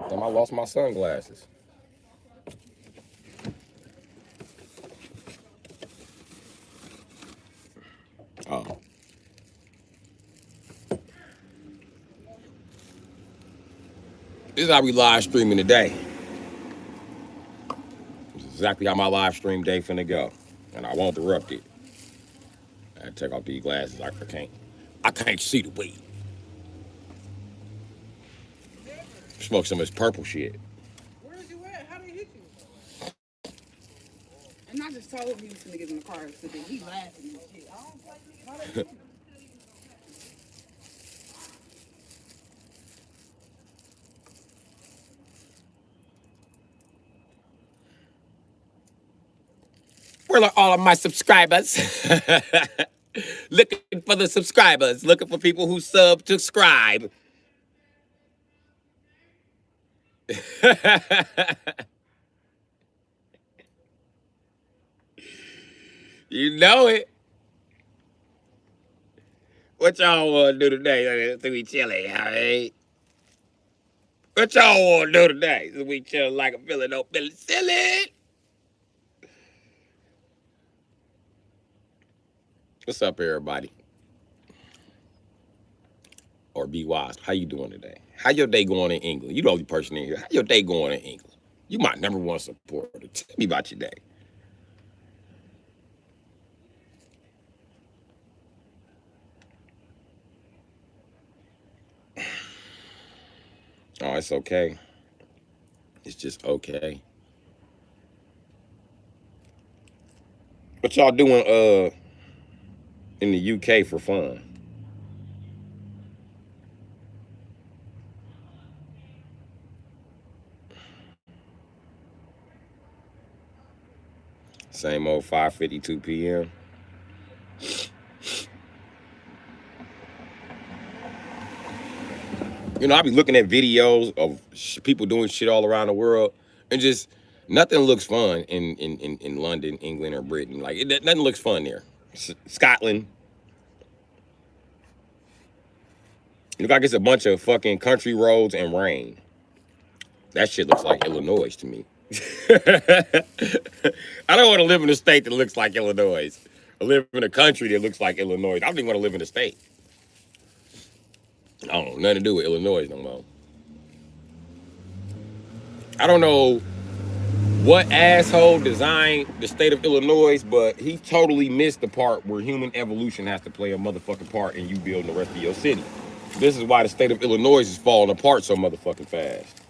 Damn, I lost my sunglasses. Oh. This is how we live streaming today. This is exactly how my live stream day finna go. And I won't interrupt it. I had to take off these glasses. I can't see the weed. Smoke some of this purple shit. Where's you at? How did he hit you? And I just told him he was gonna get in the car today. He laughing and shit. I don't like me. How did he hit you? Where are all of my subscribers? Looking for the subscribers. Looking for people who subscribe. You know it. What y'all want to do today? So we chilling, all right? What y'all want to do today? So we chilling like a feeling, no feeling silly. What's up, everybody? Or be wise. How you doing today? How your day going in England? You the only person in here. How your day going in England? You my number one supporter. Tell me about your day. Oh, it's okay. It's just okay. What y'all doing in the UK for fun? Same old 5:52 p.m. You know, I be looking at videos of people doing shit all around the world, and just nothing looks fun in London, England, or Britain. Like nothing looks fun there. Scotland. Look like it's a bunch of fucking country roads and rain. That shit looks like Illinois to me. I don't want to live in a state that looks like Illinois. I live in a country that looks like Illinois. I don't even want to live in a state. I don't know, nothing to do with Illinois no more. I don't know what asshole designed the state of Illinois, but he totally missed the part where human evolution has to play a motherfucking part in you building the rest of your city. This is why the state of Illinois is falling apart so motherfucking fast.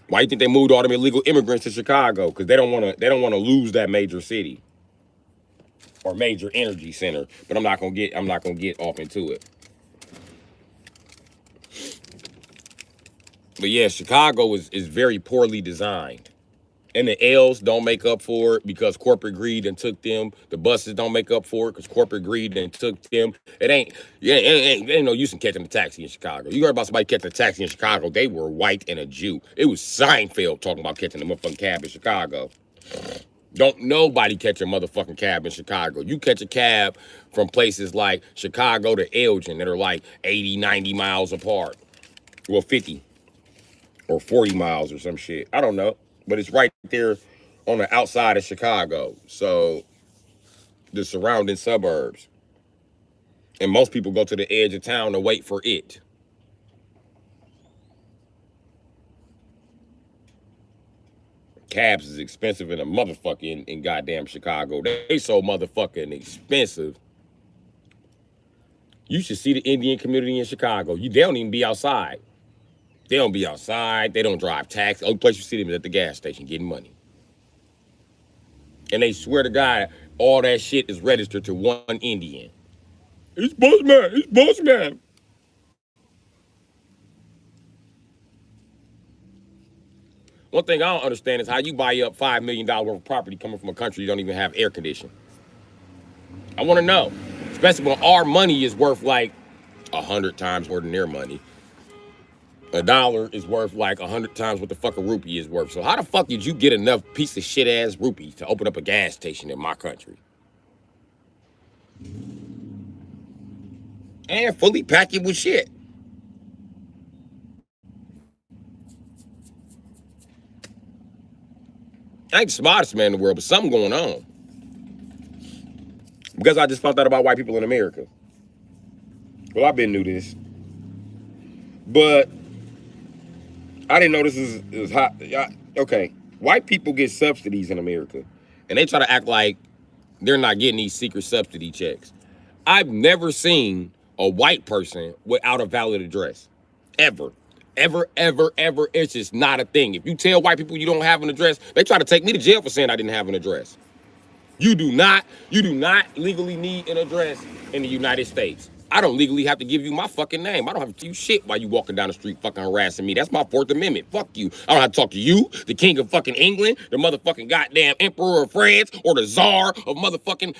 Why you think they moved all them illegal immigrants to Chicago? Because they don't want to lose that major city or major energy center. But I'm not gonna get off into it. But yeah, Chicago is very poorly designed. And the L's don't make up for it because corporate greed and took them. The buses don't make up for it because corporate greed and took them. It ain't no use in catching a taxi in Chicago. You heard about somebody catching a taxi in Chicago, they were white and a Jew. It was Seinfeld talking about catching a motherfucking cab in Chicago. Don't nobody catch a motherfucking cab in Chicago. You catch a cab from places like Chicago to Elgin that are like 80, 90 miles apart. Well, 50 or 40 miles or some shit. I don't know. But it's right there on the outside of Chicago. So the surrounding suburbs. And most people go to the edge of town to wait for it. Cabs is expensive in a motherfucker in goddamn Chicago. They so motherfucking expensive. You should see the Indian community in Chicago. They don't even be outside. They don't be outside. They don't drive taxi. The only place you see them is at the gas station getting money. And they swear to God, all that shit is registered to one Indian. It's Bushman. It's Bushman. One thing I don't understand is how you buy up $5 million worth of property coming from a country you don't even have air conditioning. I want to know, especially when our money is worth like 100 times more than their money. $1 is worth like 100 times what the fuck a rupee is worth. So how the fuck did you get enough piece of shit ass rupees to open up a gas station in my country? And fully pack it with shit. I ain't the smartest man in the world, but something going on. Because I just found out about white people in America. Well, I've been new to this. But I didn't know this is hot. Okay. White people get subsidies in America. And they try to act like they're not getting these secret subsidy checks. I've never seen a white person without a valid address. Ever. Ever, ever, ever. It's just not a thing. If you tell white people you don't have an address, they try to take me to jail for saying I didn't have an address. You do not legally need an address in the United States. I don't legally have to give you my fucking name. I don't have to tell you shit while you walking down the street fucking harassing me. That's my Fourth Amendment. Fuck you. I don't have to talk to you, the king of fucking England, the motherfucking goddamn emperor of France, or the czar of motherfucking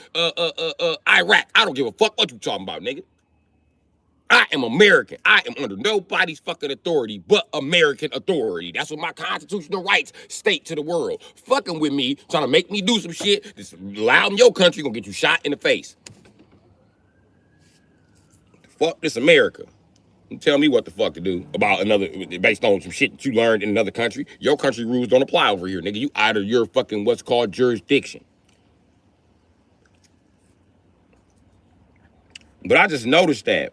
Iraq. I don't give a fuck what you talking about, nigga. I am American. I am under nobody's fucking authority but American authority. That's what my constitutional rights state to the world. Fucking with me, trying to make me do some shit that's loud in your country, gonna get you shot in the face. Fuck this America. You tell me what the fuck to do about another, based on some shit that you learned in another country. Your country rules don't apply over here, nigga. You out of your fucking what's called jurisdiction. But I just noticed that.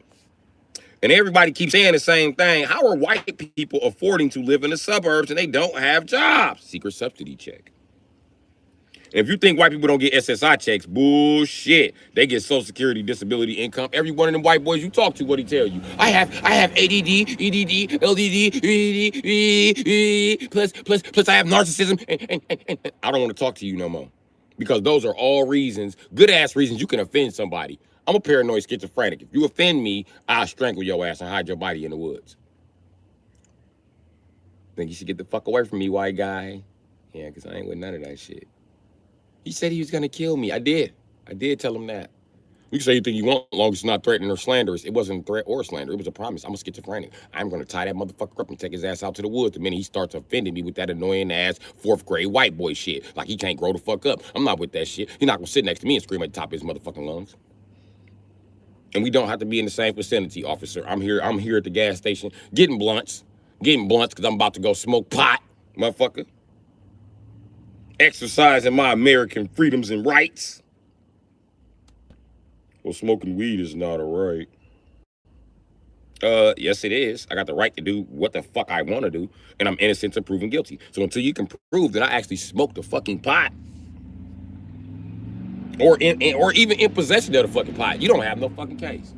And everybody keeps saying the same thing. How are white people affording to live in the suburbs and they don't have jobs? Secret subsidy check. And if you think white people don't get SSI checks, bullshit. They get Social Security, disability income. Every one of them white boys you talk to, what he tell you? I have ADD, EDD, LDD, plus I have narcissism, and I don't want to talk to you no more. Because those are all reasons, good ass reasons you can offend somebody. I'm a paranoid schizophrenic. If you offend me, I'll strangle your ass and hide your body in the woods. Think you should get the fuck away from me, white guy? Yeah, because I ain't with none of that shit. He said he was gonna kill me. I did tell him that. You can say anything you want, as long as it's not threatening or slanderous. It wasn't a threat or slander. It was a promise. I'm a schizophrenic. I'm gonna tie that motherfucker up and take his ass out to the woods the minute he starts offending me with that annoying ass fourth grade white boy shit. Like he can't grow the fuck up. I'm not with that shit. He's not gonna sit next to me and scream at the top of his motherfucking lungs. And we don't have to be in the same vicinity, officer. I'm here at the gas station getting blunts because I'm about to go smoke pot, motherfucker. Exercising my American freedoms and rights. Well, smoking weed is not all right. Yes, it is. I got the right to do what the fuck I want to do, and I'm innocent until proven guilty. So until you can prove that I actually smoked the fucking pot, or even in possession of the fucking pot, you don't have no fucking case.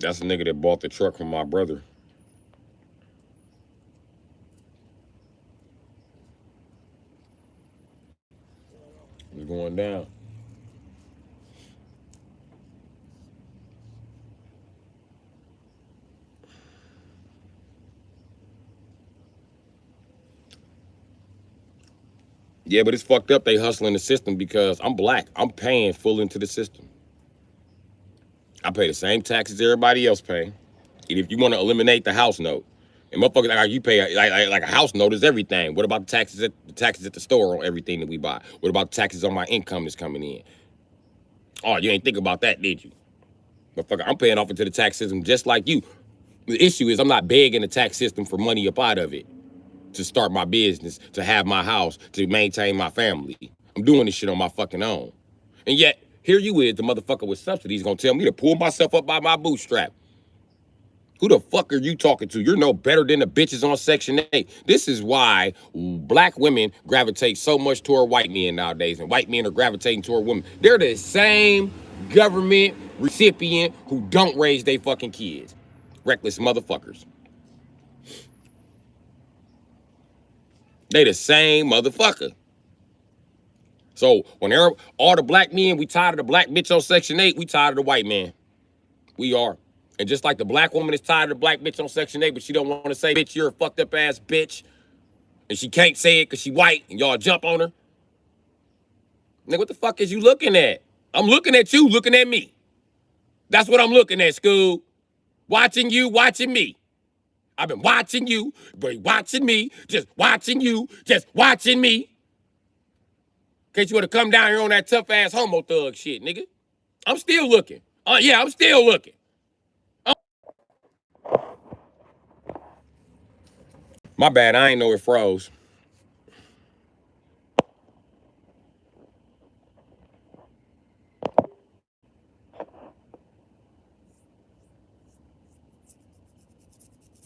That's the nigga that bought the truck from my brother. It's going down. Yeah, but it's fucked up they hustling the system because I'm black. I'm paying full into the system. I pay the same taxes everybody else pay. And if you want to eliminate the house note, and motherfuckers like you pay like a house note is everything. What about the taxes at the store on everything that we buy? What about taxes on my income that's coming in? Oh, you ain't think about that, did you? Motherfucker, I'm paying off into the tax system just like you. The issue is I'm not begging the tax system for money up out of it to start my business, to have my house, to maintain my family. I'm doing this shit on my fucking own. And yet, here you is, the motherfucker with subsidies gonna tell me to pull myself up by my bootstrap. Who the fuck are you talking to? You're no better than the bitches on Section 8. This is why black women gravitate so much toward white men nowadays, and white men are gravitating toward women. They're the same government recipient who don't raise their fucking kids. Reckless motherfuckers. They the same motherfucker. So when all the black men, we tired of the black bitch on Section 8, we tired of the white man. We are. And just like the black woman is tired of the black bitch on Section 8, but she don't want to say, bitch, you're a fucked up ass bitch. And she can't say it because she white and y'all jump on her. Nigga, what the fuck is you looking at? I'm looking at you, looking at me. That's what I'm looking at, Scoob. Watching you, watching me. I've been watching you, but watching me, just watching you, just watching me. In case you want to come down here on that tough ass homo thug shit, nigga. I'm still looking. Yeah, I'm still looking. My bad, I ain't know it froze.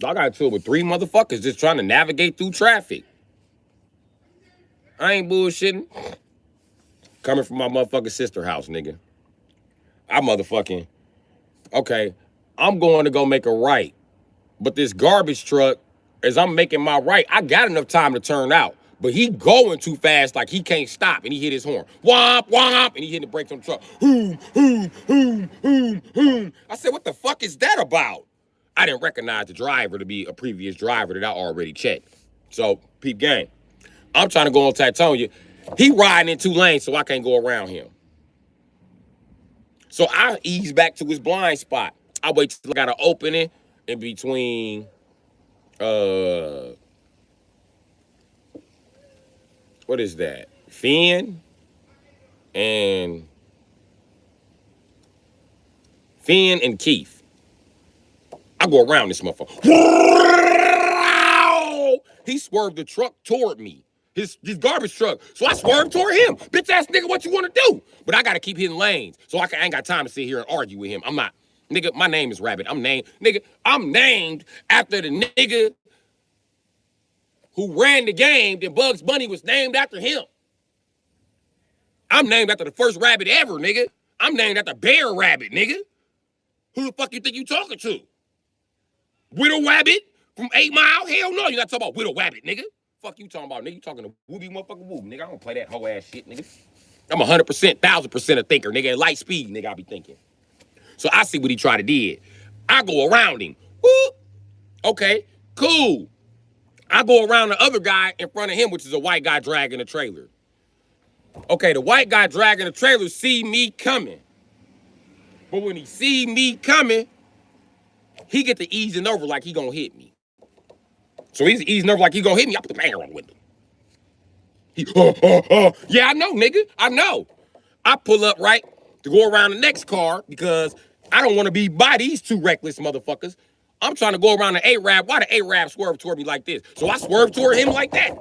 I got into it with 3 motherfuckers just trying to navigate through traffic. I ain't bullshitting. Coming from my motherfucking sister house, nigga. I motherfucking, okay, I'm going to go make a right. But this garbage truck, as I'm making my right, I got enough time to turn out. But he going too fast, like he can't stop, and he hit his horn. Womp, womp, and he hit the brakes on the truck. Hoom, hoom, hoom, hoom, hoom. I said, what the fuck is that about? I didn't recognize the driver to be a previous driver that I already checked. So, peep game. I'm trying to go on Tatonia. He riding in 2 lanes, so I can't go around him. So I ease back to his blind spot. I wait till I got an opening in between, what is that? Finn and Keith. I go around this motherfucker. He swerved the truck toward me. His garbage truck. So I swerved toward him. Bitch ass nigga, what you want to do? But I got to keep hitting lanes. So I ain't got time to sit here and argue with him. I'm not. Nigga, my name is Rabbit. I'm named after the nigga who ran the game that Bugs Bunny was named after him. I'm named after the first rabbit ever, nigga. I'm named after Bear Rabbit, nigga. Who the fuck you think you talking to? Widow Rabbit from 8 Mile? Hell no, you're not talking about Widow Rabbit, nigga. Fuck you talking about, nigga. You talking to Wooby motherfucking Woob, nigga. I don't play that whole ass shit, nigga. I'm 100%, 1,000% a thinker, nigga. At light speed, nigga, I be thinking. So I see what he tried to did. I go around him. Whoop. Okay, cool. I go around the other guy in front of him, which is a white guy dragging a trailer. Okay, the white guy dragging the trailer see me coming. But when he see me coming, he get to easing over like he gonna hit me. So he's easing over like he gonna hit me. I put the banger on the window. He, yeah, I know, nigga. I know. I pull up, right, to go around the next car because I don't want to be by these 2 reckless motherfuckers. I'm trying to go around the A-Rab. Why the A-Rab swerve toward me like this? So I swerve toward him like that.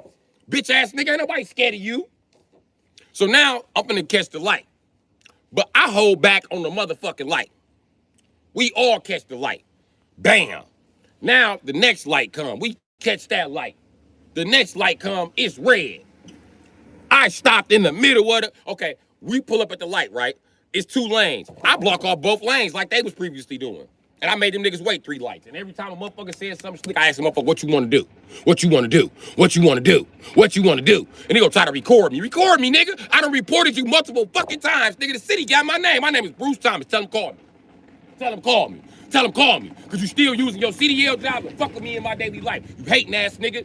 Bitch ass nigga, ain't nobody scared of you. So now I'm finna catch the light. But I hold back on the motherfucking light. We all catch the light. Bam. Now the next light come. We catch that light. The next light come, it's red. I stopped in the middle of the, okay, we pull up at the light, right? It's 2 lanes. I block off both lanes like they was previously doing. And I made them niggas wait 3 lights. And every time a motherfucker says something slick, I ask them motherfucker, what you want to do? What you want to do? What you want to do? What you want to do? And they gonna try to record me. Record me, nigga. I done reported you multiple fucking times. Nigga, the city got my name. My name is Bruce Thomas. Tell them call me. Tell them call me. Tell them call me. Because you still using your CDL job to fuck with me in my daily life. You hating ass nigga.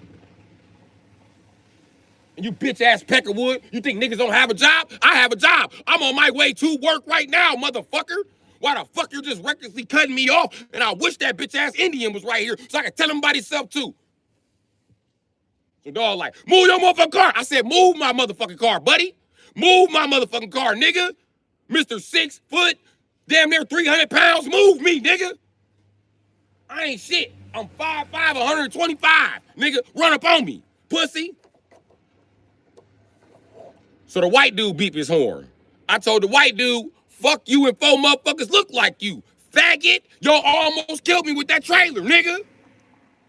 And you bitch ass Peckerwood, you think niggas don't have a job? I have a job. I'm on my way to work right now, motherfucker. Why the fuck you're just recklessly cutting me off? And I wish that bitch ass Indian was right here so I could tell him about himself too. So dog like, move your motherfucking car. I said, move my motherfucking car, buddy. Move my motherfucking car, nigga. Mr. 6 foot, damn near 300 pounds. Move me, nigga. I ain't shit. I'm 5'5", 125. Nigga, run up on me, pussy. So the white dude beeped his horn. I told the white dude, fuck you and 4 motherfuckers look like you. Faggot, y'all almost killed me with that trailer, nigga.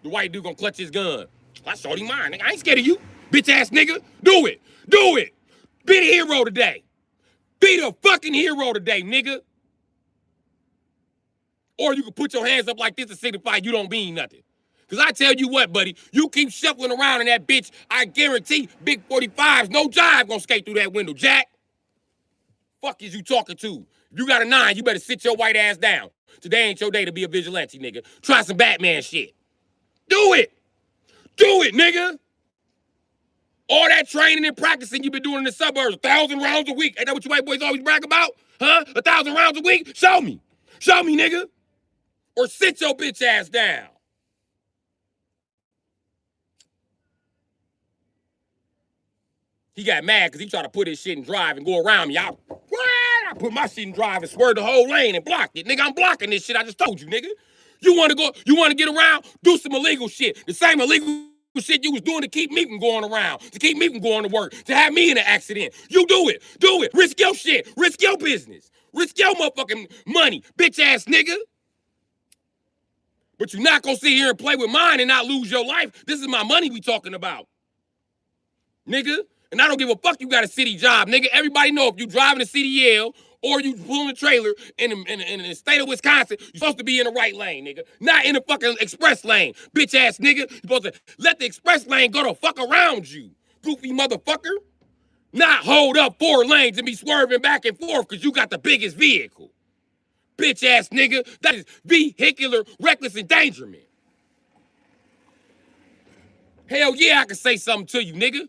The white dude gonna clutch his gun. I showed him mine, nigga. I ain't scared of you, bitch ass nigga. Do it. Do it. Be the hero today. Be the fucking hero today, nigga. Or you can put your hands up like this to signify you don't mean nothing. Because I tell you what, buddy, you keep shuffling around in that bitch, I guarantee big 45s, no jive gonna skate through that window, Jack. Fuck is you talking to? If you got a 9, you better sit your white ass down. Today ain't your day to be a vigilante, nigga. Try some Batman shit. Do it. Do it, nigga. All that training and practicing you been doing in the suburbs, 1,000 rounds a week. Ain't that what you white boys always brag about? Huh? 1,000 rounds a week? Show me. Show me, nigga. Or sit your bitch ass down. He got mad because he tried to put his shit in drive and go around me. I put my shit in drive and swerved the whole lane and blocked it. Nigga, I'm blocking this shit. I just told you, nigga. You want to get around? Do some illegal shit. The same illegal shit you was doing to keep me from going around, to keep me from going to work, to have me in an accident. You do it. Do it. Risk your shit. Risk your business. Risk your motherfucking money, bitch ass nigga. But you're not gonna sit here and play with mine and not lose your life. This is my money we talking about, nigga. And I don't give a fuck you got a city job, nigga. Everybody know if you driving a CDL or you pulling a trailer in the state of Wisconsin, you're supposed to be in the right lane, nigga. Not in the fucking express lane, bitch ass nigga. You're supposed to let the express lane go the fuck around you, goofy motherfucker. Not hold up 4 lanes and be swerving back and forth because you got the biggest vehicle. Bitch ass nigga. That is vehicular reckless endangerment. Hell yeah, I can say something to you, nigga.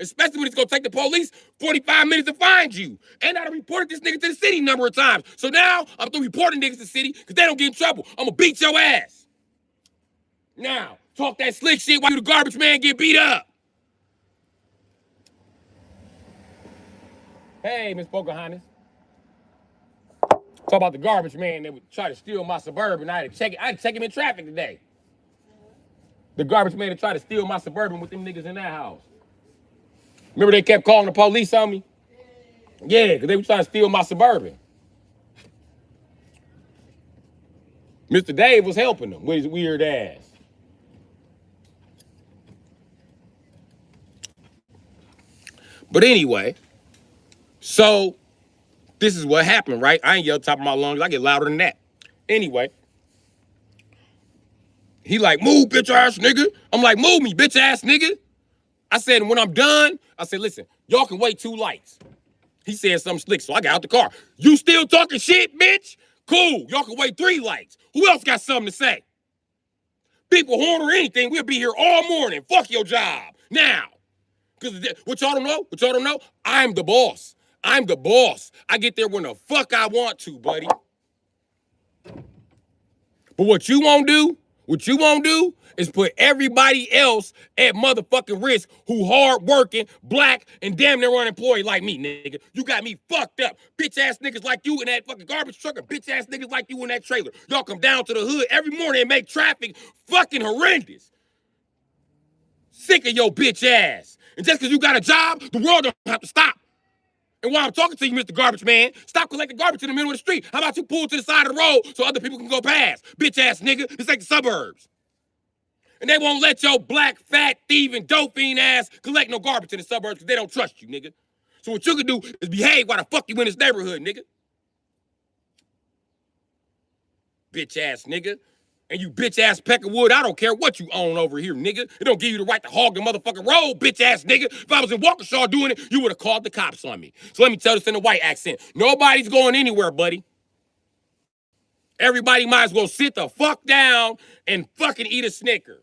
Especially when it's gonna take the police 45 minutes to find you. And I done reported this nigga to the city a number of times. So now I'm through reporting niggas to the city because they don't get in trouble. I'm gonna beat your ass. Now, talk that slick shit while you the garbage man get beat up. Hey, Miss Pocahontas. Talk about the garbage man that would try to steal my Suburban. I had to check him in traffic today. The garbage man that tried to steal my Suburban with them niggas in that house. Remember they kept calling the police on me? Yeah, because they were trying to steal my Suburban. Mr. Dave was helping them with his weird ass. But anyway, so this is what happened, right? I ain't yell top of my lungs. I get louder than that. Anyway, he like, move, bitch ass nigga. I'm like, move me, bitch ass nigga. I said, when I'm done, I said, listen, y'all can wait 2 lights. He said something slick, so I got out the car. You still talking shit, bitch? Cool, y'all can wait 3 lights. Who else got something to say? People horn or anything, we'll be here all morning. Fuck your job, now. Because what y'all don't know, I'm the boss. I'm the boss. I get there when the fuck I want to, buddy. But what you won't do is put everybody else at motherfucking risk who hard-working, black, and damn near unemployed like me, nigga. You got me fucked up. Bitch-ass niggas like you in that fucking garbage truck and bitch-ass niggas like you in that trailer. Y'all come down to the hood every morning and make traffic fucking horrendous. Sick of your bitch ass. And just because you got a job, the world don't have to stop. And while I'm talking to you, Mr. Garbage Man, stop collecting garbage in the middle of the street. How about you pull to the side of the road so other people can go past? Bitch-ass nigga, this ain't the suburbs. And they won't let your black, fat, thieving, dope fiend ass collect no garbage in the suburbs because they don't trust you, nigga. So what you can do is behave while the fuck you in this neighborhood, nigga. Bitch-ass nigga. And you bitch-ass Peckerwood, I don't care what you own over here, nigga. It don't give you the right to hog the motherfucking road, bitch-ass nigga. If I was in Waukesha doing it, you would have called the cops on me. So let me tell this in a white accent. Nobody's going anywhere, buddy. Everybody might as well sit the fuck down and fucking eat a Snicker.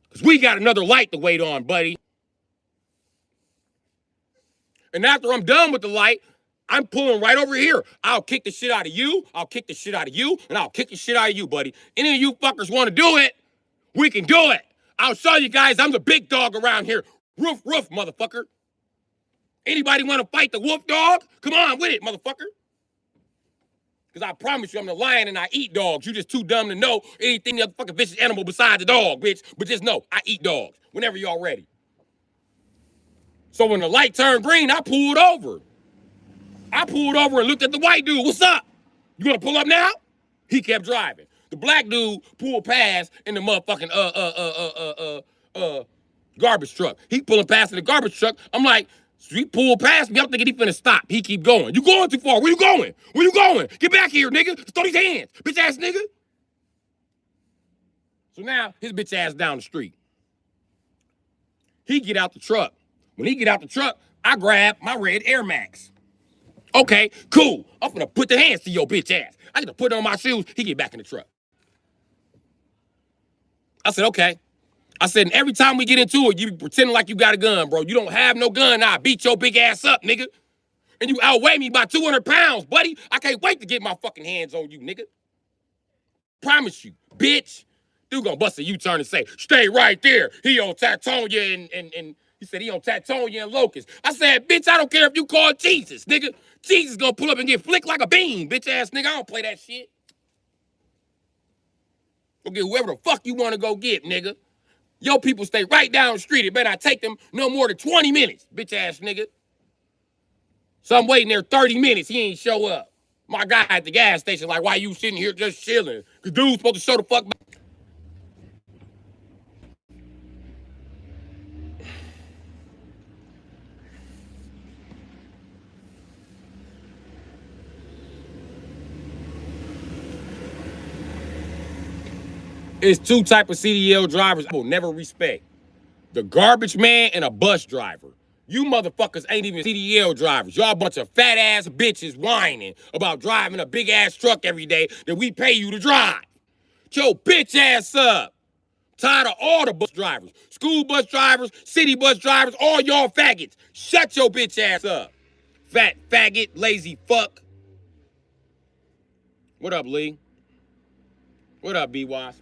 Because we got another light to wait on, buddy. And after I'm done with the light, I'm pulling right over here. I'll kick the shit out of you. I'll kick the shit out of you. And I'll kick the shit out of you, buddy. Any of you fuckers want to do it, we can do it. I'll show you guys I'm the big dog around here. Roof, roof, motherfucker. Anybody want to fight the wolf dog? Come on with it, motherfucker. Because I promise you I'm the lion and I eat dogs. You just too dumb to know anything other fucking vicious animal besides a dog, bitch. But just know, I eat dogs whenever y'all ready. So when the light turned green, I pulled over. I pulled over and looked at the white dude. What's up? You gonna pull up now? He kept driving. The black dude pulled past in the motherfucking garbage truck. He pulling past in the garbage truck. I'm like, so he pulled past me. I'm thinking he finna stop. He keep going. You going too far. Where you going? Where you going? Get back here, nigga. Throw these hands. Bitch ass nigga. So now his bitch ass down the street. He get out the truck. When he get out the truck, I grab my red Air Max. Okay, cool. I'm finna put the hands to your bitch ass. I get to put on my shoes. He get back in the truck. I said, okay. I said, and every time we get into it, you be pretending like you got a gun, bro. You don't have no gun. I'll beat your big ass up, nigga. And you outweigh me by 200 pounds, buddy. I can't wait to get my fucking hands on you, nigga. Promise you, bitch. Dude gonna bust a U-turn and say, stay right there. He on Tatonia and he said he on Tatonia and Locust. I said, bitch, I don't care if you call Jesus, nigga. Jesus gonna pull up and get flicked like a bean, bitch ass nigga. I don't play that shit. Go get whoever the fuck you wanna go get, nigga. Your people stay right down the street. It better not take them no more than 20 minutes, bitch ass nigga. So I'm waiting there 30 minutes. He ain't show up. My guy at the gas station like, why you sitting here just chilling? Cause dude's supposed to show the fuck back. It's two type of CDL drivers I will never respect. The garbage man and a bus driver. You motherfuckers ain't even CDL drivers. Y'all a bunch of fat ass bitches whining about driving a big ass truck every day that we pay you to drive. Get your bitch ass up. Tired of all the bus drivers. School bus drivers, city bus drivers, all y'all faggots. Shut your bitch ass up. Fat faggot, lazy fuck. What up, Lee? What up, B-Wise?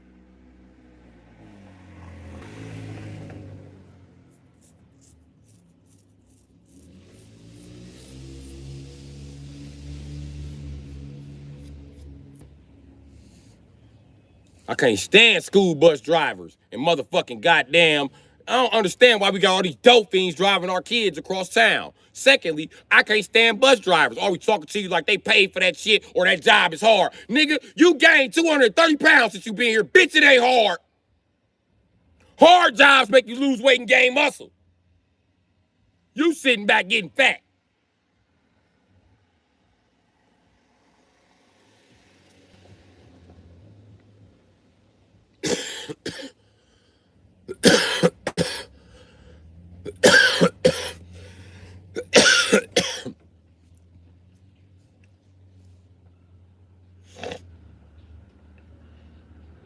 I can't stand school bus drivers and motherfucking goddamn. I don't understand why we got all these dope fiends driving our kids across town. Secondly, I can't stand bus drivers. Always talking to you like they paid for that shit or that job is hard. Nigga, you gained 230 pounds since you been here. Bitch, it ain't hard. Hard jobs make you lose weight and gain muscle. You sitting back getting fat.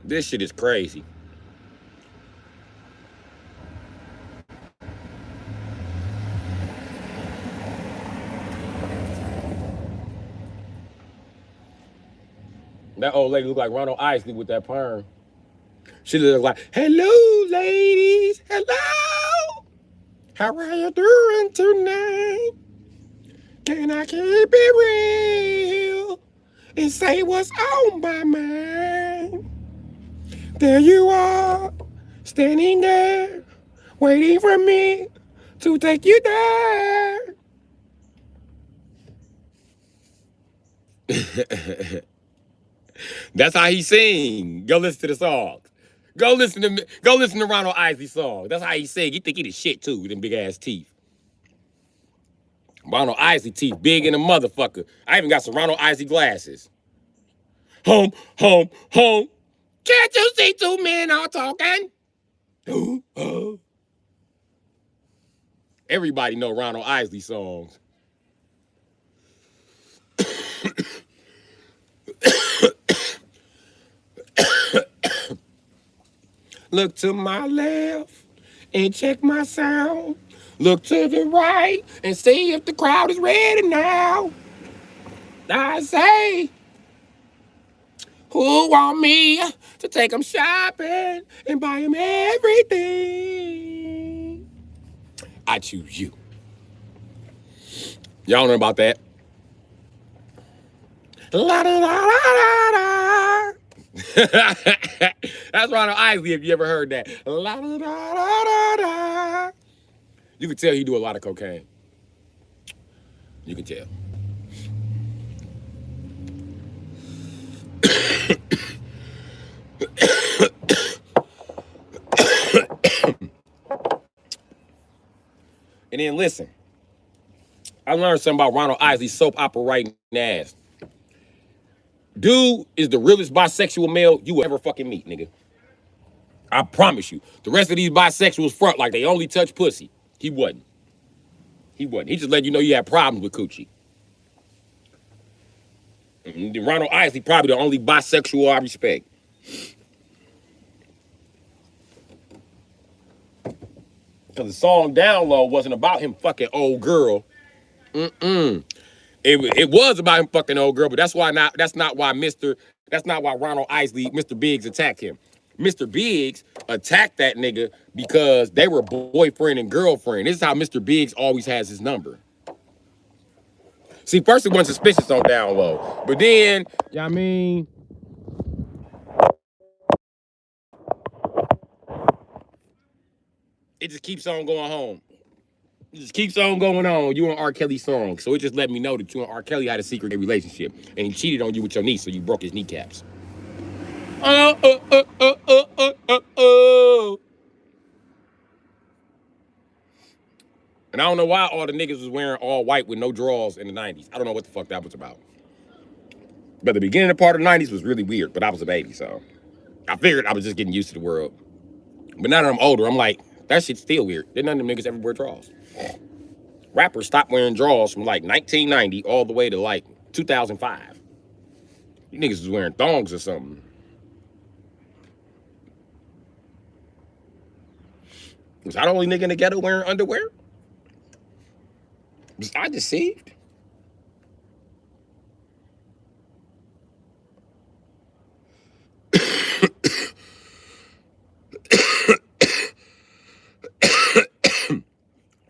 This shit is crazy. That old lady look like Ronald Isley with that perm. She look like, hello, ladies. Hello. How are you doing tonight? Can I keep it real and say what's on my mind? There you are, standing there, waiting for me to take you there. That's how he sing. Go listen to the songs. Go listen to Ronald Isley song. That's how he sing. You think he the shit too with them big ass teeth. Ronald Isley teeth big in a motherfucker. I even got some Ronald Isley glasses. Home, home, home. Can't you see two men all talking? Ooh, oh. Everybody know Ronald Isley songs. Look to my left and check my sound. Look to the right and see if the crowd is ready now. I say, who want me to take them shopping and buy them everything? I choose you. Y'all know about that? La da da da da. That's Ronald Isley if you ever heard that. La da da da da. You can tell he do a lot of cocaine. You can tell. And then listen, I learned something about Ronald Isley's soap opera writing ass. Dude is the realest bisexual male you will ever fucking meet, nigga. I promise you. The rest of these bisexuals front like they only touch pussy. He wasn't. He wasn't. He just let you know you had problems with coochie. Ronald Isley probably the only bisexual I respect. Because the song Down Low wasn't about him fucking old girl. It was about him fucking old girl, but that's not why Ronald Isley, Mr. Biggs attacked him. Mr. Biggs attacked that nigga because they were boyfriend and girlfriend. This is how Mr. Biggs always has his number. See, first it wasn't suspicious on down low, but then, yeah, I mean, it just keeps on going home. It just keeps on going on. You on R. Kelly's song, so it just let me know that you and R. Kelly had a secret relationship, and he cheated on you with your niece, so you broke his kneecaps. Oh. And I don't know why all the niggas was wearing all white with no drawers in the 90s. I don't know what the fuck that was about. But the beginning of part of the 90s was really weird, but I was a baby, so I figured I was just getting used to the world. But now that I'm older, I'm like, that shit's still weird. Didn't none of them niggas ever wear drawers. Rappers stopped wearing drawers from like 1990 all the way to like 2005. You niggas was wearing thongs or something. Was I the only nigga in the ghetto wearing underwear? Was I deceived?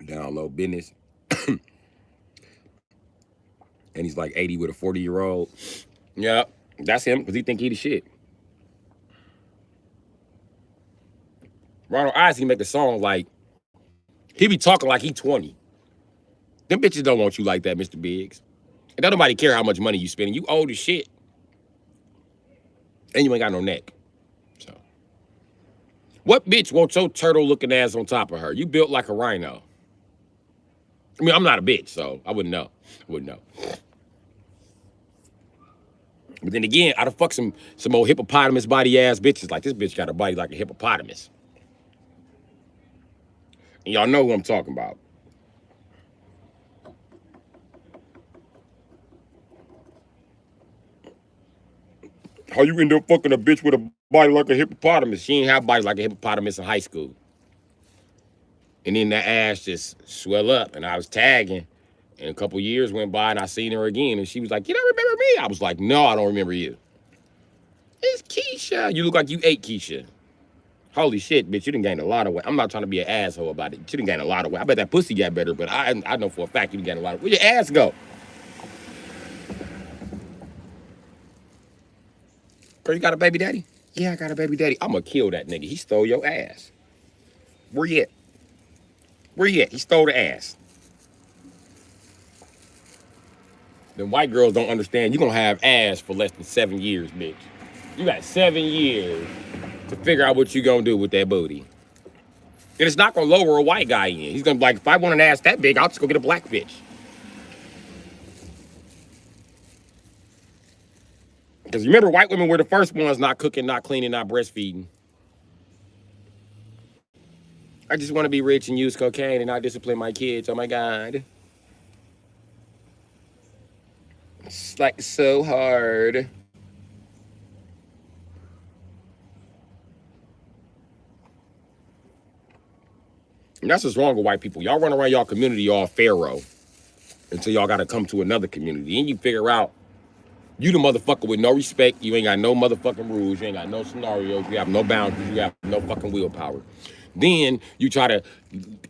Down low business. And he's like 80 with a 40-year-old. Yeah, that's him, because he think he the shit. Ronald Isley make a song like, he be talking like he 20. Them bitches don't want you like that, Mr. Biggs. And don't nobody care how much money you spending. You old as shit. And you ain't got no neck. So, what bitch wants your turtle-looking ass on top of her? You built like a rhino. I mean, I'm not a bitch, so I wouldn't know. But then again, I'd have fucked some old hippopotamus body ass bitches. Like, this bitch got a body like a hippopotamus. And y'all know who I'm talking about. How you end up fucking a bitch with a body like a hippopotamus? She ain't have a body like a hippopotamus in high school. And then that ass just swell up, and I was tagging. And a couple years went by, and I seen her again, and she was like, "You don't remember me?" I was like, "No, I don't remember you." It's Keisha. You look like you ate Keisha. Holy shit, bitch, you done gained a lot of weight. I'm not trying to be an asshole about it. You done gained a lot of weight. I bet that pussy got better, but I know for a fact you done gained a lot of weight. Where your ass go? Girl, you got a baby daddy? Yeah, I got a baby daddy. I'm gonna kill that nigga. He stole your ass. Where you at? Where you at? He stole the ass. Them white girls don't understand. You gonna have ass for less than 7 years, bitch. You got 7 years to figure out what you gonna do with that booty. And it's not gonna lower a white guy in. He's gonna be like, if I want an ass that big, I'll just go get a black bitch. Because remember, white women were the first ones not cooking, not cleaning, not breastfeeding. I just want to be rich and use cocaine and not discipline my kids. Oh my God. It's like so hard. And that's what's wrong with white people. Y'all run around y'all community all pharaoh until y'all got to come to another community. And you figure out you the motherfucker with no respect. You ain't got no motherfucking rules. You ain't got no scenarios. You have no boundaries. You have no fucking willpower. Then you try to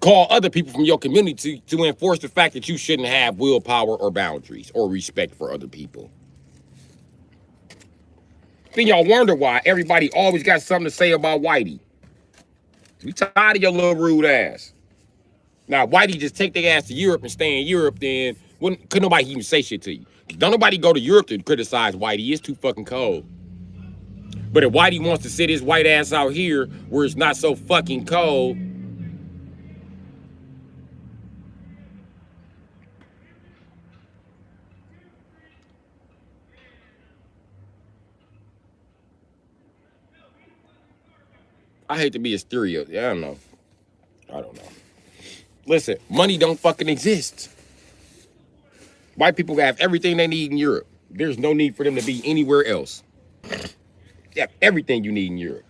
call other people from your community to enforce the fact that you shouldn't have willpower or boundaries or respect for other people. Then y'all wonder why everybody always got something to say about Whitey. We tired of your little rude ass. Now, Whitey just take their ass to Europe and stay in Europe, then couldn't nobody even say shit to you. Don't nobody go to Europe to criticize Whitey. It's too fucking cold. But if Whitey wants to sit his white ass out here where it's not so fucking cold, I hate to be a stereo. I don't know. Listen, money don't fucking exist. White people have everything they need in Europe. There's no need for them to be anywhere else. You have everything you need in Europe.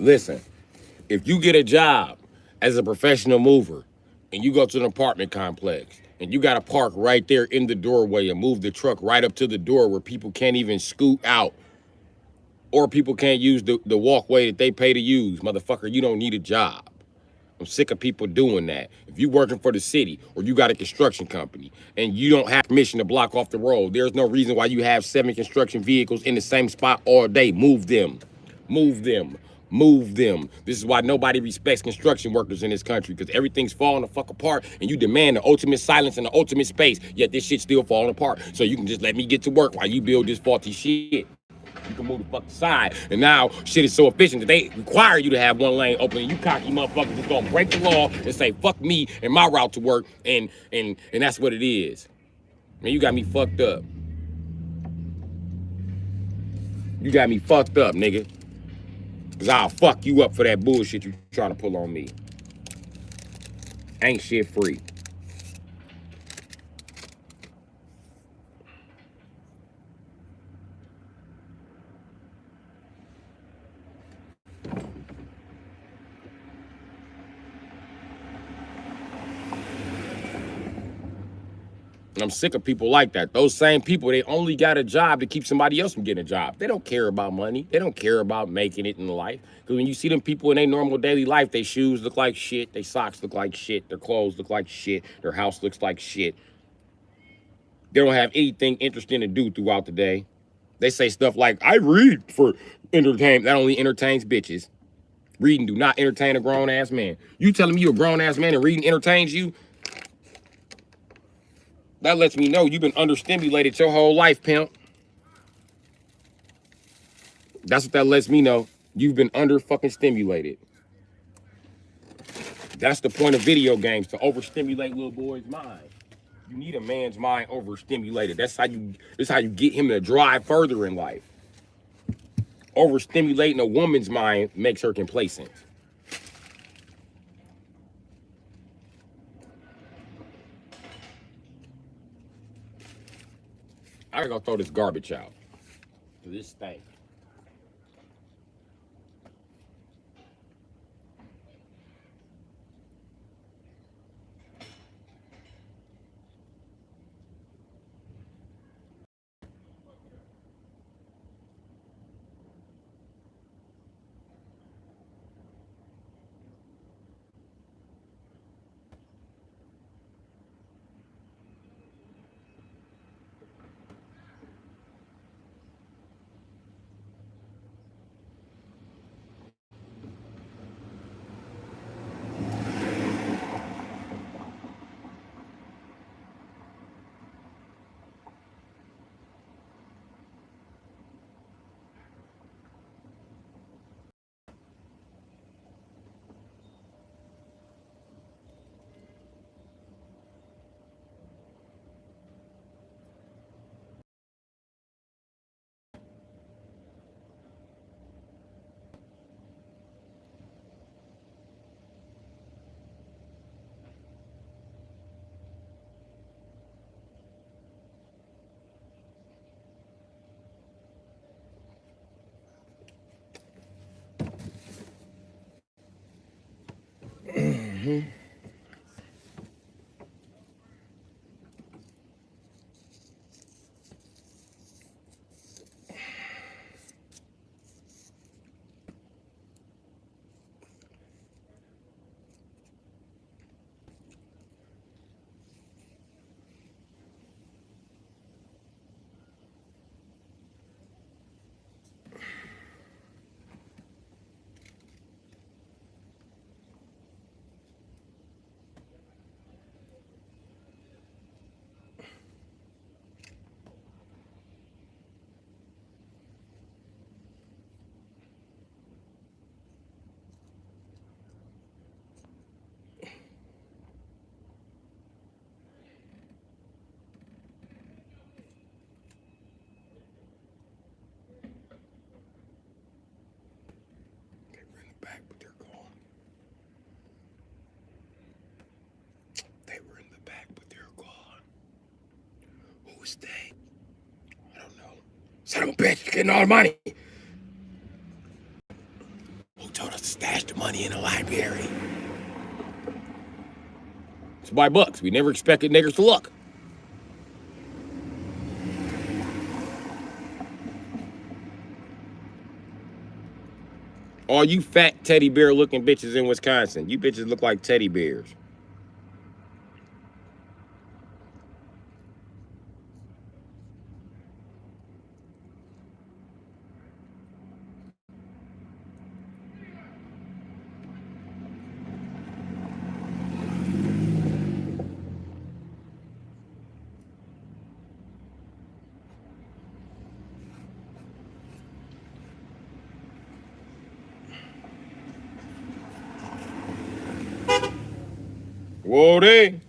Listen, if you get a job as a professional mover and you go to an apartment complex and you got to park right there in the doorway and move the truck right up to the door where people can't even scoot out or people can't use the walkway that they pay to use, motherfucker, you don't need a job. I'm sick of people doing that. If you working for the city or you got a construction company and you don't have permission to block off the road, there's no reason why you have 7 construction vehicles in the same spot all day. Move them. Move them. Move them. This is why nobody respects construction workers in this country, because everything's falling the fuck apart and you demand the ultimate silence and the ultimate space, yet this shit's still falling apart. So you can just let me get to work while you build this faulty shit. You can move the fuck aside. And now shit is so efficient that they require you to have one lane open, and you cocky motherfuckers just gonna break the law and say fuck me and my route to work, and that's what it is. Man, you got me fucked up. You got me fucked up, nigga. Cause I'll fuck you up for that bullshit you trying to pull on me. Ain't shit free. And I'm sick of people like that. Those same people, they only got a job to keep somebody else from getting a job. They don't care about money. They don't care about making it in life. Because when you see them people in their normal daily life, their shoes look like shit, their socks look like shit, their clothes look like shit, their house looks like shit. They don't have anything interesting to do throughout the day. They say stuff like, I read for entertainment. That only entertains bitches. Reading do not entertain a grown-ass man. You telling me you're a grown-ass man and reading entertains you? That lets me know you've been understimulated your whole life, pimp. That's what that lets me know. You've been under fucking stimulated. That's the point of video games, to overstimulate little boys' mind. You need a man's mind overstimulated. That's how you get him to drive further in life. Overstimulating a woman's mind makes her complacent. I gotta go throw this garbage out. This thing. Back, but they're gone. They were in the back, but they're gone. Who is they? I don't know. Son of a bitch, you're getting all the money. Who told us to stash the money in the library. It's by bucks. We never expected niggers to look. All you fat teddy bear looking bitches in Wisconsin, you bitches look like teddy bears. Whoa, they.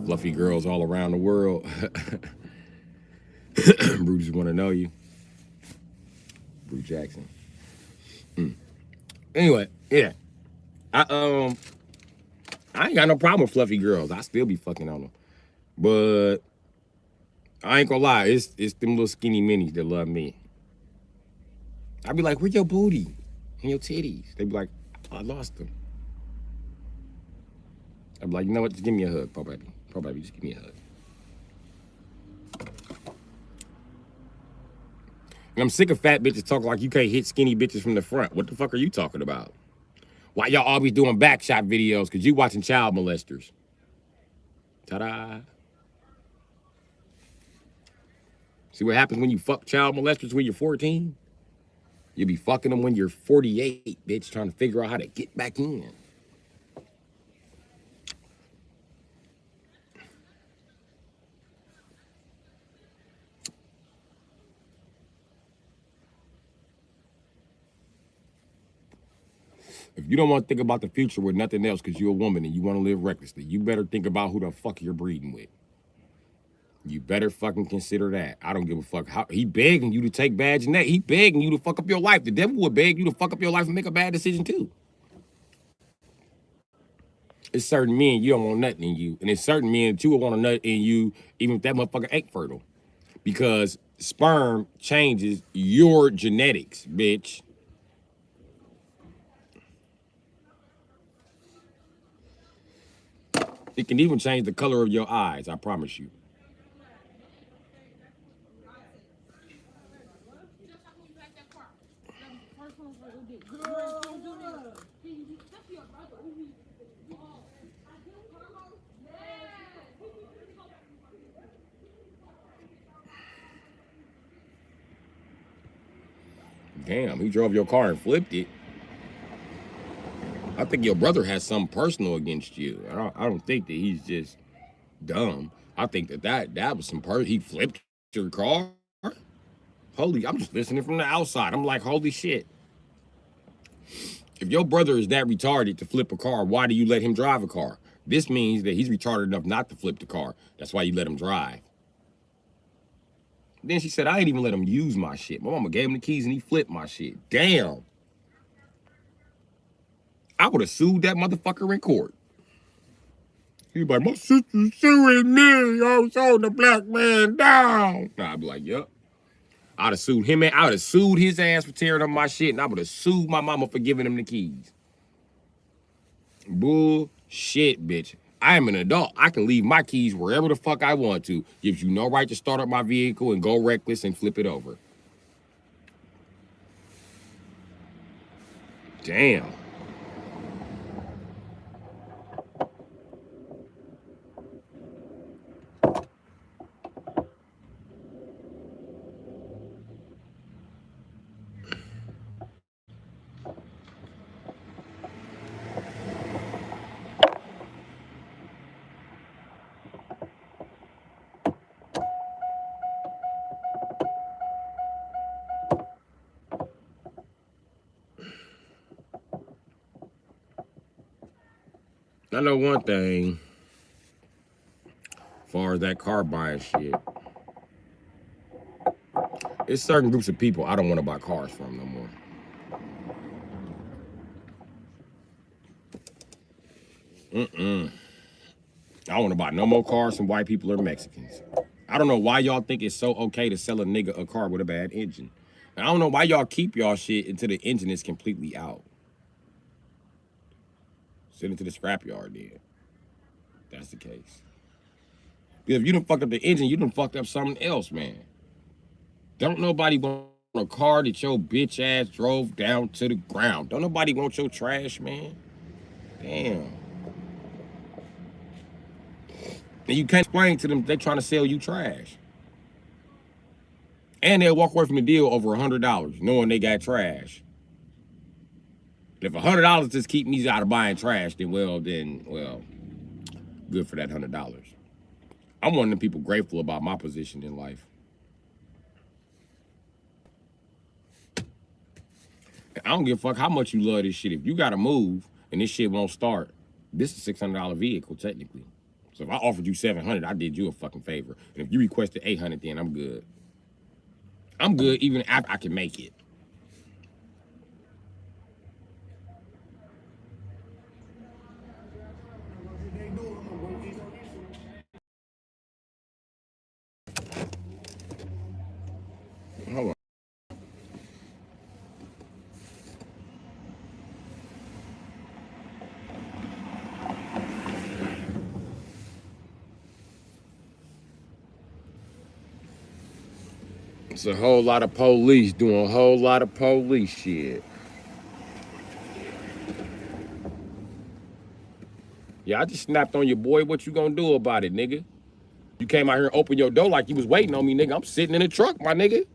Fluffy girls all around the world. Bru just want to know you. Bru Jackson. Anyway, yeah. I ain't got no problem with fluffy girls. I still be fucking on them. But I ain't gonna lie, it's them little skinny minis that love me. I be like, where your booty and your titties? They be like, I lost them. I be like, you know what? Just give me a hug, Paul Baby. Paul Baby, just give me a hug. And I'm sick of fat bitches talking like you can't hit skinny bitches from the front. What the fuck are you talking about? Why y'all always doing back shot videos? Because you watching child molesters. Ta-da. See what happens when you fuck child molesters when you're 14? You'll be fucking them when you're 48, bitch, trying to figure out how to get back in. If you don't want to think about the future with nothing else because you're a woman and you want to live recklessly, you better think about who the fuck you're breeding with. You better fucking consider that. I don't give a fuck. How he begging you to take bad genetic. He begging you to fuck up your life. The devil would beg you to fuck up your life and make a bad decision too. It's certain men you don't want nothing in you, and it's certain men that you will want a nut in you even if that motherfucker ain't fertile, because sperm changes your genetics, bitch. It can even change the color of your eyes, I promise you. Damn, he drove your car and flipped it. I think your brother has something personal against you. I don't think that he's just dumb. I think that was some he flipped your car. Holy, I'm just listening from the outside. I'm like, holy shit. If your brother is that retarded to flip a car, why do you let him drive a car? This means that he's retarded enough not to flip the car. That's why you let him drive. Then she said, I ain't even let him use my shit. My mama gave him the keys and he flipped my shit. Damn. I would have sued that motherfucker in court. He be like, my sister's suing me. I was holding the black man down. Nah, I'd be like, yup. I'd have sued him, man. I would have sued his ass for tearing up my shit, and I would have sued my mama for giving him the keys. Bullshit, bitch. I am an adult. I can leave my keys wherever the fuck I want to. Gives you no right to start up my vehicle and go reckless and flip it over. Damn. I know one thing. As far as that car buying shit. It's certain groups of people I don't want to buy cars from no more. I don't want to buy no more cars from white people or Mexicans. I don't know why y'all think it's so okay to sell a nigga a car with a bad engine. And I don't know why y'all keep y'all shit until the engine is completely out. Send it to the scrapyard then. That's the case. Because if you done fucked up the engine, you done fucked up something else, man. Don't nobody want a car that your bitch ass drove down to the ground. Don't nobody want your trash, man. Damn. And you can't explain to them they trying to sell you trash. And they'll walk away from the deal over $100, knowing they got trash. If $100 just keep me out of buying trash, then well, good for that $100. I'm one of the people grateful about my position in life. I don't give a fuck how much you love this shit. If you gotta move and this shit won't start, this is a $600 vehicle technically. So if I offered you $700, I did you a fucking favor. And if you requested $800, then I'm good. I'm good even after I can make it. Hold on. It's a whole lot of police doing a whole lot of police shit. Yeah, I just snapped on your boy. What you gonna do about it, nigga? You came out here and opened your door like you was waiting on me, nigga. I'm sitting in the truck, my nigga.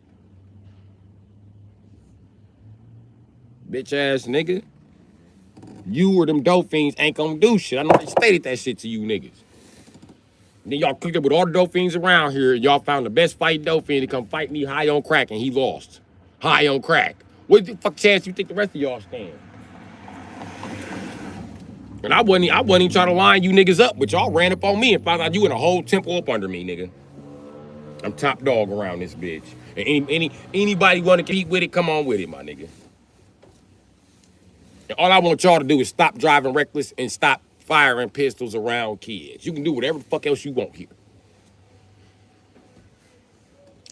Bitch ass nigga. You or them dope fiends ain't gonna do shit. I know I stated that shit to you niggas. Then y'all clicked up with all the dope fiends around here, and y'all found the best fight dope fiend to come fight me high on crack, and he lost. High on crack. What the fuck chance you think the rest of y'all stand? And I wasn't even trying to line you niggas up, but y'all ran up on me and found out you in a whole temple up under me, nigga. I'm top dog around this bitch. And anybody want to compete with it, come on with it, my nigga. And all I want y'all to do is stop driving reckless and stop firing pistols around kids. You can do whatever the fuck else you want here.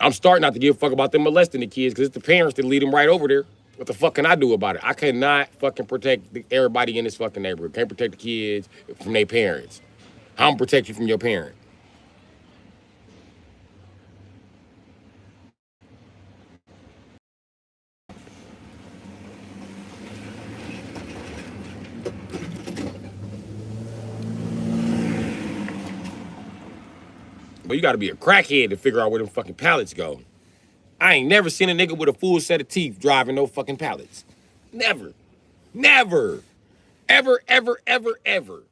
I'm starting not to give a fuck about them molesting the kids because it's the parents that lead them right over there. What the fuck can I do about it? I cannot fucking protect everybody in this fucking neighborhood. Can't protect the kids from their parents. How I'm protect you from your parent? But you gotta be a crackhead to figure out where them fucking pallets go. I ain't never seen a nigga with a full set of teeth driving no fucking pallets. Never. Never. Ever, ever, ever, ever.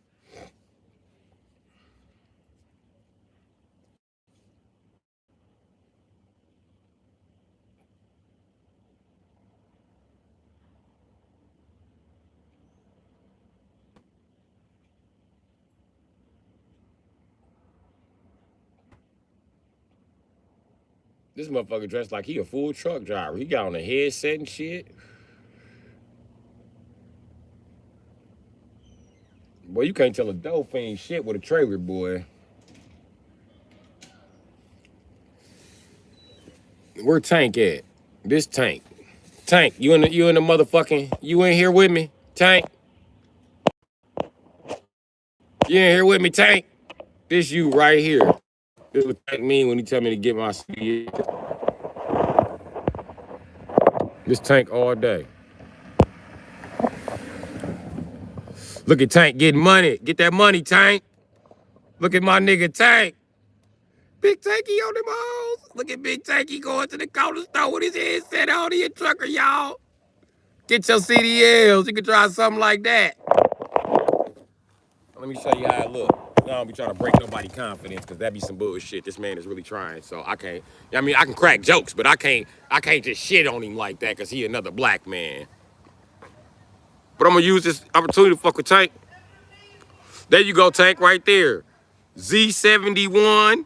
This motherfucker dressed like he a full truck driver. He got on a headset and shit. Boy, you can't tell a dope fiend shit with a trailer, boy. Where Tank at? This Tank. Tank, you in the motherfucking, you in here with me? Tank? You in here with me, Tank? This you right here. This is what Tank mean when he tell me to get my CD. This Tank all day. Look at Tank getting money. Get that money, Tank. Look at my nigga Tank. Big Tanky on them hoes. Look at Big Tanky going to the corner store with his head set on. He a trucker, y'all. Get your CDLs. You can try something like that. Let me show you how I look. I don't be trying to break nobody's confidence because that be some bullshit. This man is really trying, so I can't. I mean, I can crack jokes, but I can't just shit on him like that because he another black man. But I'm gonna use this opportunity to fuck with Tank. There you go, Tank, right there. Z71,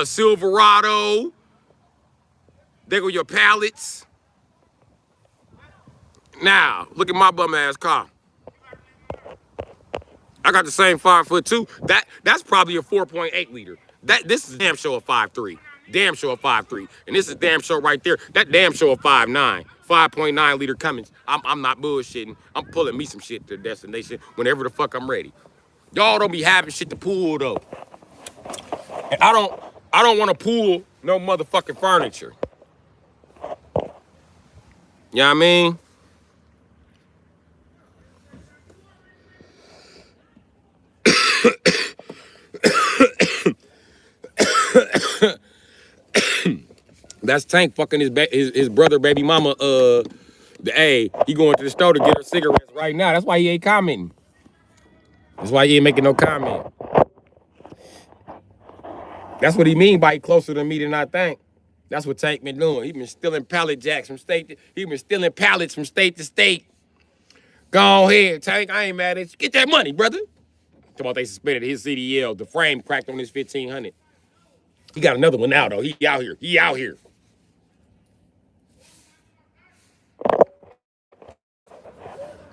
Silverado. There go your pallets. Now, look at my bum ass car. I got the same 5'2". That's probably a 4.8 liter. This is damn sure a 5'3". Damn sure a 5'3". And this is damn sure right there. That damn sure a 5'9". 5.9 liter Cummins. I'm not bullshitting. I'm pulling me some shit to the destination whenever the fuck I'm ready. Y'all don't be having shit to pull though. And I don't want to pull no motherfucking furniture. You know what I mean? That's Tank fucking his brother, baby mama. He going to the store to get her cigarettes right now. That's why he ain't commenting. That's why he ain't making no comment. That's what he mean by he closer to me than I think. That's what Tank been doing. He been stealing pallet jacks from state. He been stealing pallets from state to state. Go ahead, Tank. I ain't mad at you. Get that money, brother. Talk about they suspended his CDL. The frame cracked on his 1500. He got another one now though. He out here. He out here.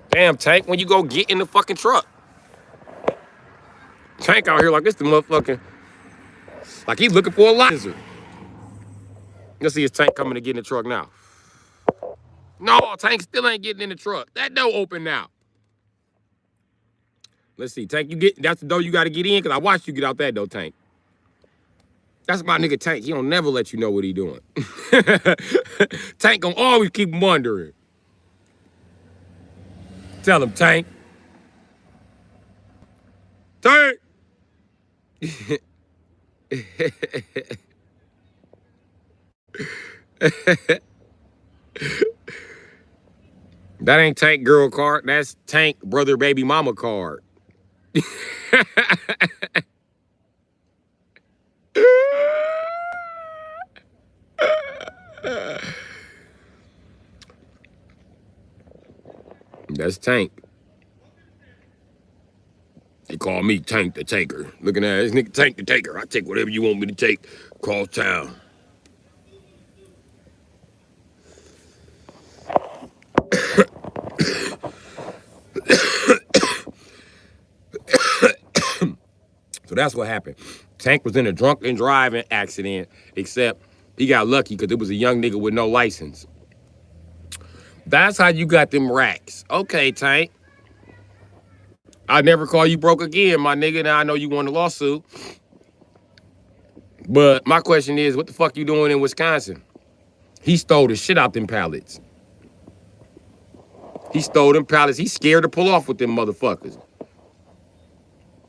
Damn, Tank, when you go get in the fucking truck. Tank out here like this the motherfucking, like he's looking for a license. Let's see his Tank coming to get in the truck now. No, Tank still ain't getting in the truck. That door open now. Let's see, Tank, that's the door you got to get in because I watched you get out that door, Tank. That's my nigga Tank. He don't never let you know what he doing. Tank gonna always keep wondering. Tell him, Tank. Tank! That ain't Tank girl card. That's Tank brother baby mama card. That's Tank. They call me Tank the Taker. Looking at this nigga Tank the Taker. I take whatever you want me to take across town. So that's what happened. Tank was in a drunken driving accident, except he got lucky because it was a young nigga with no license. That's how you got them racks. Okay, Tank. I never call you broke again, my nigga. Now I know you won the lawsuit. But my question is, what the fuck you doing in Wisconsin? He stole the shit out them pallets. He stole them pallets. He's scared to pull off with them motherfuckers.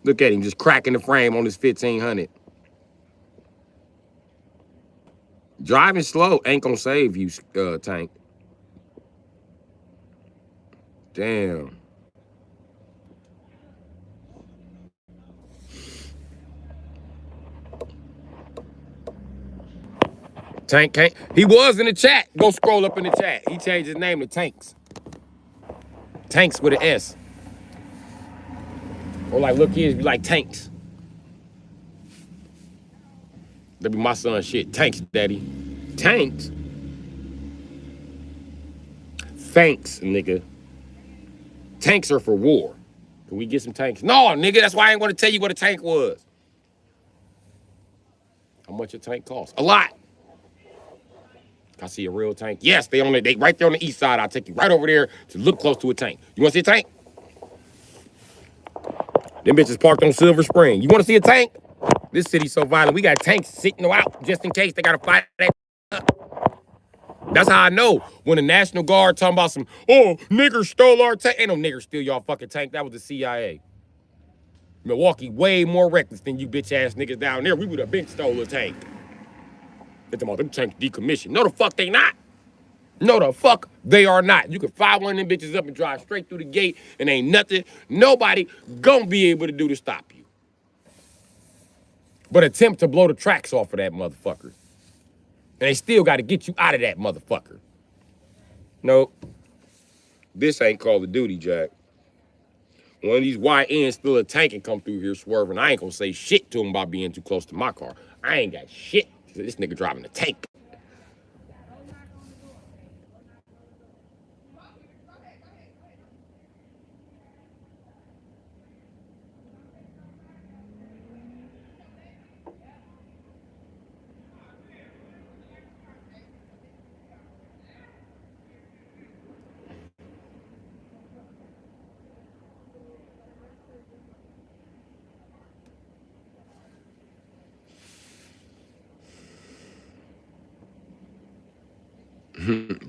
Look at him just cracking the frame on his 1500. Driving slow ain't gonna save you, Tank. Damn. Tank can't. He was in the chat. Go scroll up in the chat. He changed his name to Tanks. Tanks with an S. Or like, look, kids be like Tanks. That be my son shit. Tanks, daddy. Tanks? Thanks, nigga. Tanks are for war. Can we get some tanks? No, nigga, that's why I ain't gonna tell you what a tank was. How much a tank costs? A lot. I see a real tank. Yes, they right there on the east side. I'll take you right over there to look close to a tank. You wanna see a tank? Them bitches parked on Silver Spring. You wanna see a tank? This city's so violent. We got tanks sitting out just in case they gotta fight that up. That's how I know when the National Guard talking about some, oh, niggers stole our tank. Ain't no niggers steal y'all fucking tank. That was the CIA. Milwaukee way more reckless than you bitch ass niggas down there. We would have been stole a tank. They're talking about them tanks decommissioned. No, the fuck they not. No, the fuck they are not. You can fire one of them bitches up and drive straight through the gate and ain't nothing nobody gonna be able to do to stop you. But attempt to blow the tracks off of that motherfucker. And they still got to get you out of that motherfucker. Nope. This ain't Call of Duty, Jack. One of these YNs still a tank and come through here swerving. I ain't gonna say shit to him about being too close to my car. I ain't got shit. This nigga driving a tank.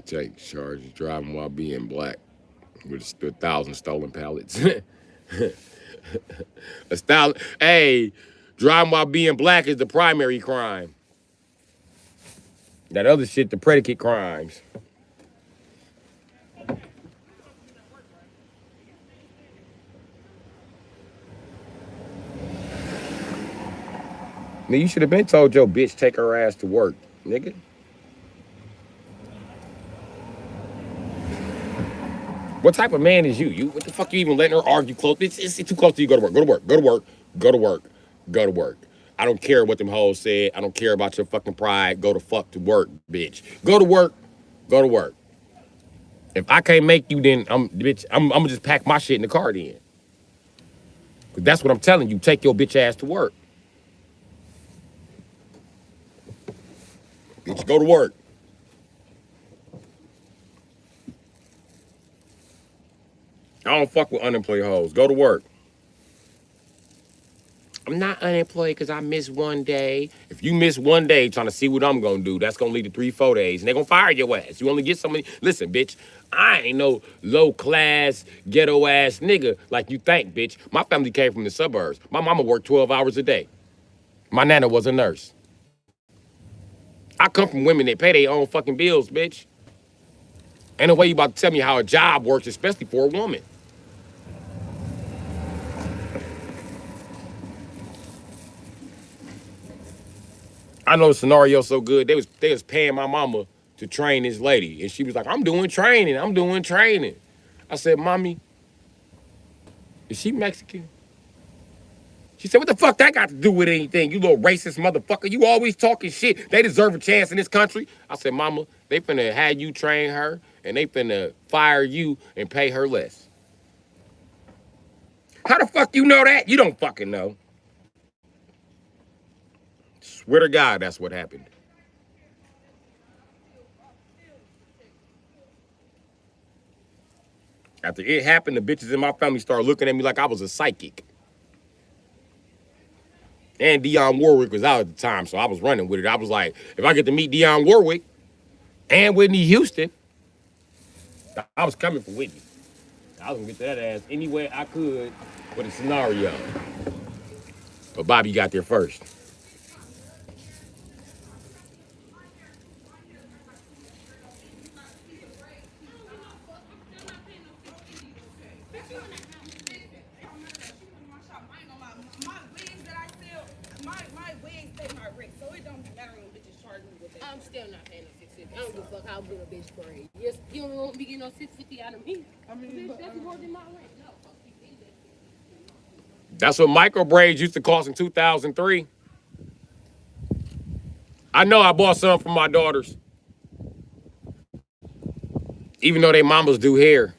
Take charge of driving while being black with 1,000 stolen pallets. Hey, driving while being black is the primary crime. That other shit, the predicate crimes. Nigga, you should have been told your bitch take her ass to work, nigga. What type of man is you? What the fuck you even letting her argue close? It's too close to you. Go to work. Go to work. Go to work. Go to work. Go to work. I don't care what them hoes said. I don't care about your fucking pride. Go to fuck to work, bitch. Go to work. Go to work. If I can't make you, then I'm gonna just pack my shit in the car then. Cause that's what I'm telling you. Take your bitch ass to work. Bitch, go to work. I don't fuck with unemployed hoes. Go to work. I'm not unemployed because I missed one day. If you miss one day trying to see what I'm gonna do, that's gonna lead to 3-4 days, and they're gonna fire your ass. You only get so many. Listen, bitch, I ain't no low class, ghetto ass nigga like you think, bitch. My family came from the suburbs. My mama worked 12 hours a day. My nana was a nurse. I come from women that pay their own fucking bills, bitch. Ain't no way you about to tell me how a job works, especially for a woman. I know the scenario so good. They was paying my mama to train this lady, and she was like, "I'm doing training. I'm doing training." I said, "Mommy, is she Mexican?" She said, "What the fuck that got to do with anything? You little racist motherfucker. You always talking shit. They deserve a chance in this country." I said, "Mama, they finna have you train her, and they finna fire you and pay her less." How the fuck you know that? You don't fucking know. Swear to God, that's what happened. After it happened, the bitches in my family started looking at me like I was a psychic. And Dionne Warwick was out at the time, so I was running with it. I was like, if I get to meet Dionne Warwick and Whitney Houston, I was coming for Whitney. I was gonna get that ass any way I could for the scenario. But Bobby got there first. I'm still not paying no $650. I don't give a fuck how good a bitch braid. Yes, you don't want me getting no $650 out of me. I mean, bitch, that's more than my rent. No, fuck you. That's what micro braids used to cost in 2003. I know I bought some for my daughters, even though they mamas do hair.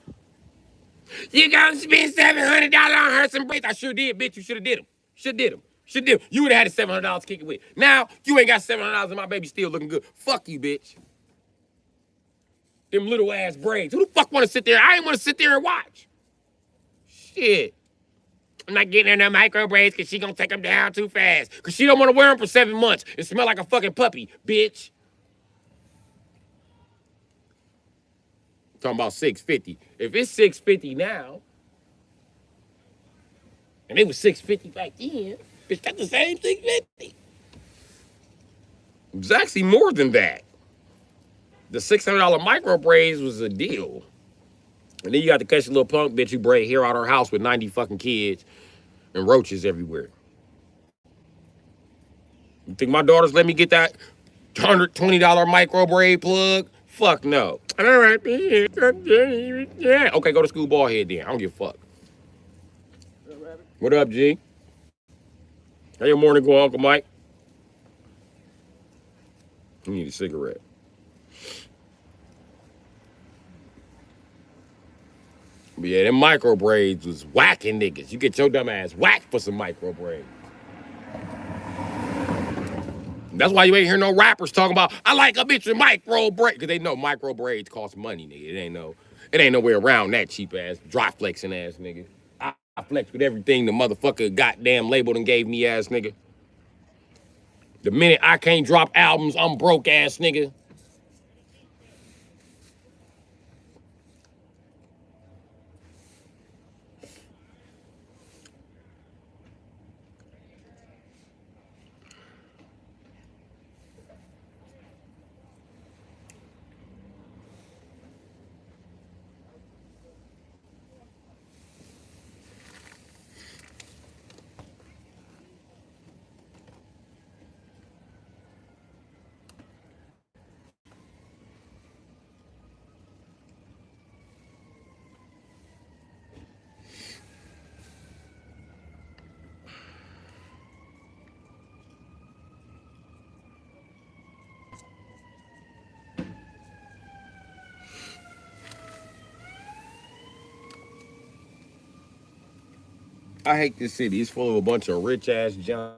You gonna spend $700 on her some braids? I sure did, bitch. You should have did them. Should did them. Should did 'em. You would have had the $700 to kick it with. Now you ain't got $700 and my baby still looking good. Fuck you, bitch. Them little ass braids. Who the fuck want to sit there? I ain't want to sit there and watch. Shit. I'm not getting her no micro braids because she gonna take them down too fast. Because she don't want to wear them for 7 months and smell like a fucking puppy, bitch. Talking about $650. If it's $650 now, and it was $650 back then, bitch, that's the same $650. It was actually more than that. The $600 micro braids was a deal. And then you got to catch a little punk bitch who braid hair out her house with 90 fucking kids and roaches everywhere. You think my daughters let me get that $120 micro braid plug? Fuck no. All right, yeah. Okay, go to school ball head then. I don't give a fuck. What up, G? How your morning going, Uncle Mike? You need a cigarette. But yeah, them micro braids was whacking niggas. You get your dumb ass whacked for some micro braids. That's why you ain't hear no rappers talking about, I like a bitch with micro braids. Because they know micro braids cost money, nigga. It ain't no way around that cheap ass, dry flexing ass nigga. I flex with everything the motherfucker goddamn labeled and gave me ass nigga. The minute I can't drop albums, I'm broke ass nigga. I hate this city. It's full of a bunch of rich ass junkies.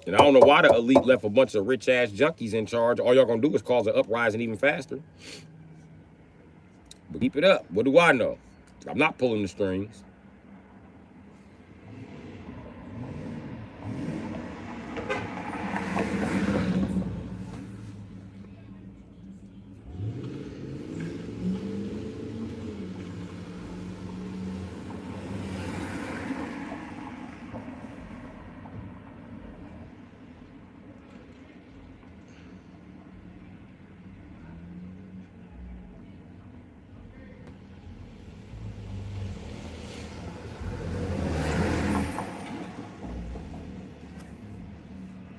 And I don't know why the elite left a bunch of rich ass junkies in charge. All y'all gonna do is cause an uprising even faster. But keep it up. What do I know? I'm not pulling the strings.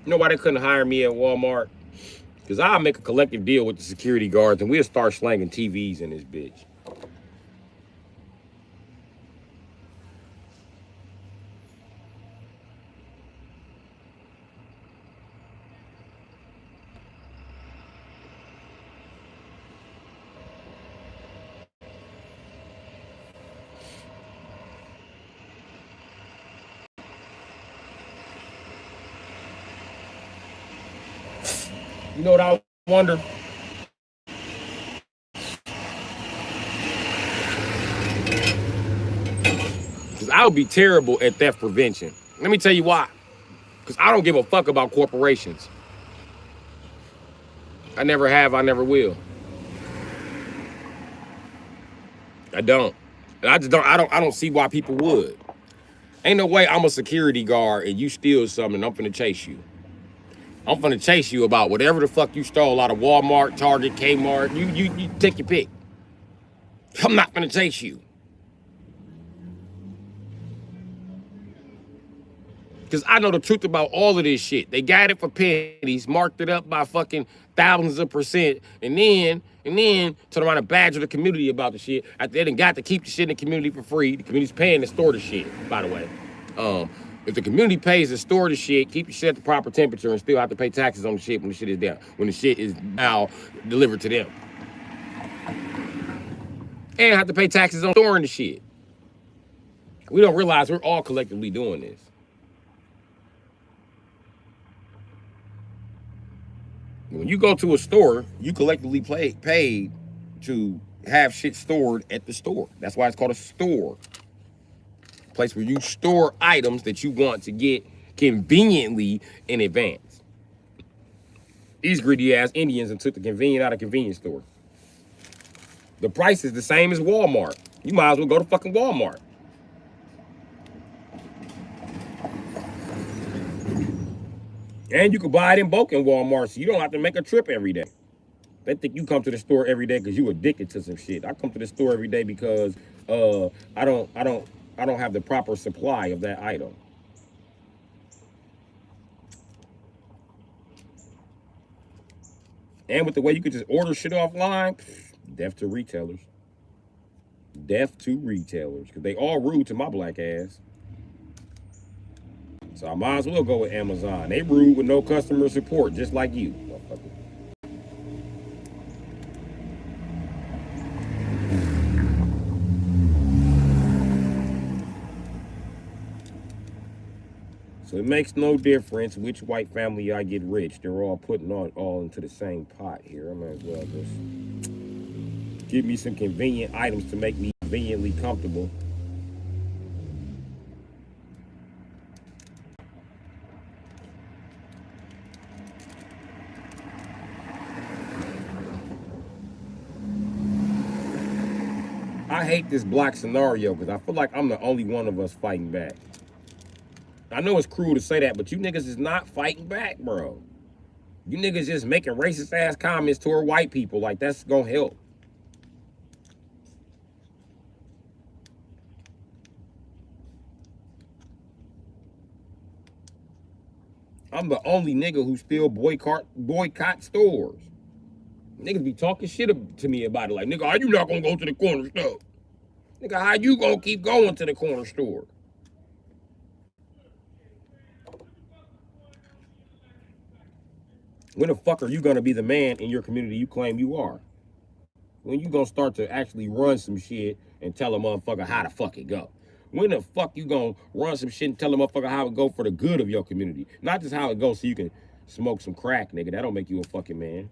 You know why they couldn't hire me at Walmart? Because I'll make a collective deal with the security guards and we'll start slanging TVs in this bitch. You know what I wonder? Because I would be terrible at theft prevention. Let me tell you why. Because I don't give a fuck about corporations. I never have, I never will. I don't. And I don't see why people would. Ain't no way I'm a security guard and you steal something and I'm finna chase you. I'm finna chase you about whatever the fuck you stole out of Walmart, Target, Kmart. You take your pick. I'm not finna chase you. Because I know the truth about all of this shit. They got it for pennies, marked it up by fucking thousands of %, and then turn around and badger the community about the shit. After they done got to keep the shit in the community for free. The community's paying to store the shit, by the way. If the community pays to store the shit, keep the shit at the proper temperature, and still have to pay taxes on the shit when the shit is down, when the shit is now delivered to them, and have to pay taxes on storing the shit. We don't realize we're all collectively doing this. When you go to a store, you collectively paid to have shit stored at the store. That's why it's called a store. Place where you store items that you want to get conveniently in advance. These greedy ass Indians and took the convenient out of convenience store. The price is the same as Walmart. You might as well go to fucking Walmart. And you can buy it in bulk in Walmart, so you don't have to make a trip every day. They think you come to the store every day because you addicted to some shit. I come to the store every day because I don't have the proper supply of that item. And with the way you could just order shit offline, death to retailers. Death to retailers, because they all rude to my black ass. So I might as well go with Amazon. They rude with no customer support, just like you, motherfucker. So it makes no difference which white family I get rich. They're all putting on all into the same pot here. I might as well just give me some convenient items to make me conveniently comfortable. I hate this black scenario because I feel like I'm the only one of us fighting back. I know it's cruel to say that, but you niggas is not fighting back, bro. You niggas just making racist ass comments toward white people like that's gonna help. I'm the only nigga who still boycott stores. Niggas be talking shit to me about it. Like, nigga, how you not gonna go to the corner store? Nigga, how you gonna keep going to the corner store? When the fuck are you gonna be the man in your community you claim you are? When you gonna start to actually run some shit and tell a motherfucker how to fuck it go? When the fuck you gonna run some shit and tell a motherfucker how it go for the good of your community? Not just how it goes so you can smoke some crack, nigga. That don't make you a fucking man.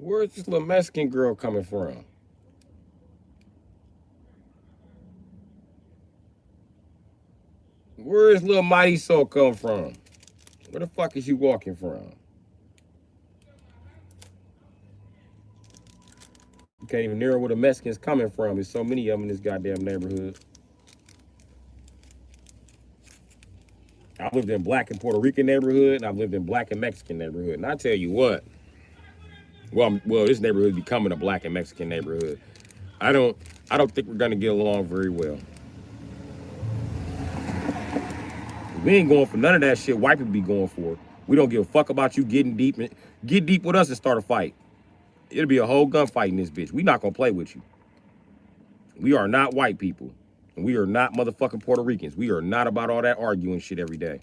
Where's this little Mexican girl coming from? Where is little Mighty Soul come from? Where the fuck is you walking from? You can't even narrow where the Mexicans coming from. There's so many of them in this goddamn neighborhood. I've lived in black and Puerto Rican neighborhood, and I've lived in black and Mexican neighborhood. And I tell you what, well, this neighborhood is becoming a black and Mexican neighborhood. I don't think we're gonna get along very well. We ain't going for none of that shit white people be going for. We don't give a fuck about you getting deep and get deep with us and start a fight. It'll be a whole gunfight in this bitch. We not gonna play with you. We are not white people. And we are not motherfucking Puerto Ricans. We are not about all that arguing shit every day.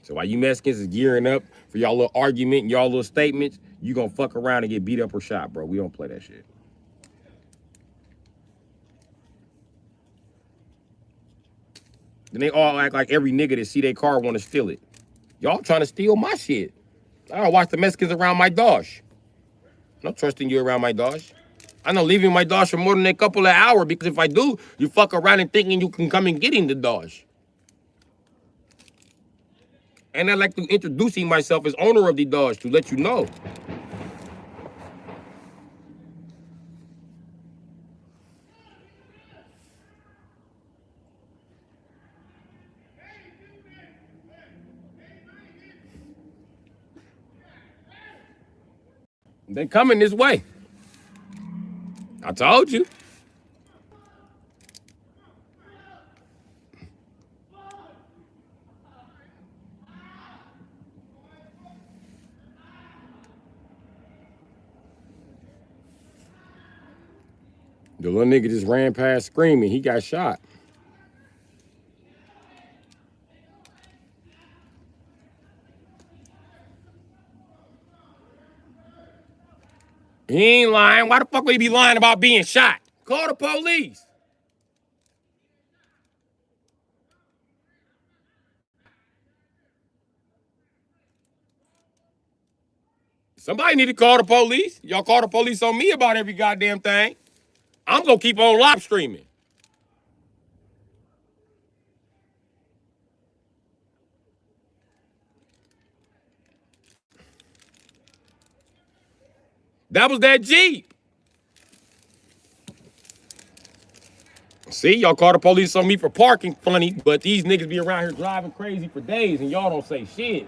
So while you Mexicans is gearing up for y'all little argument and y'all little statements, you gonna fuck around and get beat up or shot, bro. We don't play that shit. Then they all act like every nigga that see their car want to steal it. Y'all trying to steal my shit. I don't watch the Mexicans around my Dodge. I'm not trusting you around my Dodge. I'm not leaving my Dodge for more than a couple of hours because if I do, you fuck around and thinking you can come and get in the Dodge. And I like to introducing myself as owner of the Dodge to let you know. They coming this way. I told you. The little nigga just ran past screaming. He got shot. He ain't lying. Why the fuck would he be lying about being shot? Call the police. Somebody need to call the police. Y'all call the police on me about every goddamn thing. I'm gonna keep on live streaming. That was that Jeep. See, y'all call the police on me for parking funny, but these niggas be around here driving crazy for days and y'all don't say shit.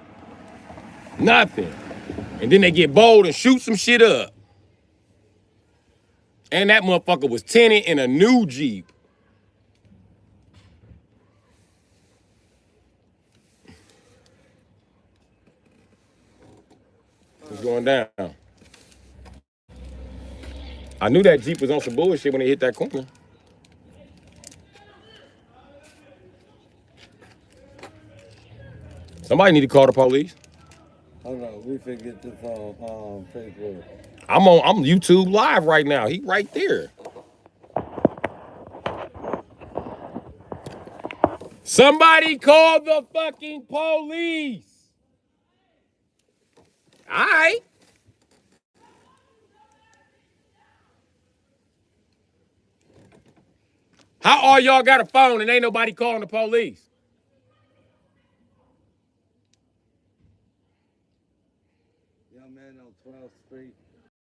Nothing. And then they get bold and shoot some shit up. And that motherfucker was tinted in a new Jeep. What's going down? I knew that Jeep was on some bullshit when they hit that corner. Somebody need to call the police. Hold on, we finna get this on Facebook. I'm YouTube live right now. He right there. Somebody call the fucking police. All right. How all y'all got a phone and ain't nobody calling the police? Young man on 12th Street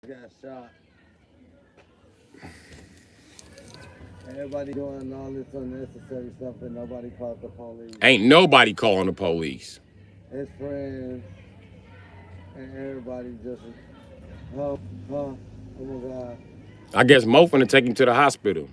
got shot. Everybody doing all this unnecessary stuff and nobody called the police. Ain't nobody calling the police. His friends and everybody just, oh my God. I guess Mo finna take him to the hospital.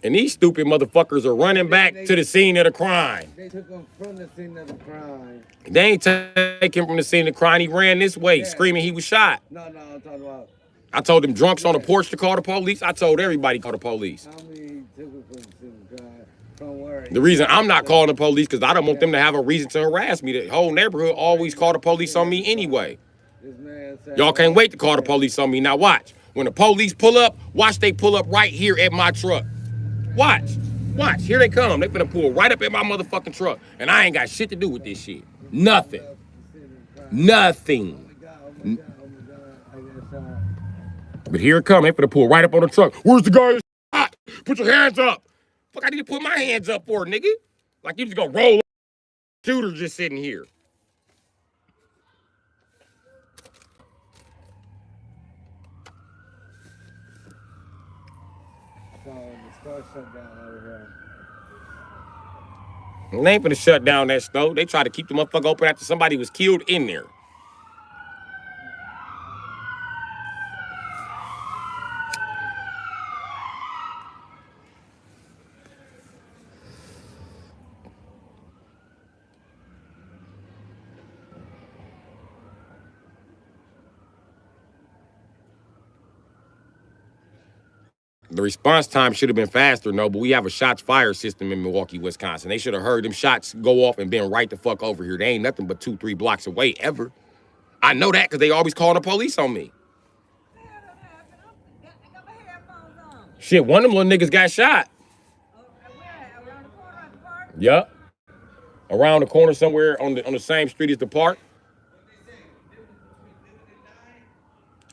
And these stupid motherfuckers are running back to the scene of the crime. They took him from the scene of the crime. They ain't take him from the scene of the crime. He ran this way, screaming he was shot. No, I'm talking about. I told them drunks on the porch to call the police. I told everybody to call the police. How many took him from the scene of the crime? Don't worry. The reason I'm not calling the police because I don't want them to have a reason to harass me. The whole neighborhood always call the police on me anyway. Y'all can't wait to call the police on me. Now watch. When the police pull up, watch they pull up right here at my truck. Watch. Here they come. They finna pull right up at my motherfucking truck. And I ain't got shit to do with this shit. Nothing. But here it come. They finna pull right up on the truck. Where's the guy that shot? Put your hands up. Fuck, I need to put my hands up for it, nigga. Like you just gonna roll up. Shooter just sitting here. So the store shut down over And they ain't finna shut down that store. They try to keep the motherfucker open after somebody was killed in there. The response time should have been faster, no, but we have a shots fire system in Milwaukee, Wisconsin. They should have heard them shots go off and been right the fuck over here. They ain't nothing but 2-3 blocks away ever. I know that because they always call the police on me. Shit, one of them little niggas got shot. Yup. Around the corner somewhere on the same street as the park.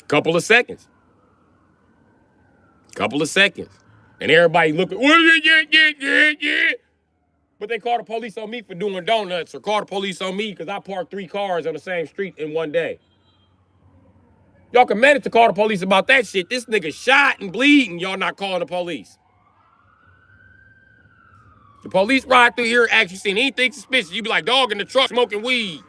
Couple of seconds. Couple of seconds. And everybody looking, yeah. But they call the police on me for doing donuts or call the police on me because I parked 3 cars on the same street in one day. Y'all can manage to call the police about that shit. This nigga shot and bleeding. Y'all not calling the police. The police ride through here, ask you seen anything suspicious. You be like, dog in the truck smoking weed.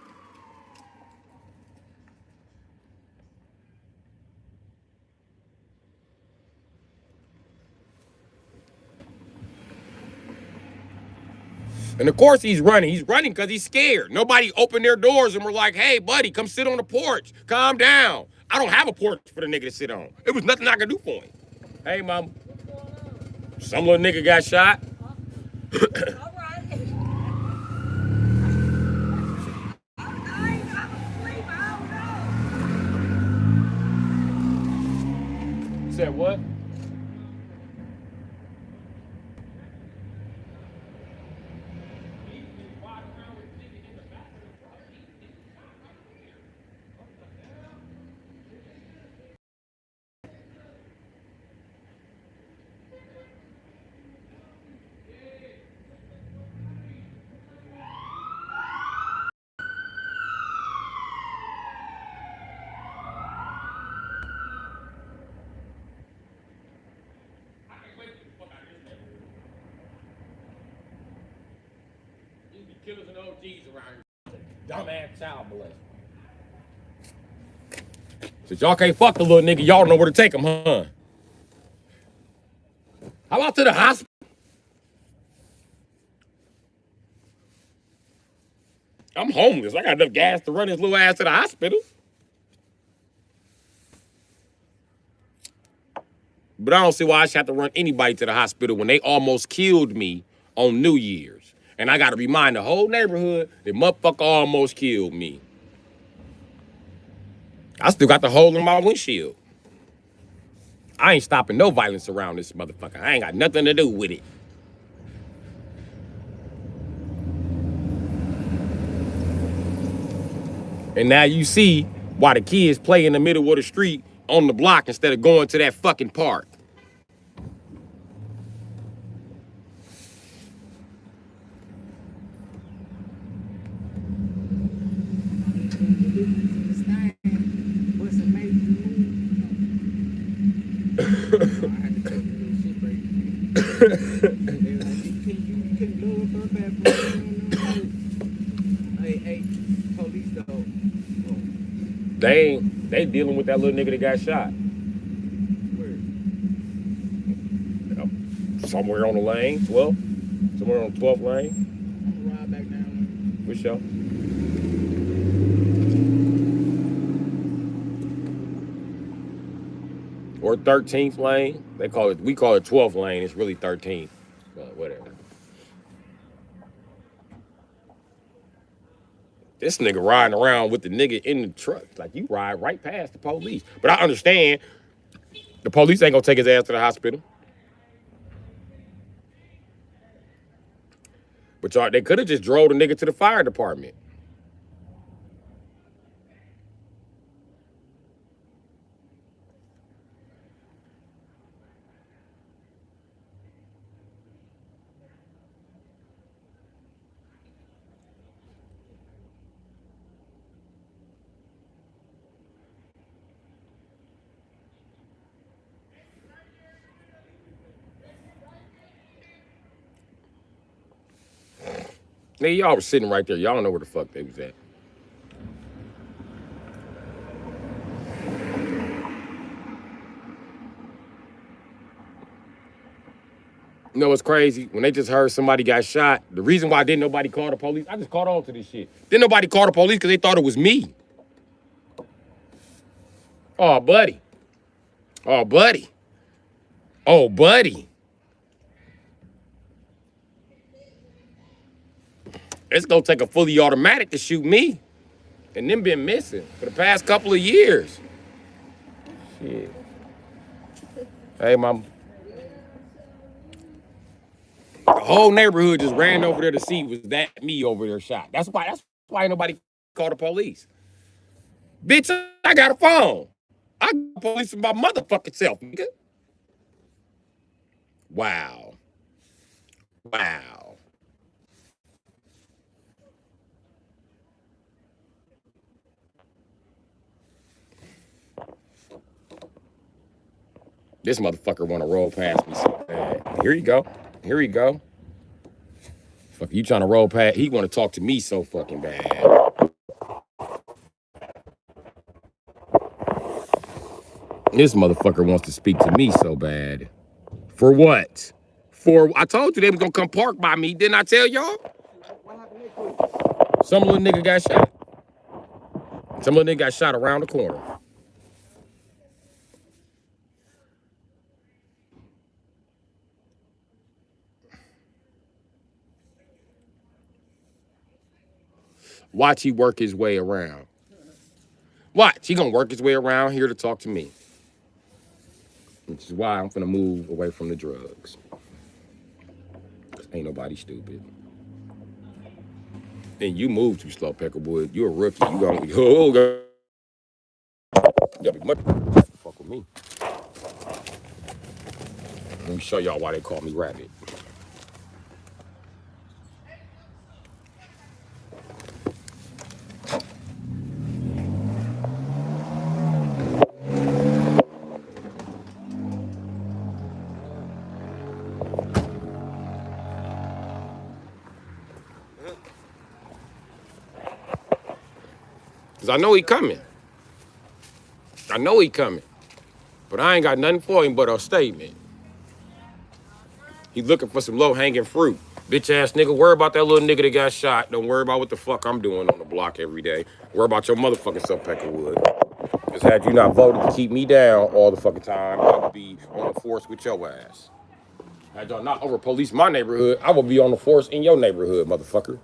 And of course he's running. He's running because he's scared. Nobody opened their doors and were like, hey, buddy, come sit on the porch. Calm down. I don't have a porch for the nigga to sit on. It was nothing I could do for him. Hey, mama. Some little nigga got shot. All right. I ain't got to sleep. I don't know. You said what? Killers and OGs around here. Dumbass child molester. Since y'all can't fuck the little nigga, y'all know where to take him, huh? How about to the hospital? I'm homeless. I got enough gas to run his little ass to the hospital. But I don't see why I should have to run anybody to the hospital when they almost killed me on New Year's. And I got to remind the whole neighborhood that motherfucker almost killed me. I still got the hole in my windshield. I ain't stopping no violence around this motherfucker. I ain't got nothing to do with it. And now you see why the kids play in the middle of the street on the block instead of going to that fucking park. They dealing with that little nigga that got shot. Somewhere on the lane, 12. Somewhere on 12th lane. I'm gonna ride back down. For sure. Or 13th lane. We call it 12th lane. It's really 13th. But whatever. This nigga riding around with the nigga in the truck. Like, you ride right past the police. But I understand the police ain't gonna take his ass to the hospital. But y'all, they could have just drove the nigga to the fire department. Nigga, y'all was sitting right there. Y'all don't know where the fuck they was at. You know what's crazy? When they just heard somebody got shot, the reason why didn't nobody call the police, I just caught on to this shit. Didn't nobody call the police because they thought it was me. Oh, buddy. Oh, buddy. Oh, buddy. It's gonna take a fully automatic to shoot me. And them been missing for the past couple of years. Shit. Hey, mama. The whole neighborhood just ran over there to see was that me over there shot. That's why nobody called the police. Bitch, I got a phone. I got police for my motherfucking self, nigga. Wow. Wow. This motherfucker want to roll past me so bad. Here you go. Here you go. Fuck, you trying to roll past? He want to talk to me so fucking bad. This motherfucker wants to speak to me so bad. For what? For I told you they was gonna come park by me. Didn't I tell y'all? Some little nigga got shot. Some little nigga got shot around the corner. Watch he work his way around. Watch, he gonna work his way around here to talk to me. Which is why I'm finna move away from the drugs. Ain't nobody stupid. And you move too slow, Peckerwood. You a rookie. You gonna gotta be much fuck with me. Let me show y'all why they call me Rabbit. Cause I know he coming. I know he coming. But I ain't got nothing for him but a statement. He looking for some low-hanging fruit. Bitch ass nigga, worry about that little nigga that got shot. Don't worry about what the fuck I'm doing on the block every day. Worry about your motherfucking self, Peckerwood. Cause had you not voted to keep me down all the fucking time, I would be on the force with your ass. Had y'all not over police my neighborhood, I would be on the force in your neighborhood, motherfucker.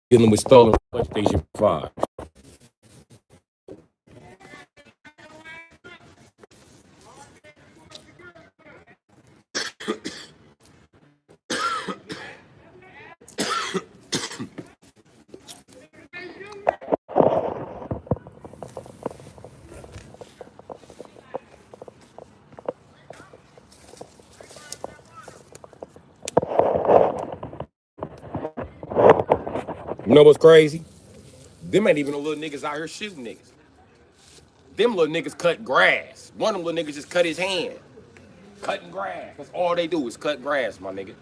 Dealing with stolen PlayStation 5. You know what's crazy? Them ain't even the little niggas out here shooting niggas. Them little niggas cut grass. One of them little niggas just cut his hand. Cutting grass. That's all they do is cut grass, my nigga.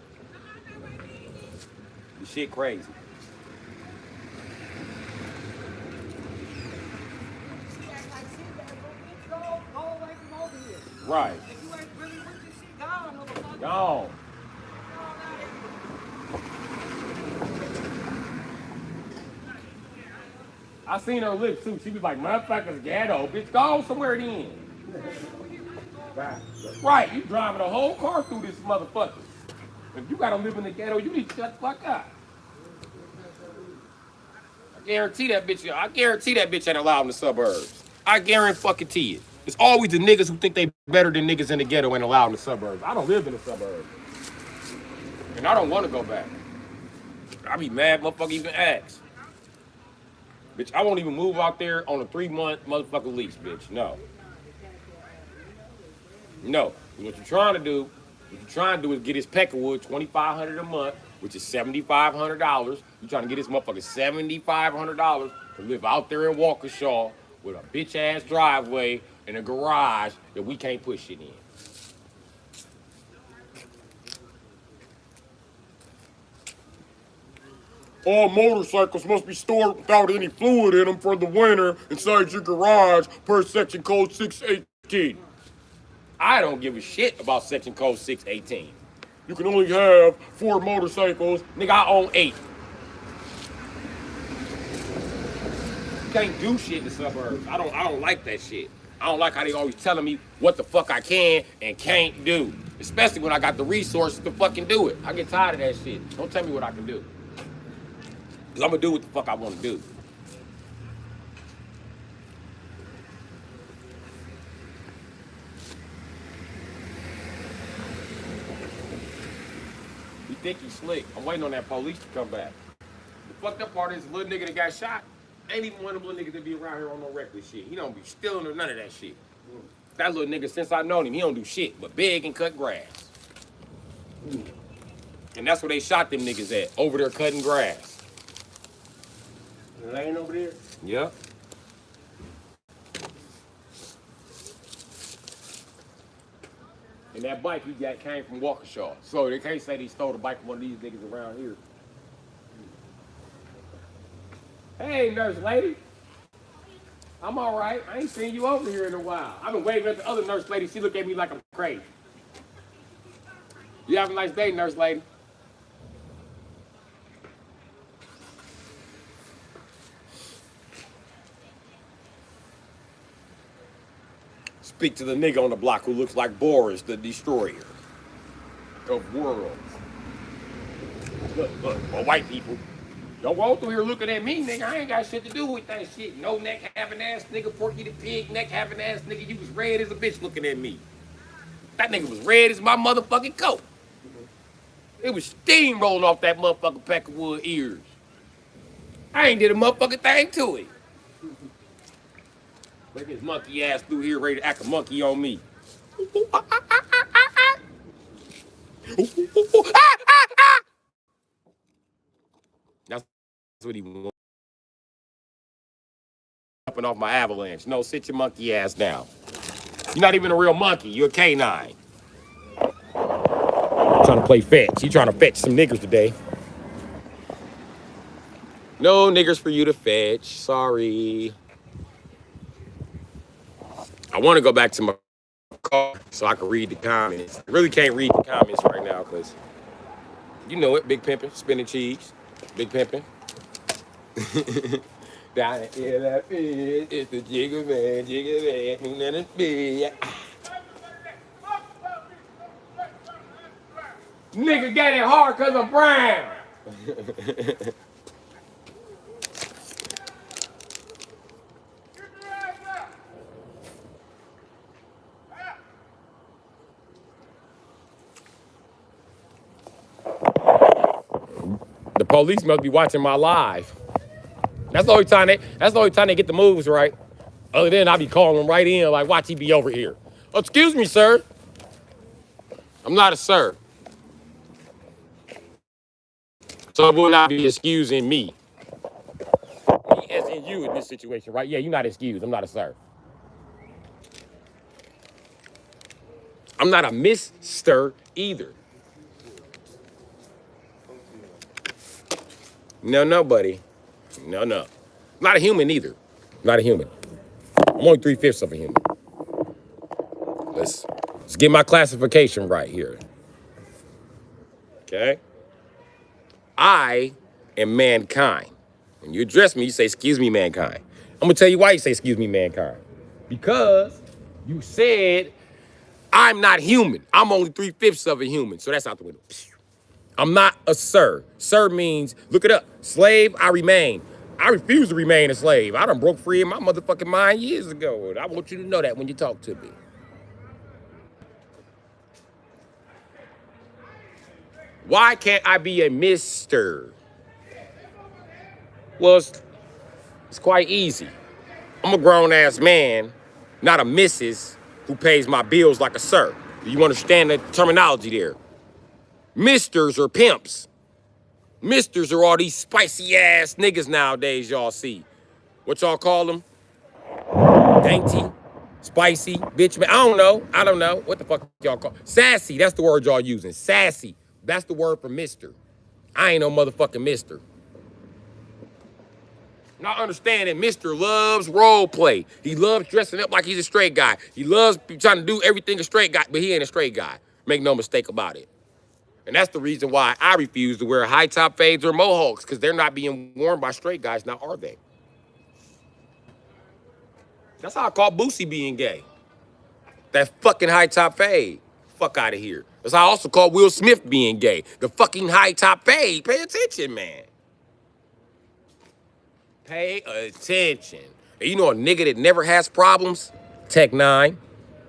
This shit crazy. Right. Gone. I seen her lips too. She was like, motherfuckers ghetto. Bitch, go somewhere then. Right, you driving a whole car through this motherfucker. If you gotta live in the ghetto, you need to shut the fuck up. I guarantee that bitch ain't allowed in the suburbs. I guarantee it. It's always the niggas who think they better than niggas in the ghetto ain't allowed in the suburbs. I don't live in the suburbs. And I don't want to go back. I be mad motherfucker even ask. Bitch, I won't even move out there on a 3-month motherfucker lease, bitch. No. No. What you're trying to do is get his Peckerwood $2,500 a month, which is $7,500. You're trying to get this motherfucker $7,500 to live out there in Waukesha with a bitch ass driveway and a garage that we can't put shit in. All motorcycles must be stored without any fluid in them for the winter inside your garage per section code 618. I don't give a shit about section code 618. You can only have 4 motorcycles. Nigga, I own 8. You can't do shit in the suburbs. I don't like that shit. I don't like how they always telling me what the fuck I can and can't do. Especially when I got the resources to fucking do it. I get tired of that shit. Don't tell me what I can do. Because I'm going to do what the fuck I want to do. think he's slick. I'm waiting on that police to come back. The fucked up part is the little nigga that got shot ain't even one of them little niggas that be around here on no reckless shit. He don't be stealing or none of that shit. That little nigga, since I known him, he don't do shit but beg and cut grass. And that's where they shot them niggas at, over there cutting grass. The lane over there? Yep. And that bike he got came from Waukesha. So they can't say they stole the bike from one of these niggas around here. Hey, nurse lady. I'm all right. I ain't seen you over here in a while. I've been waving at the other nurse lady. She look at me like I'm crazy. You have a nice day, nurse lady. Speak to the nigga on the block who looks like Boris, the destroyer of worlds. Look, well, white people. Don't walk through here looking at me, nigga. I ain't got shit to do with that shit. No neck having ass nigga, Porky the Pig, neck having ass nigga. You was red as a bitch looking at me. That nigga was red as my motherfucking coat. It was steam rolling off that motherfucking Peckerwood ears. I ain't did a motherfucking thing to it. Look at his monkey ass through here ready to act a monkey on me. That's what he wants. Jumping off my avalanche. No, sit your monkey ass down. You're not even a real monkey. You're a canine. Trying to play fetch. You trying to fetch some niggers today. No niggers for you to fetch. Sorry. I want to go back to my car so I can read the comments. I really can't read the comments right now because you know it. Big pimping, spinning cheese. Big pimping. Down in that fish, it's the jigger man, let it be. Nigga got it hard cause I'm brown. The police must be watching my live. That's the only time they get the moves right. Other than I be calling them right in, like, watch he be over here. Oh, excuse me, sir. I'm not a sir. So it will not be excusing me. Me as in you in this situation, right? Yeah, you're not excused. I'm not a sir. I'm not a Mr. either. No, buddy. No. Not a human either. Not a human. I'm only 3/5 of a human. Let's get my classification right here. Okay? I am mankind. When you address me, you say, excuse me, mankind. I'm gonna tell you why you say, excuse me, mankind. Because you said I'm not human. I'm only 3/5 of a human. So that's out the window. I'm not a sir. Sir means, look it up, slave, I remain. I refuse to remain a slave. I done broke free in my motherfucking mind years ago. I want you to know that when you talk to me. Why can't I be a Mr.? Well, it's quite easy. I'm a grown-ass man, not a Mrs. who pays my bills like a sir. Do you understand the terminology there? Misters are pimps. Misters are all these spicy-ass niggas nowadays y'all see. What y'all call them? Dainty, spicy, bitch, man. I don't know. What the fuck y'all call? Sassy, that's the word y'all using. Sassy, that's the word for mister. I ain't no motherfucking mister. Not understanding Mr. loves role play. He loves dressing up like he's a straight guy. He loves trying to do everything a straight guy, but he ain't a straight guy. Make no mistake about it. And that's the reason why I refuse to wear high top fades or mohawks, because they're not being worn by straight guys now, are they? That's how I call Boosie being gay. That fucking high top fade. Fuck out of here. That's how I also call Will Smith being gay. The fucking high top fade. Pay attention, man. Pay attention. And you know a nigga that never has problems? Tech 9,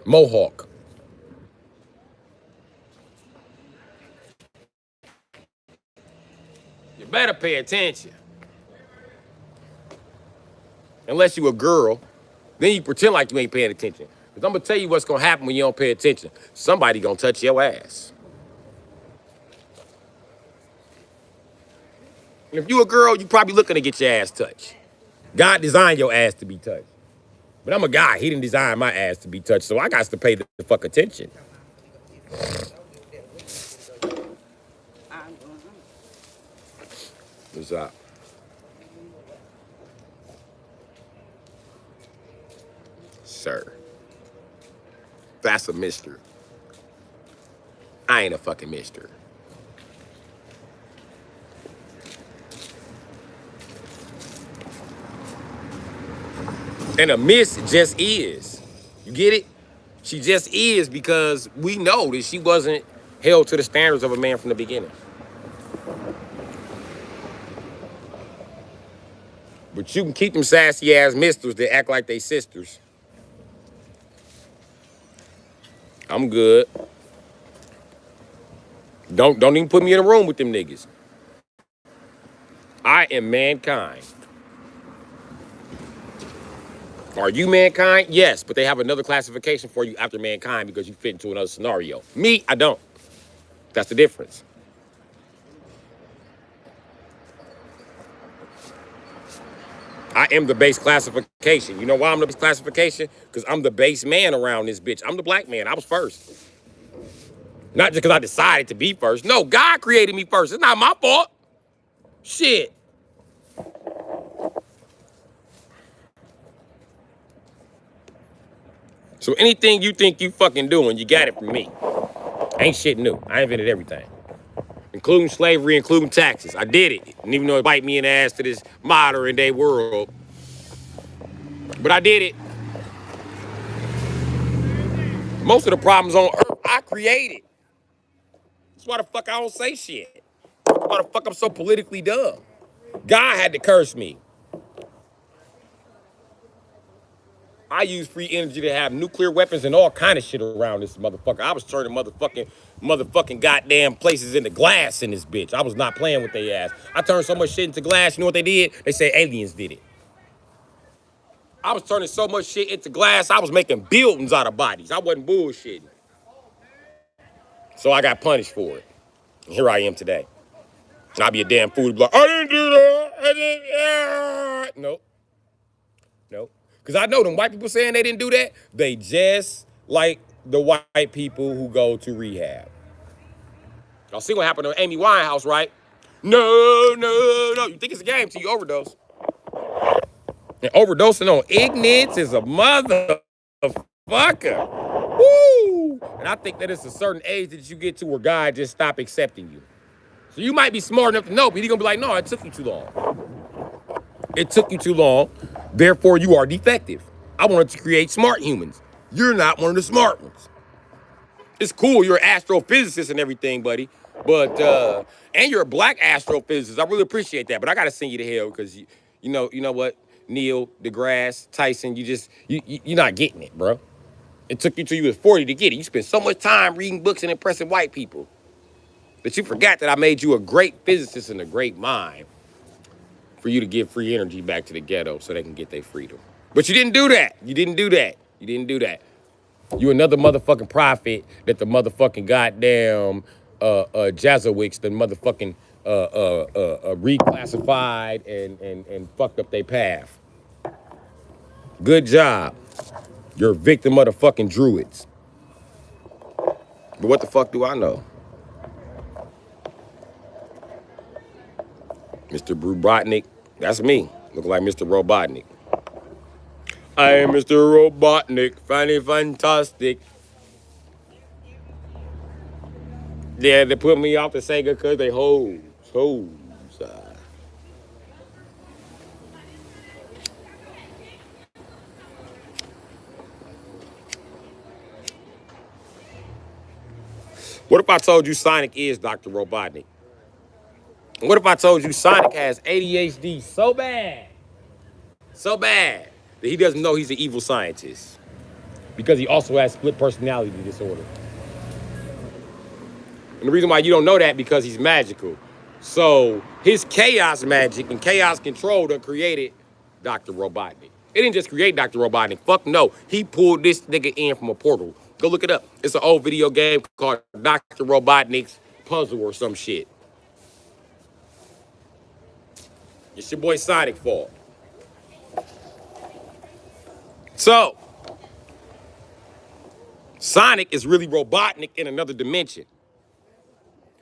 Mohawk. better pay attention. Unless you a girl, then you pretend like you ain't paying attention. Because I'm going to tell you what's going to happen when you don't pay attention. Somebody going to touch your ass. And if you a girl, you probably looking to get your ass touched. God designed your ass to be touched. But I'm a guy. He didn't design my ass to be touched, so I got to pay the fuck attention. What's up? Sir. That's a mister. I ain't a fucking mister. And a miss just is. You get it? She just is because we know that she wasn't held to the standards of a man from the beginning. But you can keep them sassy ass misters that act like they sisters. I'm good. Don't even put me in a room with them niggas. I am mankind. Are you mankind? Yes, but they have another classification for you after mankind because you fit into another scenario. Me, I don't. That's the difference. I am the base classification. You know why I'm the base classification? Because I'm the base man around this bitch. I'm the black man. I was first. Not just because I decided to be first. No, God created me first. It's not my fault. Shit. So anything you think you fucking doing, you got it from me. Ain't shit new. I invented everything. Including slavery, including taxes. I did it. And even though it bite me in the ass to this modern day world. But I did it. Most of the problems on earth, I created. That's why the fuck I don't say shit. That's why the fuck I'm so politically dumb. God had to curse me. I use free energy to have nuclear weapons and all kind of shit around this motherfucker. I was turning motherfucking goddamn places into glass in this bitch. I was not playing with their ass. I turned so much shit into glass, you know what they did? They say aliens did it. I was turning so much shit into glass, I was making buildings out of bodies. I wasn't bullshitting. So I got punished for it. And here I am today. And I'll be a damn fool to be like, I didn't do that. I didn't. Nope. Nope. Because I know them white people saying they didn't do that, they just like the white people who go to rehab. Y'all see what happened to Amy Winehouse, right? No. You think it's a game till you overdose. And overdosing on ignorance is a motherfucker. Woo! And I think that it's a certain age that you get to where God just stop accepting you. So you might be smart enough to know, but he's gonna be like, no, it took you too long. It took you too long. Therefore, you are defective. I wanted to create smart humans. You're not one of the smart ones. It's cool, you're an astrophysicist and everything, buddy. But, and you're a black astrophysicist. I really appreciate that. But I gotta send you to hell because you know what? Neil deGrasse Tyson, you're not getting it, bro. It took you till you was 40 to get it. You spent so much time reading books and impressing white people that you forgot that I made you a great physicist and a great mind for you to give free energy back to the ghetto so they can get their freedom. But you didn't do that. You didn't do that. You another motherfucking prophet that the motherfucking goddamn Jesuits, the motherfucking reclassified and fucked up their path. Good job. You're a victim of the fucking druids. But what the fuck do I know? Mr. Bru Sitdee, that's me. Look like Mr. Robotnik. I am Mr. Robotnik, fantastic. Yeah, they put me off the Sega because they hoes. What if I told you Sonic is Dr. Robotnik? What if I told you Sonic has ADHD so bad that he doesn't know he's an evil scientist? Because he also has split personality disorder. And the reason why you don't know that because he's magical. So his chaos magic and chaos control done created Dr. Robotnik. It didn't just create Dr. Robotnik. Fuck no. He pulled this nigga in from a portal. Go look it up. It's an old video game called Dr. Robotnik's Puzzle or some shit. It's your boy Sonic fault. So, Sonic is really Robotnik in another dimension.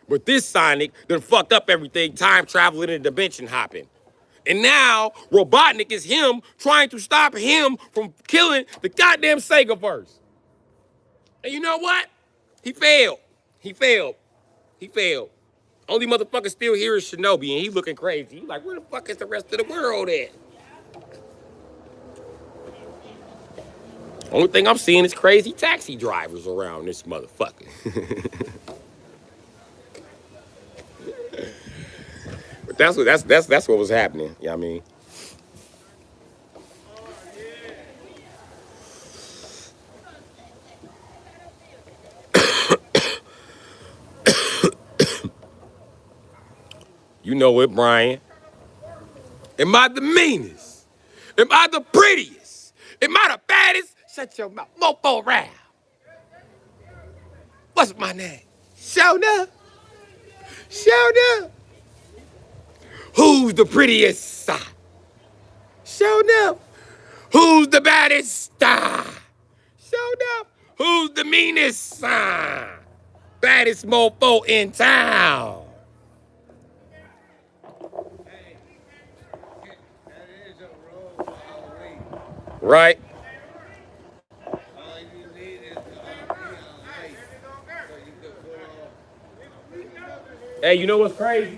But this Sonic done fucked up everything, time traveling and dimension hopping. And now, Robotnik is him trying to stop him from killing the goddamn Segaverse. And you know what? He failed. He failed. He failed. Only motherfucker still here is Shinobi, and he looking crazy. He's like, where the fuck is the rest of the world at? Only thing I'm seeing is crazy taxi drivers around this motherfucker. But that's what was happening. You know what I mean? You know it, Brian. Am I the meanest? Am I the prettiest? Am I the baddest? Shut your mouth. Mofo round. What's my name? Shona. Shona. Who's the prettiest? Shona. Who's the baddest? Shona. Who's the meanest? Baddest mofo in town. Right? Hey, you know what's crazy?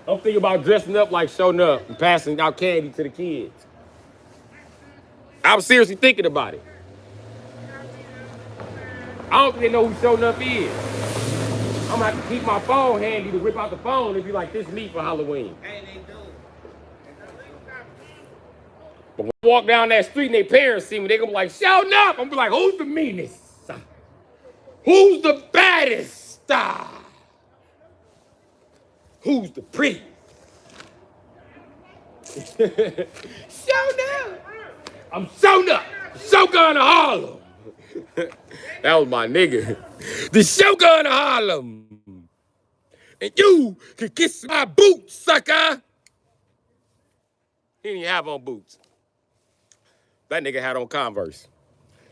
I'm thinking about dressing up like showing up and passing out candy to the kids. I was seriously thinking about it. I don't think they know who showing up is. I'm gonna have to keep my phone handy to whip out the phone and be like, this me for Halloween. But when I walk down that street and their parents see me, they gonna be like, showing up. I'm gonna be like, who's the meanest? Who's the baddest? Who's the prettiest? Showing up. I'm showing up. Shogun of Harlem. That was my nigga. The Shogun of Harlem. And you can kiss my boots, sucker. He didn't have on boots. That nigga had on Converse.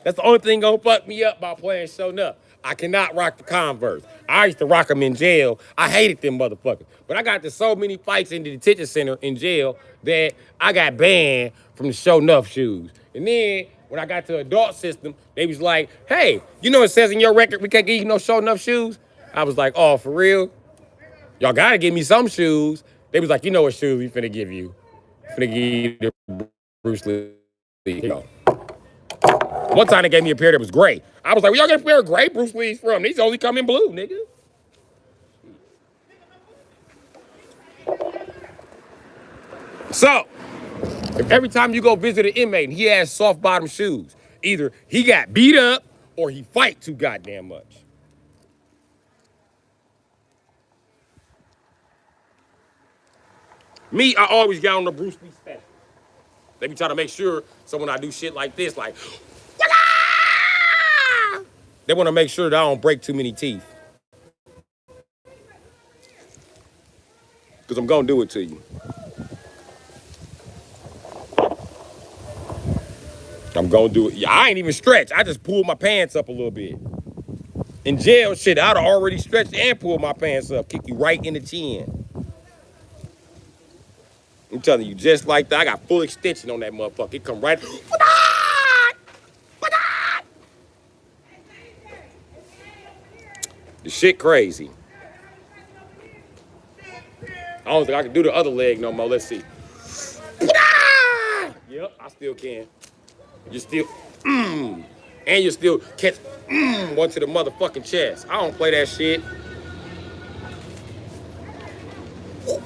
That's the only thing gonna fuck me up by playing showing up. I cannot rock the Converse. I used to rock them in jail. I hated them motherfuckers. But I got to so many fights in the detention center in jail that I got banned from the show enough shoes. And then when I got to adult system, they was like, hey, you know it says in your record we can't give you no show enough shoes? I was like, oh, for real? Y'all gotta give me some shoes. They was like, you know what shoes we finna give you? Finna give you the Bruce Lee. Here you go. One time they gave me a pair that was gray. I was like, well, y'all get a pair of gray Bruce Lee's from? These only come in blue, nigga. So, if every time you go visit an inmate and he has soft bottom shoes, either he got beat up or he fight too goddamn much. Me, I always got on the Bruce Lee special. They be trying to make sure, so when I do shit like this, like, they want to make sure that I don't break too many teeth. Because I'm going to do it to you. I'm going to do it. Yeah, I ain't even stretch. I just pulled my pants up a little bit. In jail, shit, I'd have already stretched and pulled my pants up. Kick you right in the chin. I'm telling you, just like that, I got full extension on that motherfucker. It come right. The shit crazy. I don't think I can do the other leg no more. Let's see. Yep, I still can. You still, and you still catch one to the motherfucking chest. I don't play that shit.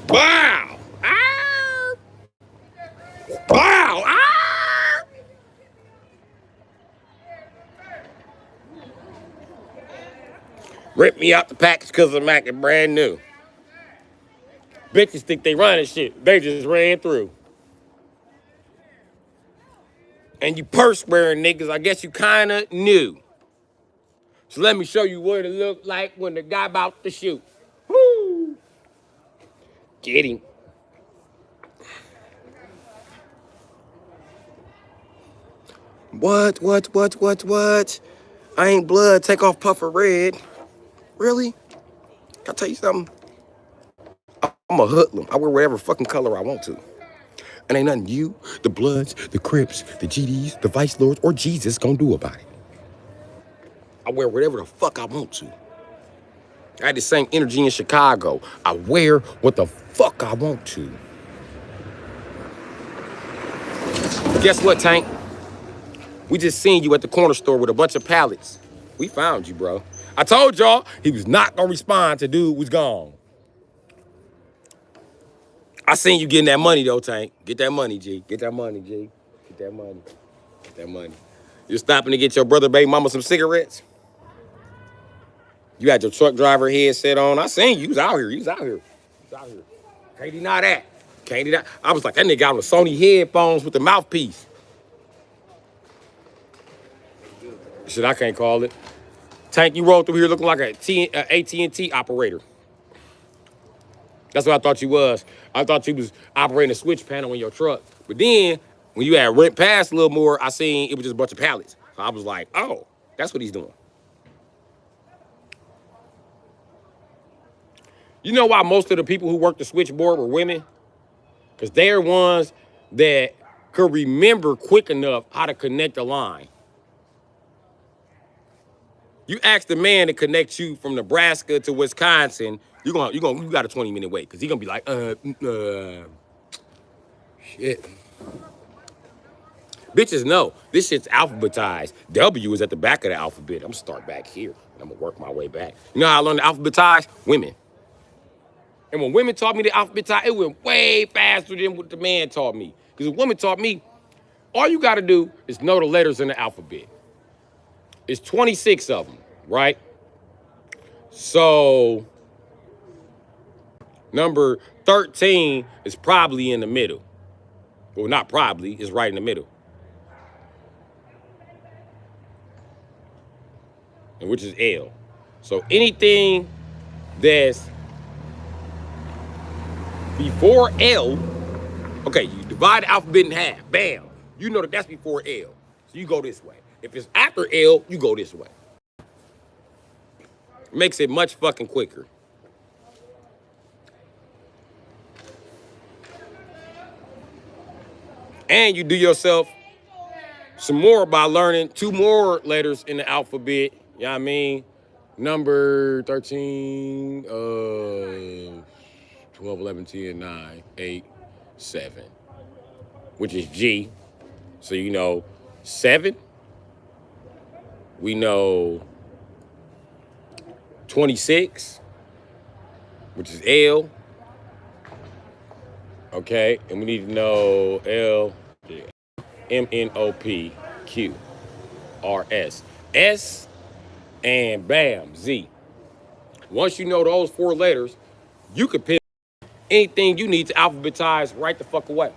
Wow! Ah! Wow! Ah! Rip me out the package because I'm acting brand new. Bitches think they running shit. They just ran through. And you purse wearing niggas, I guess you kinda knew. So let me show you what it looked like when the guy about to shoot. Woo! Get him. What? I ain't blood. Take off puffer red. Really? Can I tell you something? I'm a hoodlum. I wear whatever fucking color I want to. And ain't nothing you, the Bloods, the Crips, the GDs, the Vice Lords, or Jesus gonna do about it. I wear whatever the fuck I want to. I had the same energy in Chicago. I wear what the fuck I want to. Guess what, Tank? We just seen you at the corner store with a bunch of pallets. We found you, bro. I told y'all he was not gonna respond till dude was gone. I seen you getting that money though, Tank. Get that money, G. Get that money, G. Get that money. Get that money. You're stopping to get your brother, baby mama some cigarettes? You had your truck driver headset on. I seen you. You was out here. You was out here. You was out here. Can't deny that. Can't deny. I was like, that nigga got on the Sony headphones with the mouthpiece. Shit, I can't call it. Tank, you rolled through here looking like a AT&T operator. That's what I thought you was. I thought you was operating a switch panel in your truck. But then, when you had went past a little more, I seen it was just a bunch of pallets. So I was like, oh, that's what he's doing. You know why most of the people who worked the switchboard were women? Because they're ones that could remember quick enough how to connect a line. You ask the man to connect you from Nebraska to Wisconsin, you got a 20-minute wait, because he's gonna be like, shit. Bitches know this shit's alphabetized. W is at the back of the alphabet. I'm gonna start back here, and I'm gonna work my way back. You know how I learned to alphabetize? Women. And when women taught me to alphabetize, it went way faster than what the man taught me. Because a woman taught me, all you gotta do is know the letters in the alphabet. It's 26 of them, right? So, number 13 is probably in the middle. Well, not probably, it's right in the middle. And which is L. So anything that's before L, okay, you divide the alphabet in half, bam. You know that that's before L. So you go this way. If it's after L, you go this way. Makes it much fucking quicker. And you do yourself some more by learning 2 more letters in the alphabet. You know what I mean? Number 13, 12, 11, 10, 9, 8, 7, which is G. So you know 7. We know 26, which is L. Okay, and we need to know L, MNOP, Q, RS, S, and bam, Z. Once you know those 4 letters, you can pick anything you need to alphabetize right the fuck away.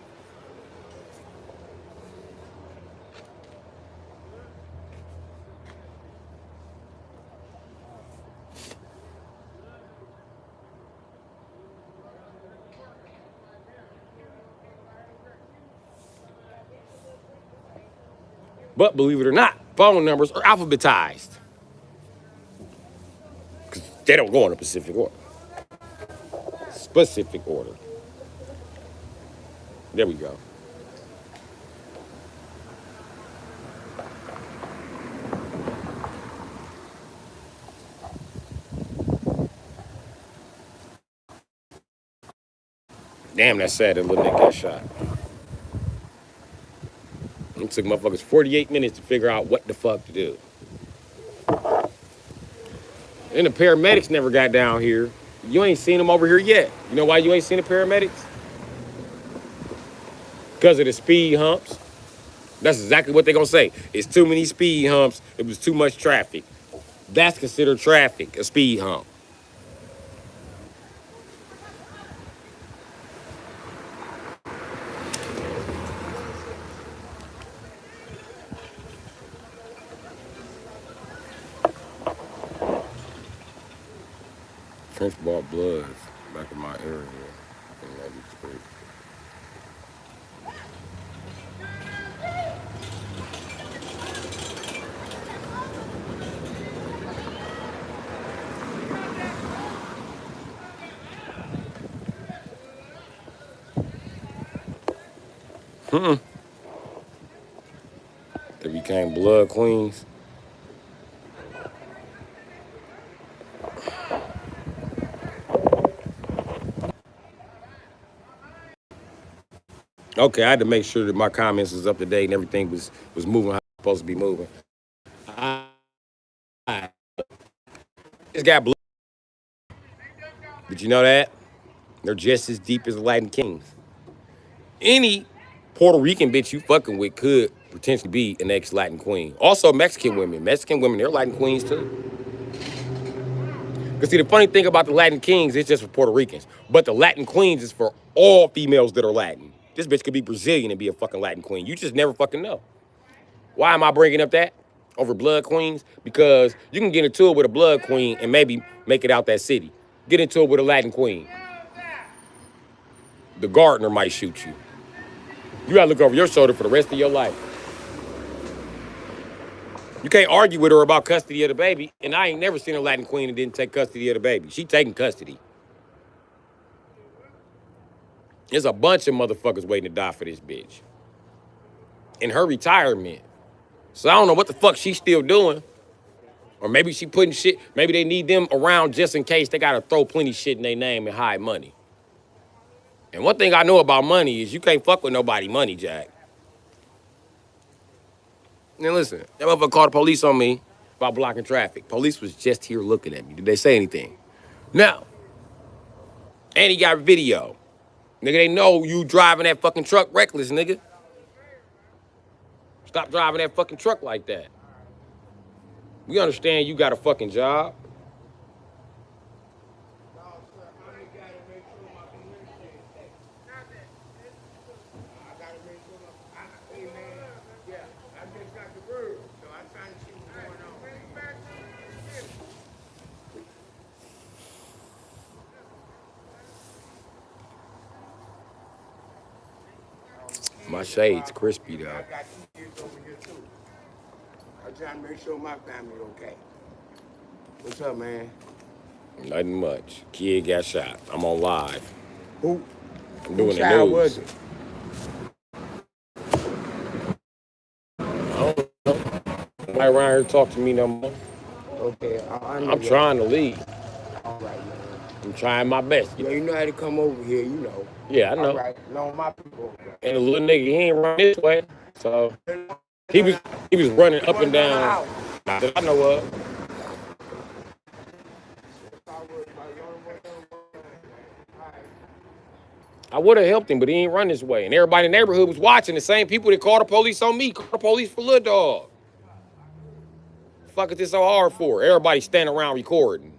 But believe it or not, phone numbers are alphabetized. Because they don't go in a specific order. Specific order. There we go. Damn, that's sad that little nigga got shot. It took motherfuckers 48 minutes to figure out what the fuck to do. And the paramedics never got down here. You ain't seen them over here yet. You know why you ain't seen the paramedics? Because of the speed humps. That's exactly what they're gonna say. It's too many speed humps. It was too much traffic. That's considered traffic, a speed hump. Trench bought Bloods back in my area in '93. They became Blood Queens. Okay, I had to make sure that my comments was up to date and everything was moving how it's supposed to be moving. I just got Blood. Did you know that? They're just as deep as the Latin Kings. Any Puerto Rican bitch you fucking with could potentially be an ex-Latin queen. Also, Mexican women. Mexican women, they're Latin queens too. Because see, the funny thing about the Latin Kings, it's just for Puerto Ricans. But the Latin queens is for all females that are Latin. This bitch could be Brazilian and be a fucking Latin queen. You just never fucking know. Why am I bringing up that over blood queens? Because you can get into it with a blood queen and maybe make it out that city. Get into it with a Latin queen. The gardener might shoot you. You gotta look over your shoulder for the rest of your life. You can't argue with her about custody of the baby, and I ain't never seen a Latin queen that didn't take custody of the baby. She taking custody. There's a bunch of motherfuckers waiting to die for this bitch. In her retirement. So I don't know what the fuck she's still doing. Or maybe she putting shit, maybe they need them around just in case they gotta throw plenty shit in their name and hide money. And one thing I know about money is you can't fuck with nobody money, Jack. Now listen, that motherfucker called the police on me about blocking traffic. Police was just here looking at me. Did they say anything? No. And he got video. Nigga, they know you driving that fucking truck reckless, nigga. Stop driving that fucking truck like that. We understand you got a fucking job. My shade's crispy though. I got 2 kids over here too. I'm trying to make sure my family okay. What's up, man? Nothing much. Kid got shot. I'm on live. Who? I'm doing the child news. was it? I don't know. Nobody around here talk to me no more. Okay, I know I'm that. trying to leave. All right, man. I'm trying my best. You know how to come over here, you know. Yeah, I know. All right, no, my people. And the little nigga, he ain't run this way. So he was running up and down. Not that I know of. I would have helped him, but he ain't run this way. And everybody in the neighborhood was watching. The same people that called the police on me, called the police for Lil Dog. Fuck is this so hard for? Everybody standing around recording.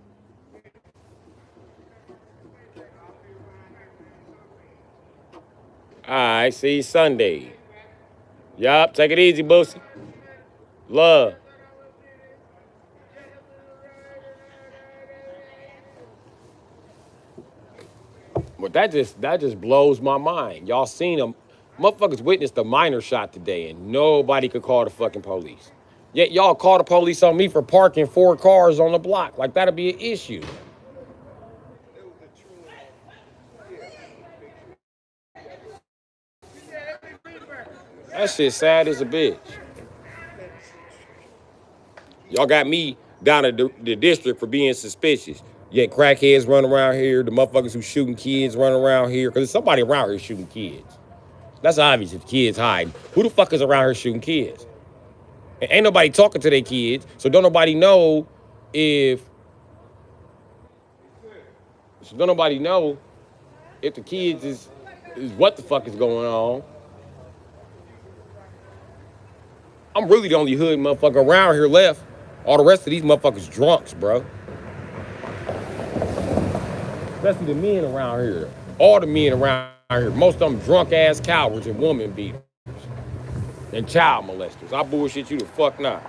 All right, see you Sunday. Yup, take it easy, Boosie. Love. But that just blows my mind. Y'all seen them. Motherfuckers witnessed a minor shot today and nobody could call the fucking police. Yet y'all call the police on me for parking 4 cars on the block. Like that'll be an issue. That shit sad as a bitch. Y'all got me down at the district for being suspicious. Yet crackheads run around here, the motherfuckers who shooting kids run around here, because there's somebody around here shooting kids. That's obvious if kids hiding. Who the fuck is around here shooting kids? And ain't nobody talking to their kids, so don't nobody know if the kids is what the fuck is going on. I'm really the only hood motherfucker around here left. All the rest of these motherfuckers drunks, bro. Especially the men around here. All the men around here. Most of them drunk ass cowards and woman beaters. And child molesters. I bullshit you the fuck not.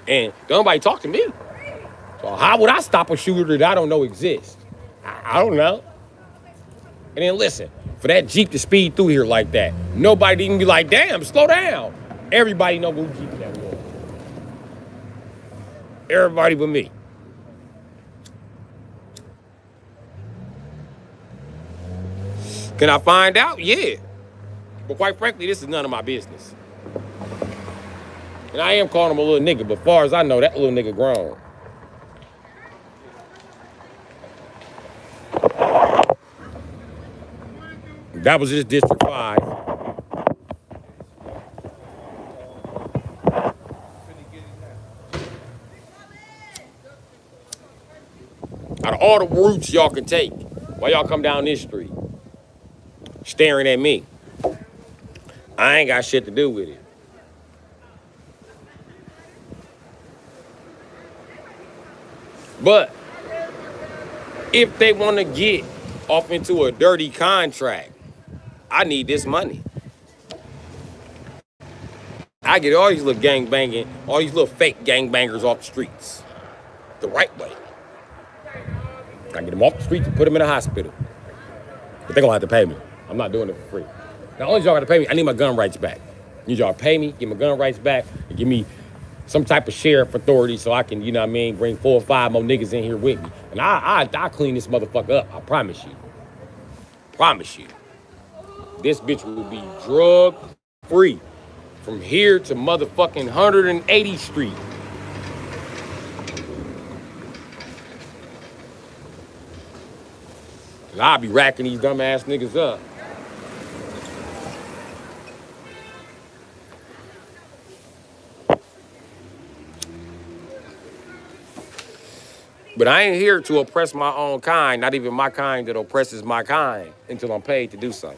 And don't nobody talk to me. So How would I stop a shooter that I don't know exists? I don't know. And then listen, for that Jeep to speed through here like that, nobody even be like, damn, slow down. Everybody know who Jeep that was. Everybody but me. Can I find out? Yeah. But quite frankly, this is none of my business. And I am calling him a little nigga, but far as I know, that little nigga grown. That was just District 5. Out of all the routes y'all can take, why y'all come down this street? Staring at me. I ain't got shit to do with it. But if they want to get off into a dirty contract, I need this money. I get all these little gang banging, all these little fake gang bangers off the streets. The right way. I get them off the streets and put them in a hospital. But they're gonna have to pay me. I'm not doing it for free. Not only y'all gotta pay me, I need my gun rights back. I need y'all to pay me, get my gun rights back, and give me some type of sheriff authority so I can, you know what I mean, bring 4 or 5 more niggas in here with me. And I clean this motherfucker up, I promise you. Promise you. This bitch will be drug free from here to motherfucking 180th Street. And I'll be racking these dumbass niggas up. But I ain't here to oppress my own kind, not even my kind that oppresses my kind, until I'm paid to do so.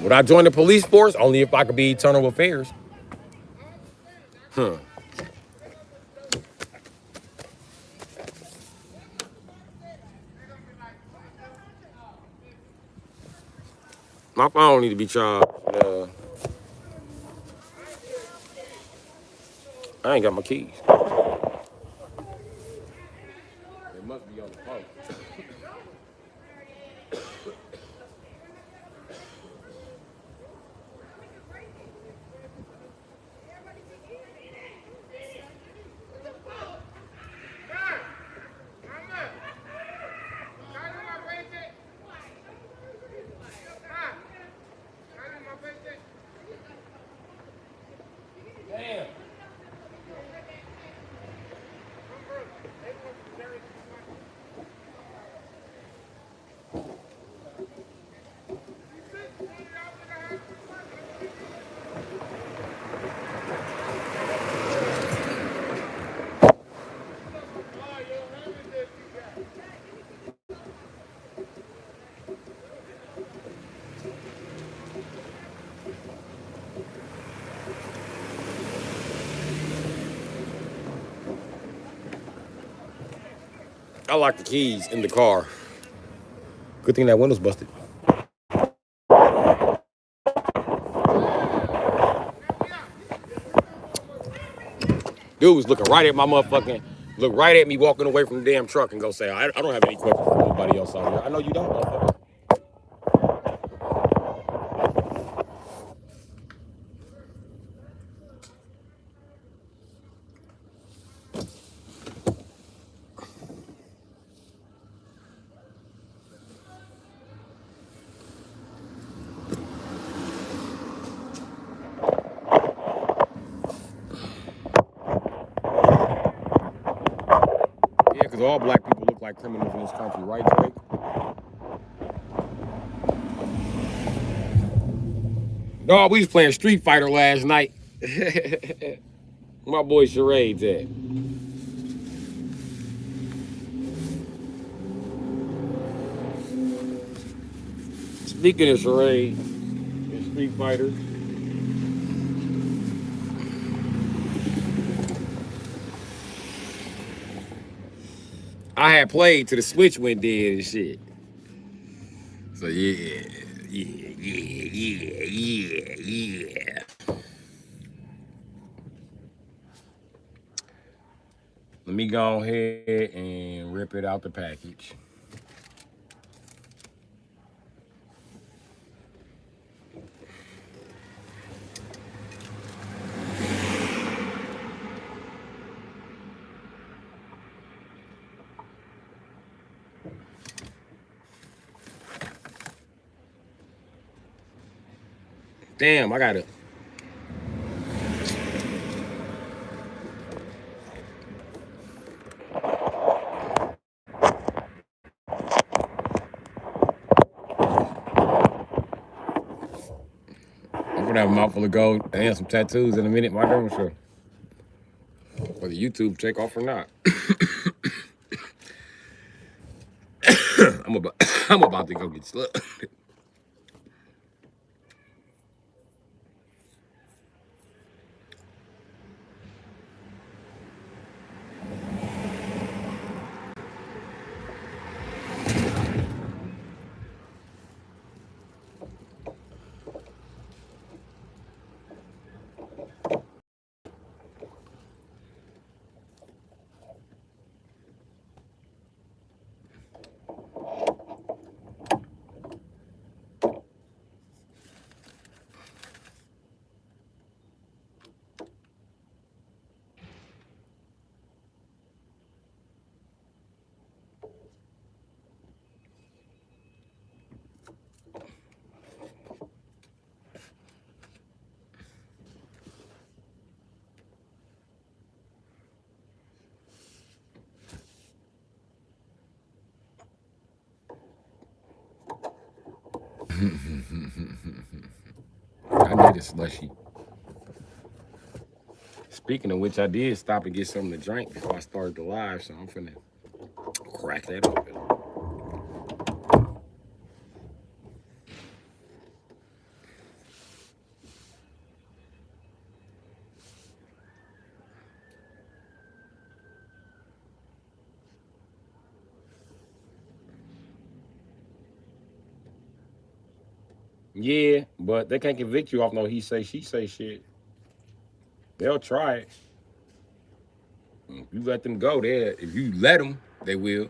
Would I join the police force? Only if I could be eternal affairs. My phone need to be charged. I ain't got my keys. It must be on the phone. Damn. I locked the keys in the car. Good thing that window's busted. Dude was looking right at my motherfucking, look right at me walking away from the damn truck and go say, I don't have any questions for anybody else out here. I know you don't, motherfucker. Yeah, because all black people look like criminals in this country, right, Drake? No, we was playing Street Fighter last night. My boy Charades at. Speaking of charades and Street Fighter, I had played till the switch went dead and shit. So yeah. Let me go ahead and rip it out the package. Damn, I gotta. I'm gonna have a mouthful of gold and some tattoos in a minute. My damn sure. Whether YouTube take off or not. I'm about, I'm about to go get slugged. I need a slushy. Speaking of which, I did stop and get something to drink before I started the live, so I'm finna crack that open. Yeah, but they can't convict you off no he say, she say shit. They'll try it. If you let them go, there. If you let them, they will.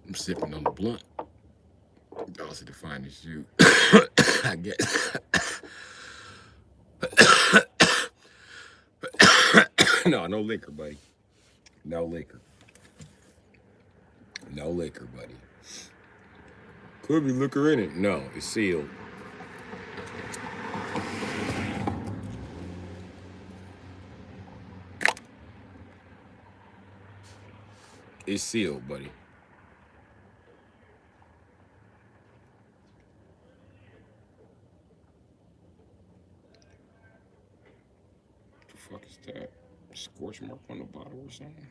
I'm sipping on the blunt. Also the finest you. I guess. No liquor, buddy. No liquor. No liquor, buddy. Could be liquor in it. No, it's sealed. It's sealed, buddy. What the fuck is that? Scorch mark on the bottle or something?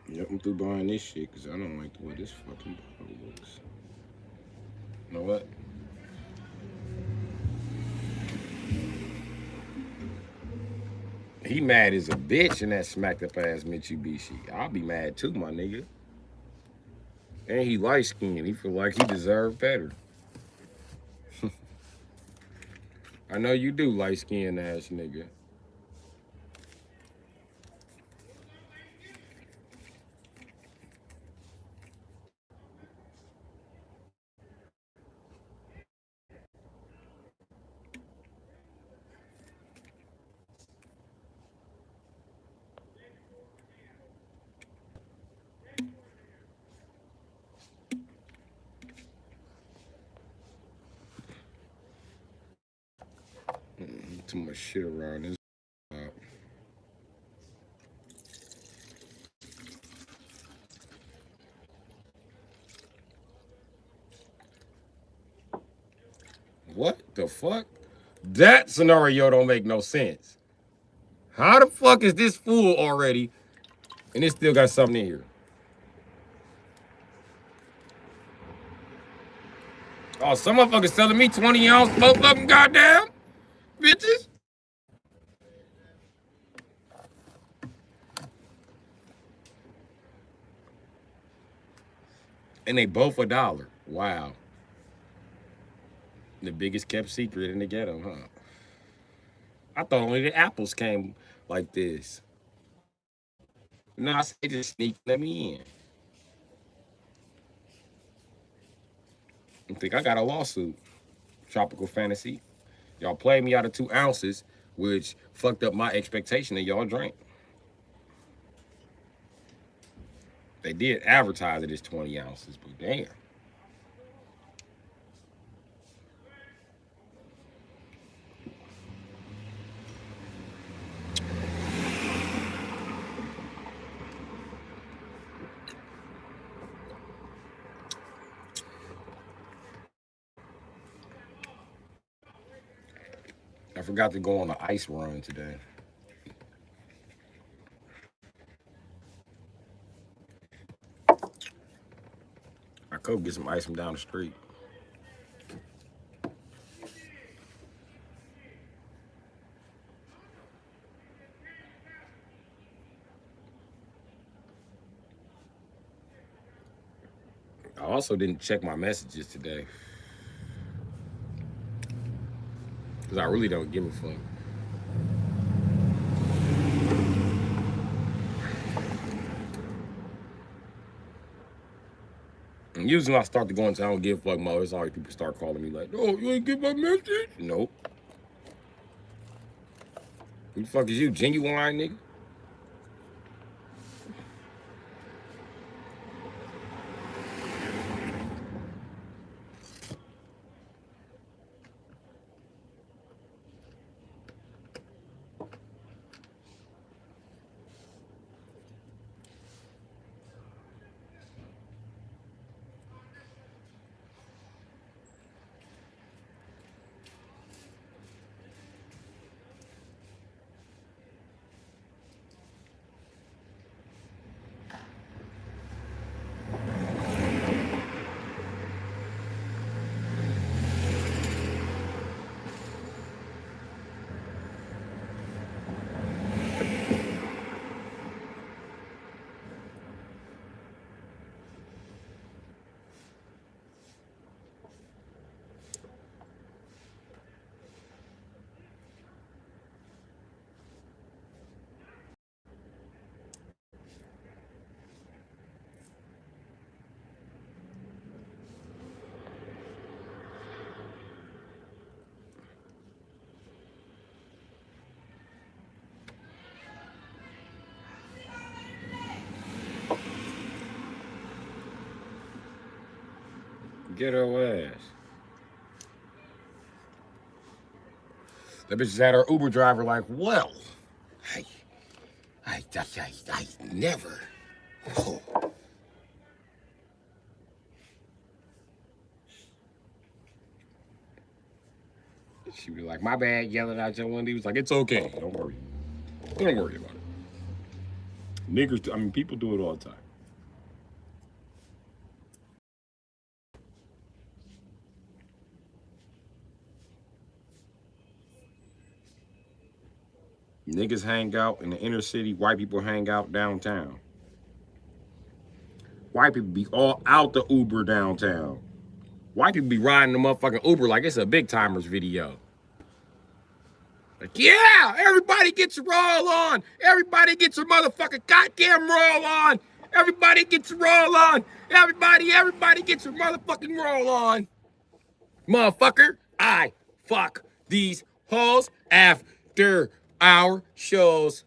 Yep, I'm through buying this shit because I don't like the way this fucking bottle looks. You know what? He mad as a bitch in that smacked up ass Mitsubishi. I'll be mad too, my nigga. And he light skinned. He feel like he deserved better. I know you do, light skinned ass nigga. Too much shit around this. What the fuck? That scenario don't make no sense. How the fuck is this full already and it still got something in here? Oh, some motherfuckers telling me 20 ounce, both of them, goddamn bitches. And they both $1. Wow. The biggest kept secret in the ghetto, huh? I thought only the apples came like this. Nah, they just sneak let me in. I think I got a lawsuit. Tropical Fantasy. Y'all played me out of 2 ounces, which fucked up my expectation that y'all drank. They did advertise it as 20 ounces, but damn. I forgot to go on an ice run today. I could get some ice from down the street. I also didn't check my messages today. Because I really don't give a fuck. And usually when I start to go into I don't give a fuck mode, it's always people start calling me like, oh, you ain't get my message? Nope. Who the fuck is you, Genuine nigga? Get her ass. That bitch had her Uber driver like, well, I never. Oh. She be like, my bad, yelling out your window. He was like, it's okay. Don't worry. Don't worry about it. Niggers, I mean, people do it all the time. Niggas hang out in the inner city. White people hang out downtown. White people be all out the Uber downtown. White people be riding the motherfucking Uber like it's a big timers video. Like, yeah, everybody gets your roll on. Everybody gets your motherfucking goddamn roll on. Everybody gets your roll on. Everybody gets your motherfucking roll on. Motherfucker, I fuck these hoes after our shows.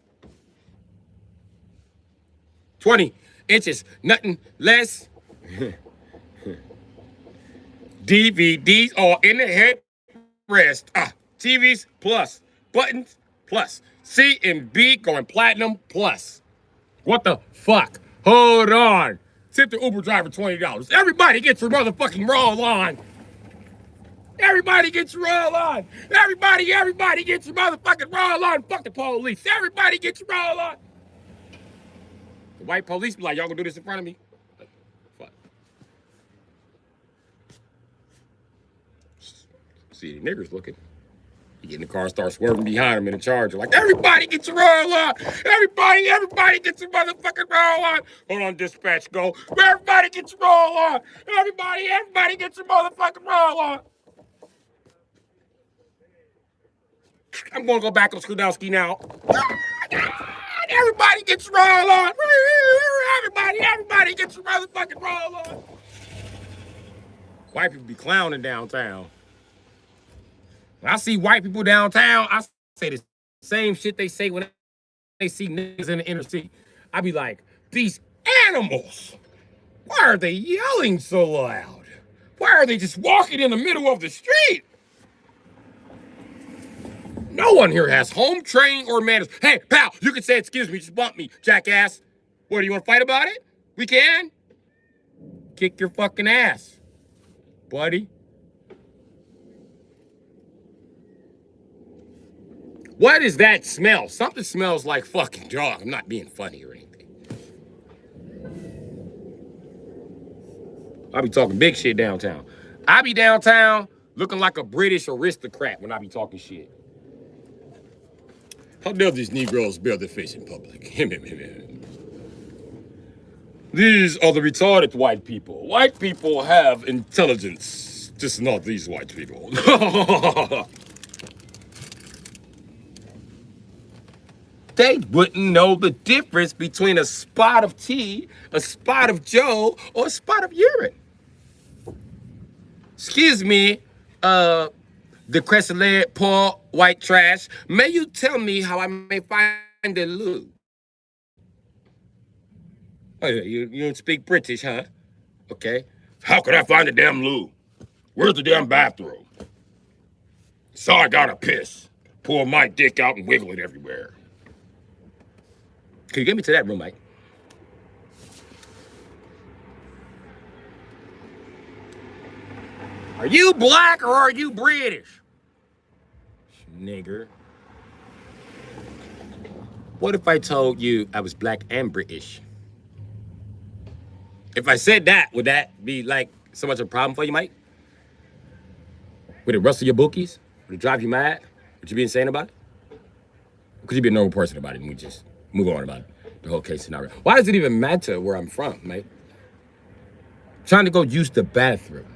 20 inches, nothing less. DVDs all in the headrest. TVs plus. Buttons plus. C and B going platinum plus. What the fuck? Hold on. Tip the Uber driver $20. Everybody gets your motherfucking roll on. Everybody gets your roll on. Everybody gets your motherfucking roll on. Fuck the police. Everybody gets your roll on. The white police be like, y'all gonna do this in front of me? Like, fuck. See, the niggers looking. You get in the car, start swerving behind him in the Charger. Like, everybody gets your roll on. Everybody gets your motherfucking roll on. Hold on, dispatch, go. Everybody gets your roll on. Everybody gets your motherfucking roll on. I'm gonna go back on Skudowski now. Everybody gets your roll on. Everybody gets your motherfucking roll on. White people be clowning downtown. When I see white people downtown, I say the same shit they say when they see niggas in the inner city. I be like, these animals, why are they yelling so loud? Why are they just walking in the middle of the street? No one here has home training or manners. Hey, pal, you can say excuse me, just bump me, jackass. What, do you want to fight about it? We can. Kick your fucking ass, buddy. What is that smell? Something smells like fucking dog. I'm not being funny or anything. I be talking big shit downtown. I be downtown looking like a British aristocrat when I be talking shit. How dare these Negroes bear their face in public? These are the retarded white people. White people have intelligence, just not these white people. They wouldn't know the difference between a spot of tea, a spot of Joe, or a spot of urine. Excuse me, the crescent poor white trash. May you tell me how I may find the loo? Oh, yeah, you don't speak British, huh? Okay. How could I find the damn loo? Where's the damn bathroom? So I gotta piss. Pull my dick out and wiggle it everywhere. Can you get me to that room, Mike? Are you black or are you British? Nigger. What if I told you I was black and British? If I said that, would that be like so much of a problem for you, Mike? Would it rustle your bookies? Would it drive you mad? Would you be insane about it? Or could you be a normal person about it and we just move on about the whole case scenario? Why does it even matter where I'm from, mate? I'm trying to go use the bathroom.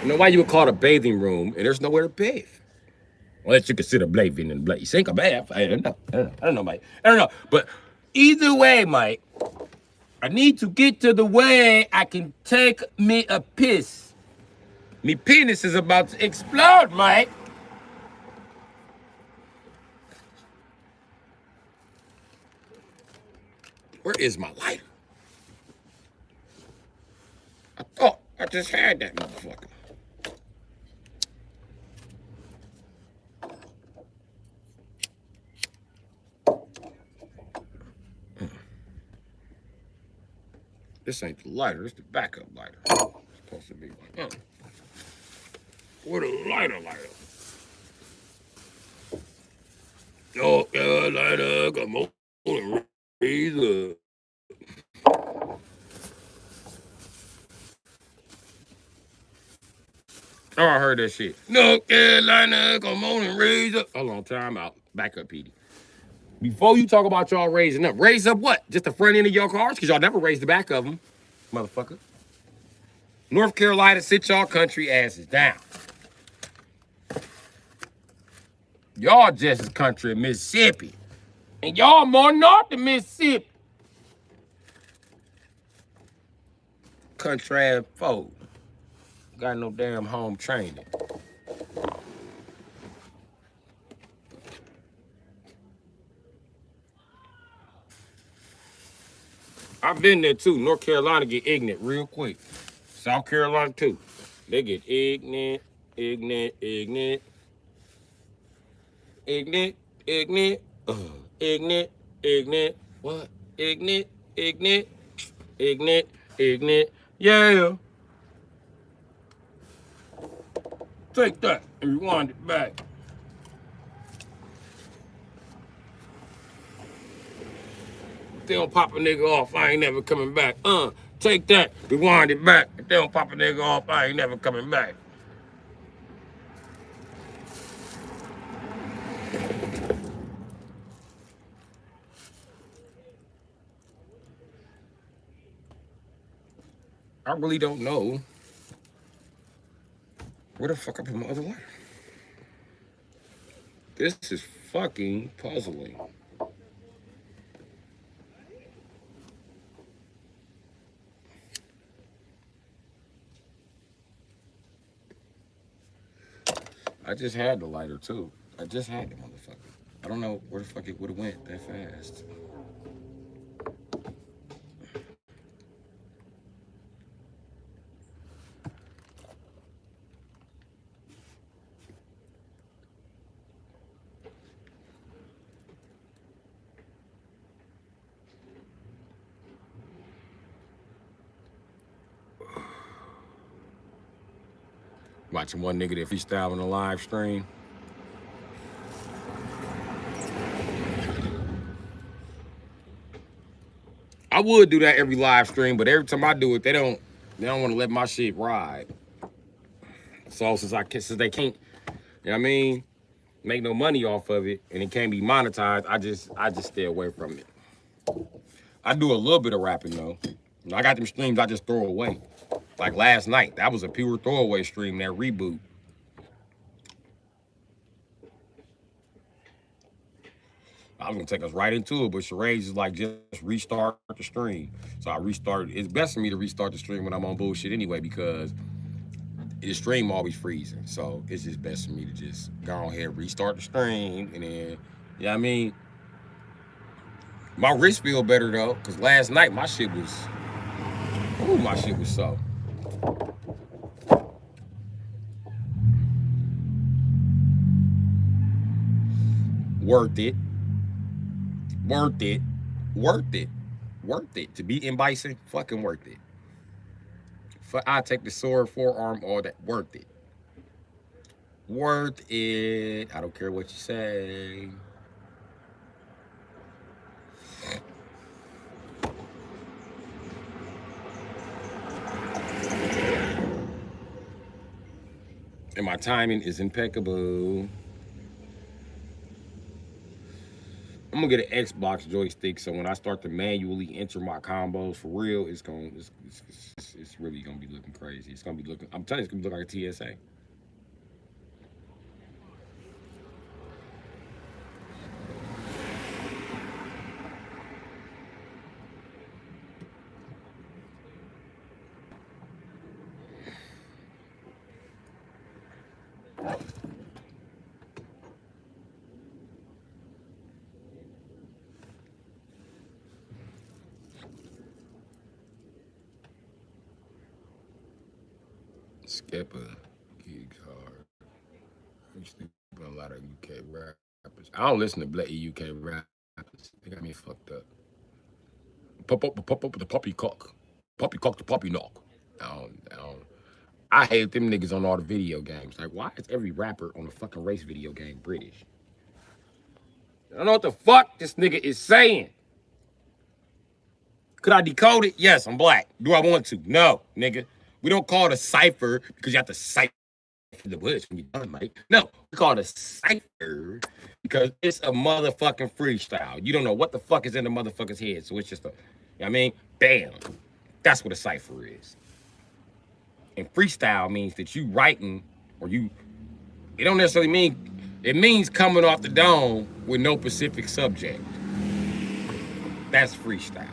You know why you would call it a bathing room and there's nowhere to bathe? Unless you consider bathing in the place. Sink a bath. I don't know, Mike. I don't know. But either way, Mike, I need to get to the way I can take me a piss. Me penis is about to explode, Mike. Where is my lighter? just had that motherfucker. This ain't the lighter, it's the backup lighter. It's supposed to be like, where the lighter? North Carolina, come on and raise up. Oh, I heard that shit. North Carolina, come on and raise up. Hold on, time out. Back up, Petey. Before you talk about y'all raising up, raise up what? Just the front end of your cars? Because y'all never raised the back of them, motherfucker. North Carolina, sit y'all country asses down. Y'all just as country as Mississippi. And y'all more north than Mississippi. Country ass folk. Got no damn home training. I've been there too. North Carolina get ignorant real quick. South Carolina too. They get ignorant. Ignorant. Ignorant. What? Ignorant. Yeah. Take that and rewind it back. If they don't pop a nigga off, I ain't never coming back. Take that, rewind it back. If they don't pop a nigga off, I ain't never coming back. I really don't know. Where the fuck I put my other lighter? This is fucking puzzling. I just had the lighter too. I just had the motherfucker. I don't know where the fuck it would have went that fast. Watching one nigga that freestyle on a live stream. I would do that every live stream, but every time I do it, they don't want to let my shit ride. So since they can't, you know what I mean, make no money off of it, and it can't be monetized, I just stay away from it. I do a little bit of rapping though. I got them streams I just throw away. Like last night, that was a pure throwaway stream, that reboot. I was gonna take us right into it, but Sheree is like, just restart the stream. So I restarted. It's best for me to restart the stream when I'm on bullshit anyway, because the stream always freezing. So it's just best for me to just go ahead, restart the stream, and then, you know what I mean? My wrist feel better though, because last night my shit was so. Worth it. To be in Bison, fucking worth it. I take the sword, forearm, all that. Worth it. I don't care what you say. And my timing is impeccable. I'm gonna get an Xbox joystick, so when I start to manually enter my combos for real, it's really gonna be looking crazy. It's gonna be looking. I'm telling you, it's gonna look like a TSA. Skipper, gigs hard. I used to listen to a lot of UK rappers. I don't listen to black UK rappers. They got me fucked up. Pop up the poppy cock. The poppy knock. I don't. I hate them niggas on all the video games. Like, why is every rapper on a fucking race video game British? I don't know what the fuck this nigga is saying. Could I decode it? Yes, I'm black. Do I want to? No, nigga. We don't call it a cipher because you have to cipher the words when you're done, mate. No, we call it a cipher because it's a motherfucking freestyle. You don't know what the fuck is in the motherfucker's head, so it's just a, you know what I mean? Bam. That's what a cipher is. And freestyle means that you writing or you, it don't necessarily mean, it means coming off the dome with no specific subject. That's freestyle.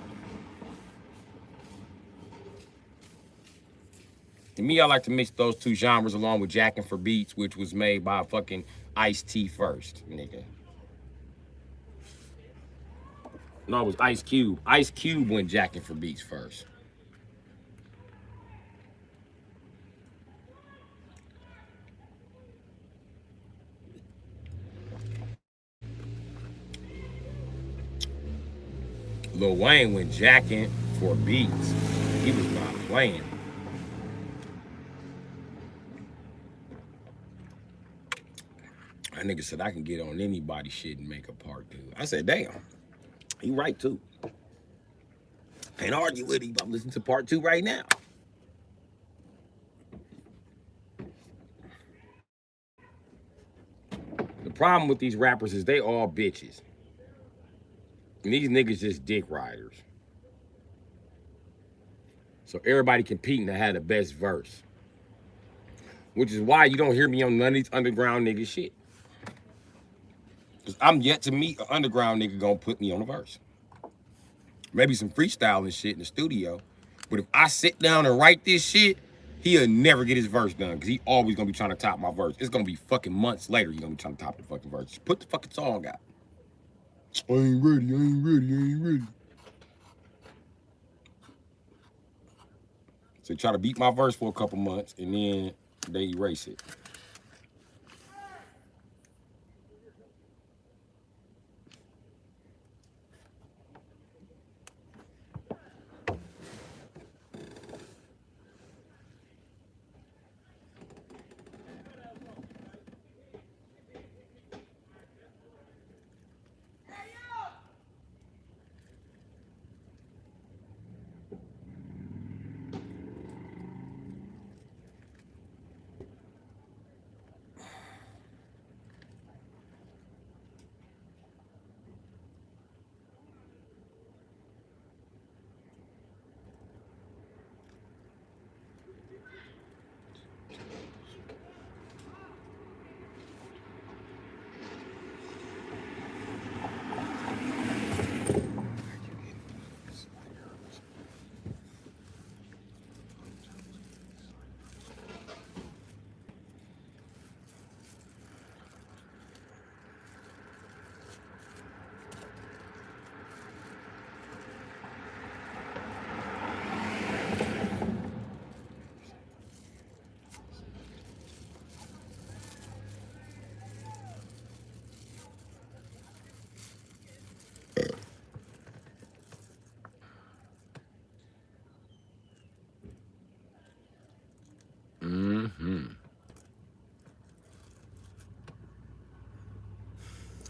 To me, I like to mix those two genres along with Jackin' for Beats, which was made by fucking Ice-T first, nigga. No, it was Ice Cube. Ice Cube went Jackin' for Beats first. Lil Wayne went Jackin' for Beats. He was not playing. That nigga said I can get on anybody's shit and make a part two. I said, damn, he right too. Can't argue with him. I'm listening to part two right now. The problem with these rappers is they all bitches. And these niggas just dick riders. So everybody competing to have the best verse. Which is why you don't hear me on none of these underground nigga shit. Because I'm yet to meet an underground nigga gonna put me on a verse. Maybe some freestyling shit in the studio. But if I sit down and write this shit, he'll never get his verse done. Because he always gonna be trying to top my verse. It's gonna be fucking months later he's gonna be trying to top the fucking verse. Just put the fucking song out. I ain't ready. So try to beat my verse for a couple months and then they erase it.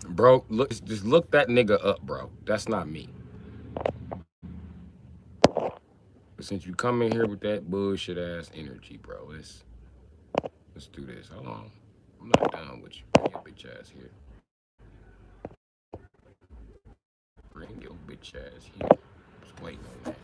Bro, look, just look that nigga up, bro. That's not me. But since you come in here with that bullshit ass energy, bro, let's do this. Hold on. I'm not done with you. Bring your bitch ass here. Bring your bitch ass here. Just waiting on that.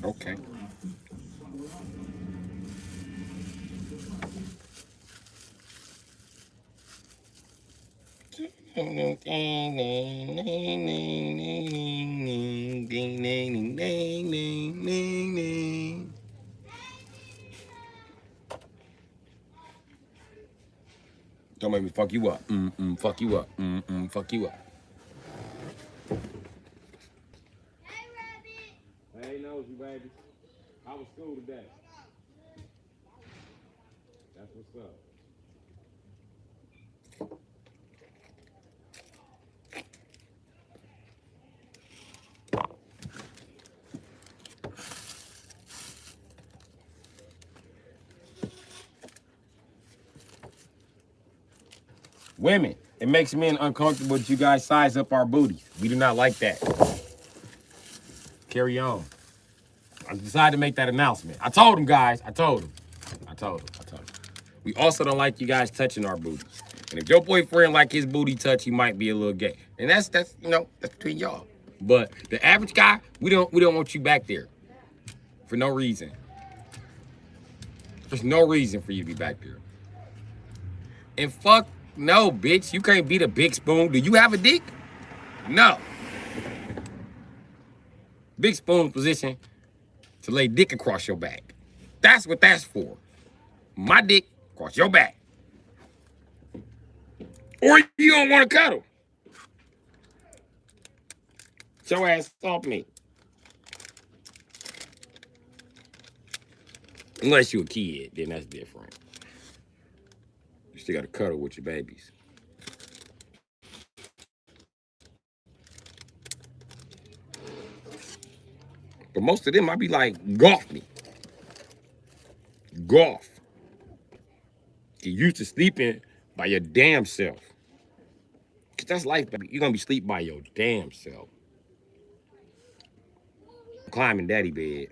Okay. Don't make me fuck you up. Fuck you up. Fuck you up. Hey, nosy baby. How was school today? That's what's up. Women, it makes men uncomfortable that you guys size up our booties. We do not like that. Carry on. I decided to make that announcement. I told him, guys. I told him. We also don't like you guys touching our booties. And if your boyfriend like his booty touch, he might be a little gay. And that's that's between y'all. But the average guy, we don't want you back there for no reason. There's no reason for you to be back there. And fuck no, bitch. You can't beat a big spoon. Do you have a dick? No. Big spoon position to lay dick across your back. That's what that's for. My dick across your back. Or you don't want to cuddle. Get your ass off me. Unless you a kid, then that's different. You still got to cuddle with your babies. But most of them, I be like, golf me. Golf. Get used to sleeping by your damn self. Because that's life, baby. You're going to be sleep by your damn self. Climbing daddy bed.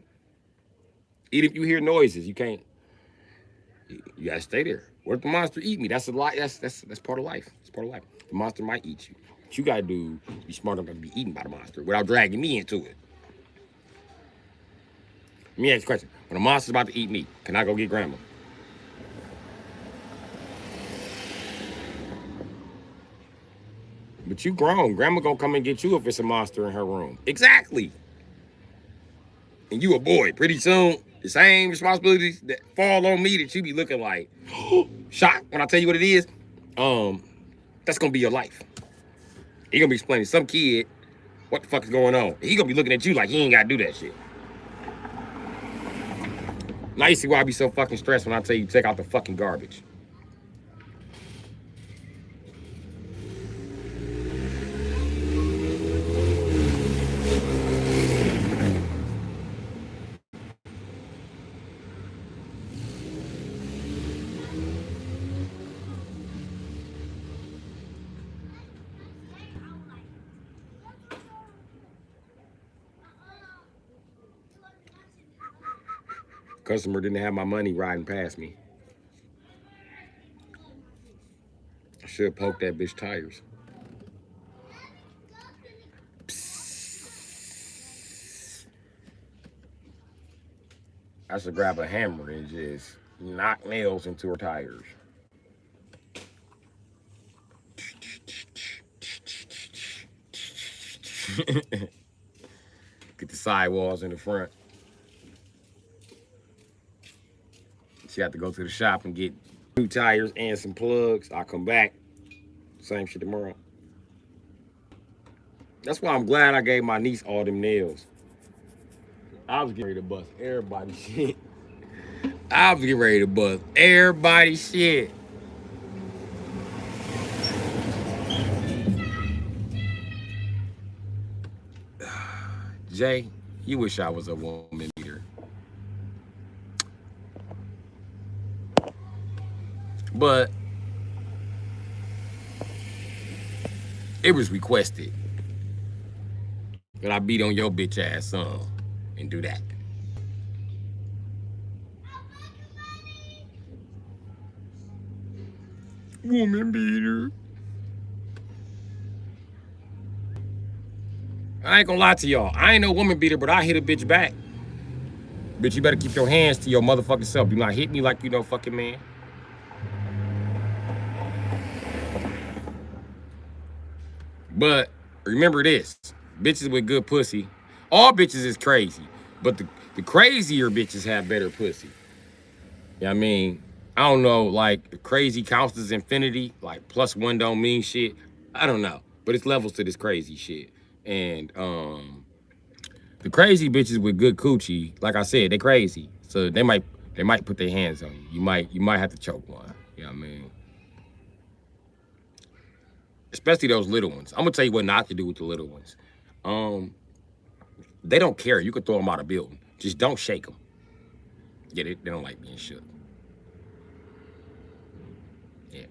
Even if you hear noises, you can't. You got to stay there. What if the monster eat me? That's a lot. That's part of life. It's part of life. The monster might eat you. What you got to do is be smart enough to be eaten by the monster without dragging me into it. Let me ask you a question. When a monster's about to eat me, can I go get grandma? But you grown. Grandma gonna come and get you if it's a monster in her room. Exactly. And you a boy. Pretty soon, the same responsibilities that fall on me that you be looking like, shocked when I tell you what it is, that's gonna be your life. You're gonna be explaining to some kid what the fuck is going on. He gonna be looking at you like he ain't gotta do that shit. Now you see why I be so fucking stressed when I tell you take out the fucking garbage. Customer didn't have my money riding past me. I should have poked that bitch tires. I should grab a hammer and just knock nails into her tires. Get the sidewalls in the front. She had to go to the shop and get new tires and some plugs. I'll come back. Same shit tomorrow. That's why I'm glad I gave my niece all them nails. I was getting ready to bust everybody's shit. Jay, you wish I was a woman beater. But it was requested that I beat on your bitch ass son and do that. Woman beater. I ain't gonna lie to y'all. I ain't no woman beater, but I hit a bitch back. Bitch, you better keep your hands to your motherfucking self. Do not hit me like you know fucking man. But remember this. Bitches with good pussy. All bitches is crazy. But the crazier bitches have better pussy. You know what I mean? I don't know, like, the crazy counts as infinity. Like, +1 don't mean shit. I don't know. But it's levels to this crazy shit. And, the crazy bitches with good coochie, like I said, they crazy. So they might put their hands on you. You might have to choke one. You know what I mean? Especially those little ones. I'm gonna tell you what not to do with the little ones. They don't care. You can throw them out of building. Just don't shake them. Yeah, they don't like being shook. Yeah.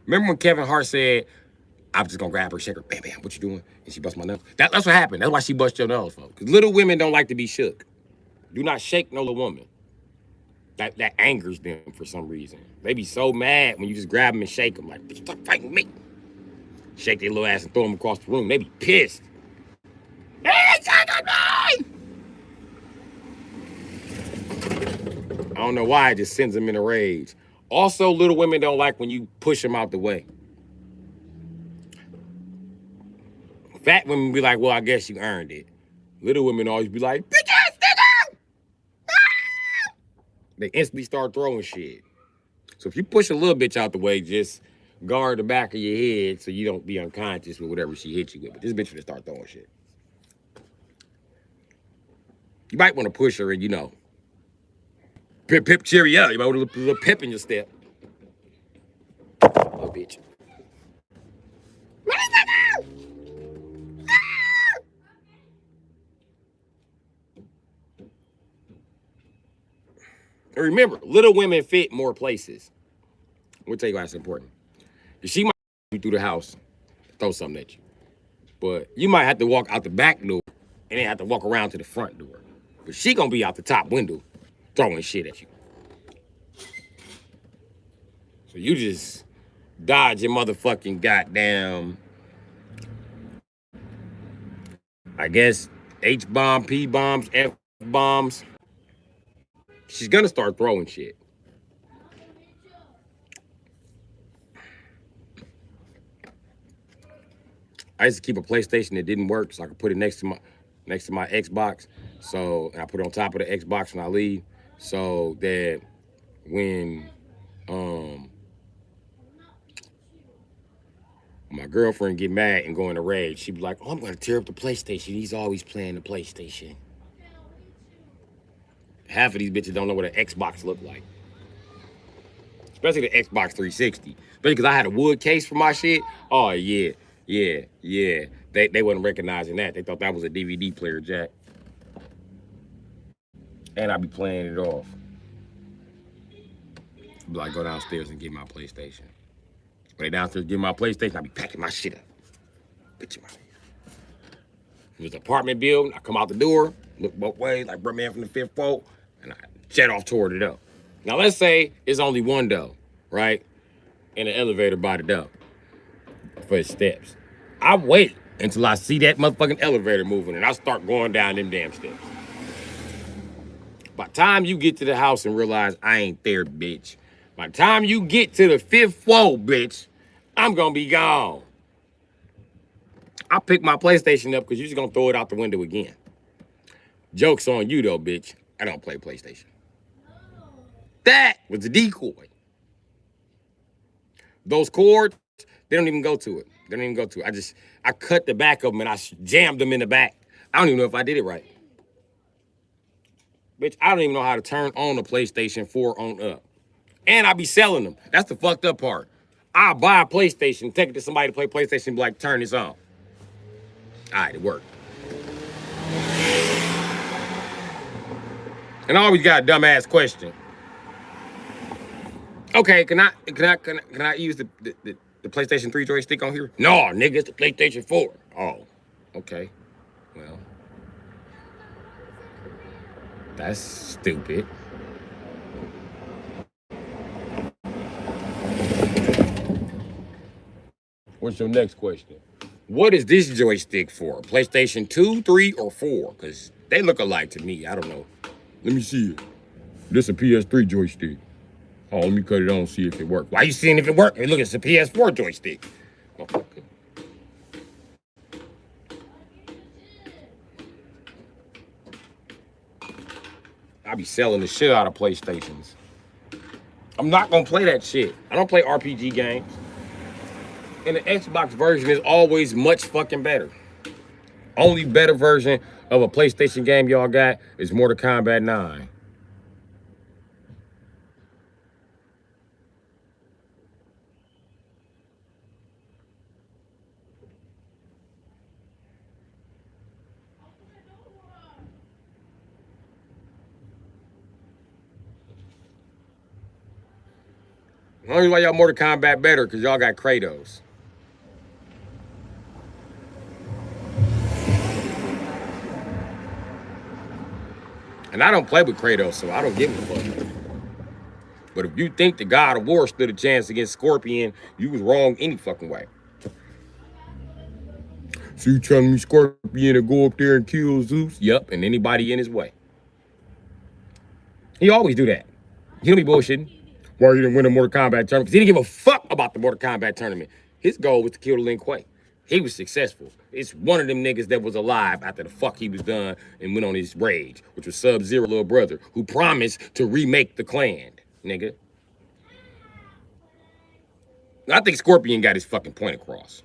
Remember when Kevin Hart said, I'm just gonna grab her, shake her, bam, bam, what you doing? And she bust my nose. That's what happened. That's why she bust your nose, folks. Because little women don't like to be shook. Do not shake no little woman. That angers them for some reason. They be so mad when you just grab them and shake them. Like, stop fighting me. Shake their little ass and throw them across the room. They be pissed. Hey, shake me! I don't know why, it just sends them in a rage. Also, little women don't like when you push them out the way. Fat women be like, well, I guess you earned it. Little women always be like, bitch ass nigga! Ah! They instantly start throwing shit. So if you push a little bitch out the way, just guard the back of your head so you don't be unconscious with whatever she hits you with. But this bitch will start throwing shit. You might want to push her and, you know, pip cheery up. You might want a little pep in your step. Little bitch. And remember, little women fit more places. We'll tell you why that's important. She might be through the house, throw something at you. But you might have to walk out the back door and then have to walk around to the front door. But she gonna be out the top window throwing shit at you. So you just dodge your motherfucking goddamn, I guess, H-bomb, P-bombs, F-bombs. She's gonna start throwing shit. I used to keep a PlayStation that didn't work, so I could put it next to my Xbox. So I put it on top of the Xbox when I leave, so that when my girlfriend get mad and go in a rage, she'd be like, "Oh, I'm gonna tear up the PlayStation. He's always playing the PlayStation." Half of these bitches don't know what an Xbox look like, especially the Xbox 360. Especially because I had a wood case for my shit. Oh yeah. They wasn't recognizing that. They thought that was a DVD player jack. And I'd be playing it off. Be like, go downstairs and get my PlayStation. When they downstairs get my PlayStation, I'd be packing my shit up. Bitch, my it was an apartment building. I come out the door, look both ways, like bro man from the 5th floor, and I jet off toward the door. Now let's say it's only one door, right? And an elevator by the door for his steps. I wait until I see that motherfucking elevator moving and I start going down them damn steps. By the time you get to the house and realize I ain't there, bitch. By the time you get to the 5th floor, bitch, I'm gonna be gone. I pick my PlayStation up because you're just gonna throw it out the window again. Joke's on you though, bitch. I don't play PlayStation. That was a decoy. Those cords, they don't even go to it. They don't even go to it. I cut the back of them and I jammed them in the back. I don't even know if I did it right. Bitch, I don't even know how to turn on the PlayStation 4 on up. And I be selling them. That's the fucked up part. I'll buy a PlayStation, take it to somebody to play PlayStation, and be like, turn this on. All right, it worked. And I always got a dumbass question. Okay, can I use the PlayStation 3 joystick on here? No, nigga, it's the PlayStation 4. Oh, okay. Well, that's stupid. What's your next question? What is this joystick for? PlayStation 2, 3, or 4? Because they look alike to me. I don't know. Let me see it. This a PS3 joystick. Oh, let me cut it on, see if it works. Why you seeing if it works? Hey, look, it's a PS4 joystick. Motherfucker. I be selling the shit out of PlayStations. I'm not gonna play that shit. I don't play RPG games. And the Xbox version is always much fucking better. Only better version of a PlayStation game y'all got is Mortal Kombat 9. The only reason why y'all Mortal Kombat better because y'all got Kratos. And I don't play with Kratos, so I don't give a fuck. But if you think the God of War stood a chance against Scorpion, you was wrong any fucking way. So you telling me Scorpion to go up there and kill Zeus? Yup, and anybody in his way. He always do that. He don't be bullshitting. Why he didn't win a Mortal Kombat tournament? Because he didn't give a fuck about the Mortal Kombat tournament. His goal was to kill Lin Kuei. He was successful. It's one of them niggas that was alive after the fuck he was done and went on his rage, which was Sub-Zero little brother, who promised to remake the clan, nigga. I think Scorpion got his fucking point across.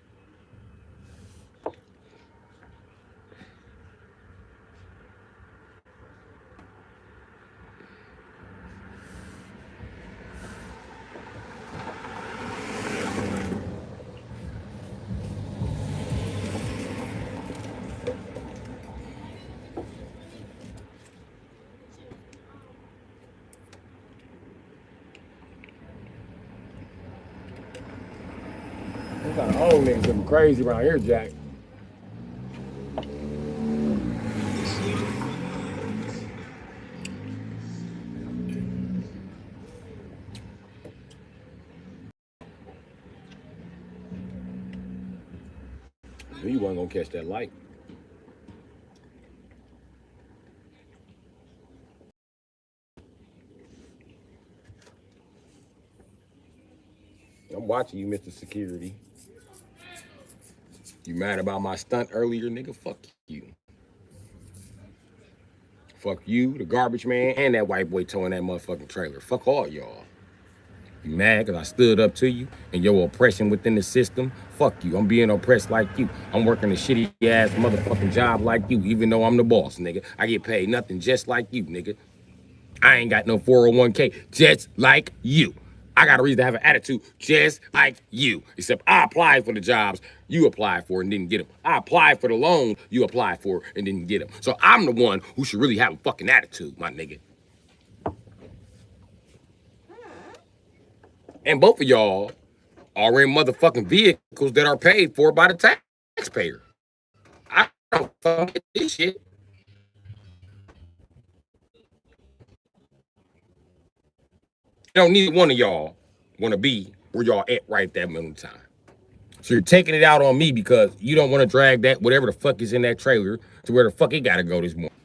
Some kind of old niggas looking crazy around here, Jack. Knew you wasn't gonna catch that light. I'm watching you, Mr. Security. You mad about my stunt earlier, nigga? Fuck you. Fuck you, the garbage man, and that white boy towing that motherfucking trailer. Fuck all y'all. You mad because I stood up to you and your oppression within the system? Fuck you. I'm being oppressed like you. I'm working a shitty ass motherfucking job like you, even though I'm the boss, nigga. I get paid nothing just like you, nigga. I ain't got no 401k just like you. I got a reason to have an attitude just like you. Except I applied for the jobs you applied for and didn't get them. I applied for the loan you applied for and didn't get them. So I'm the one who should really have a fucking attitude, my nigga. And both of y'all are in motherfucking vehicles that are paid for by the taxpayer. I don't fucking get this shit. Don't neither one of y'all want to be where y'all at right at that moment in time. So you're taking it out on me because you don't want to drag that whatever the fuck is in that trailer to where the fuck it gotta go this morning.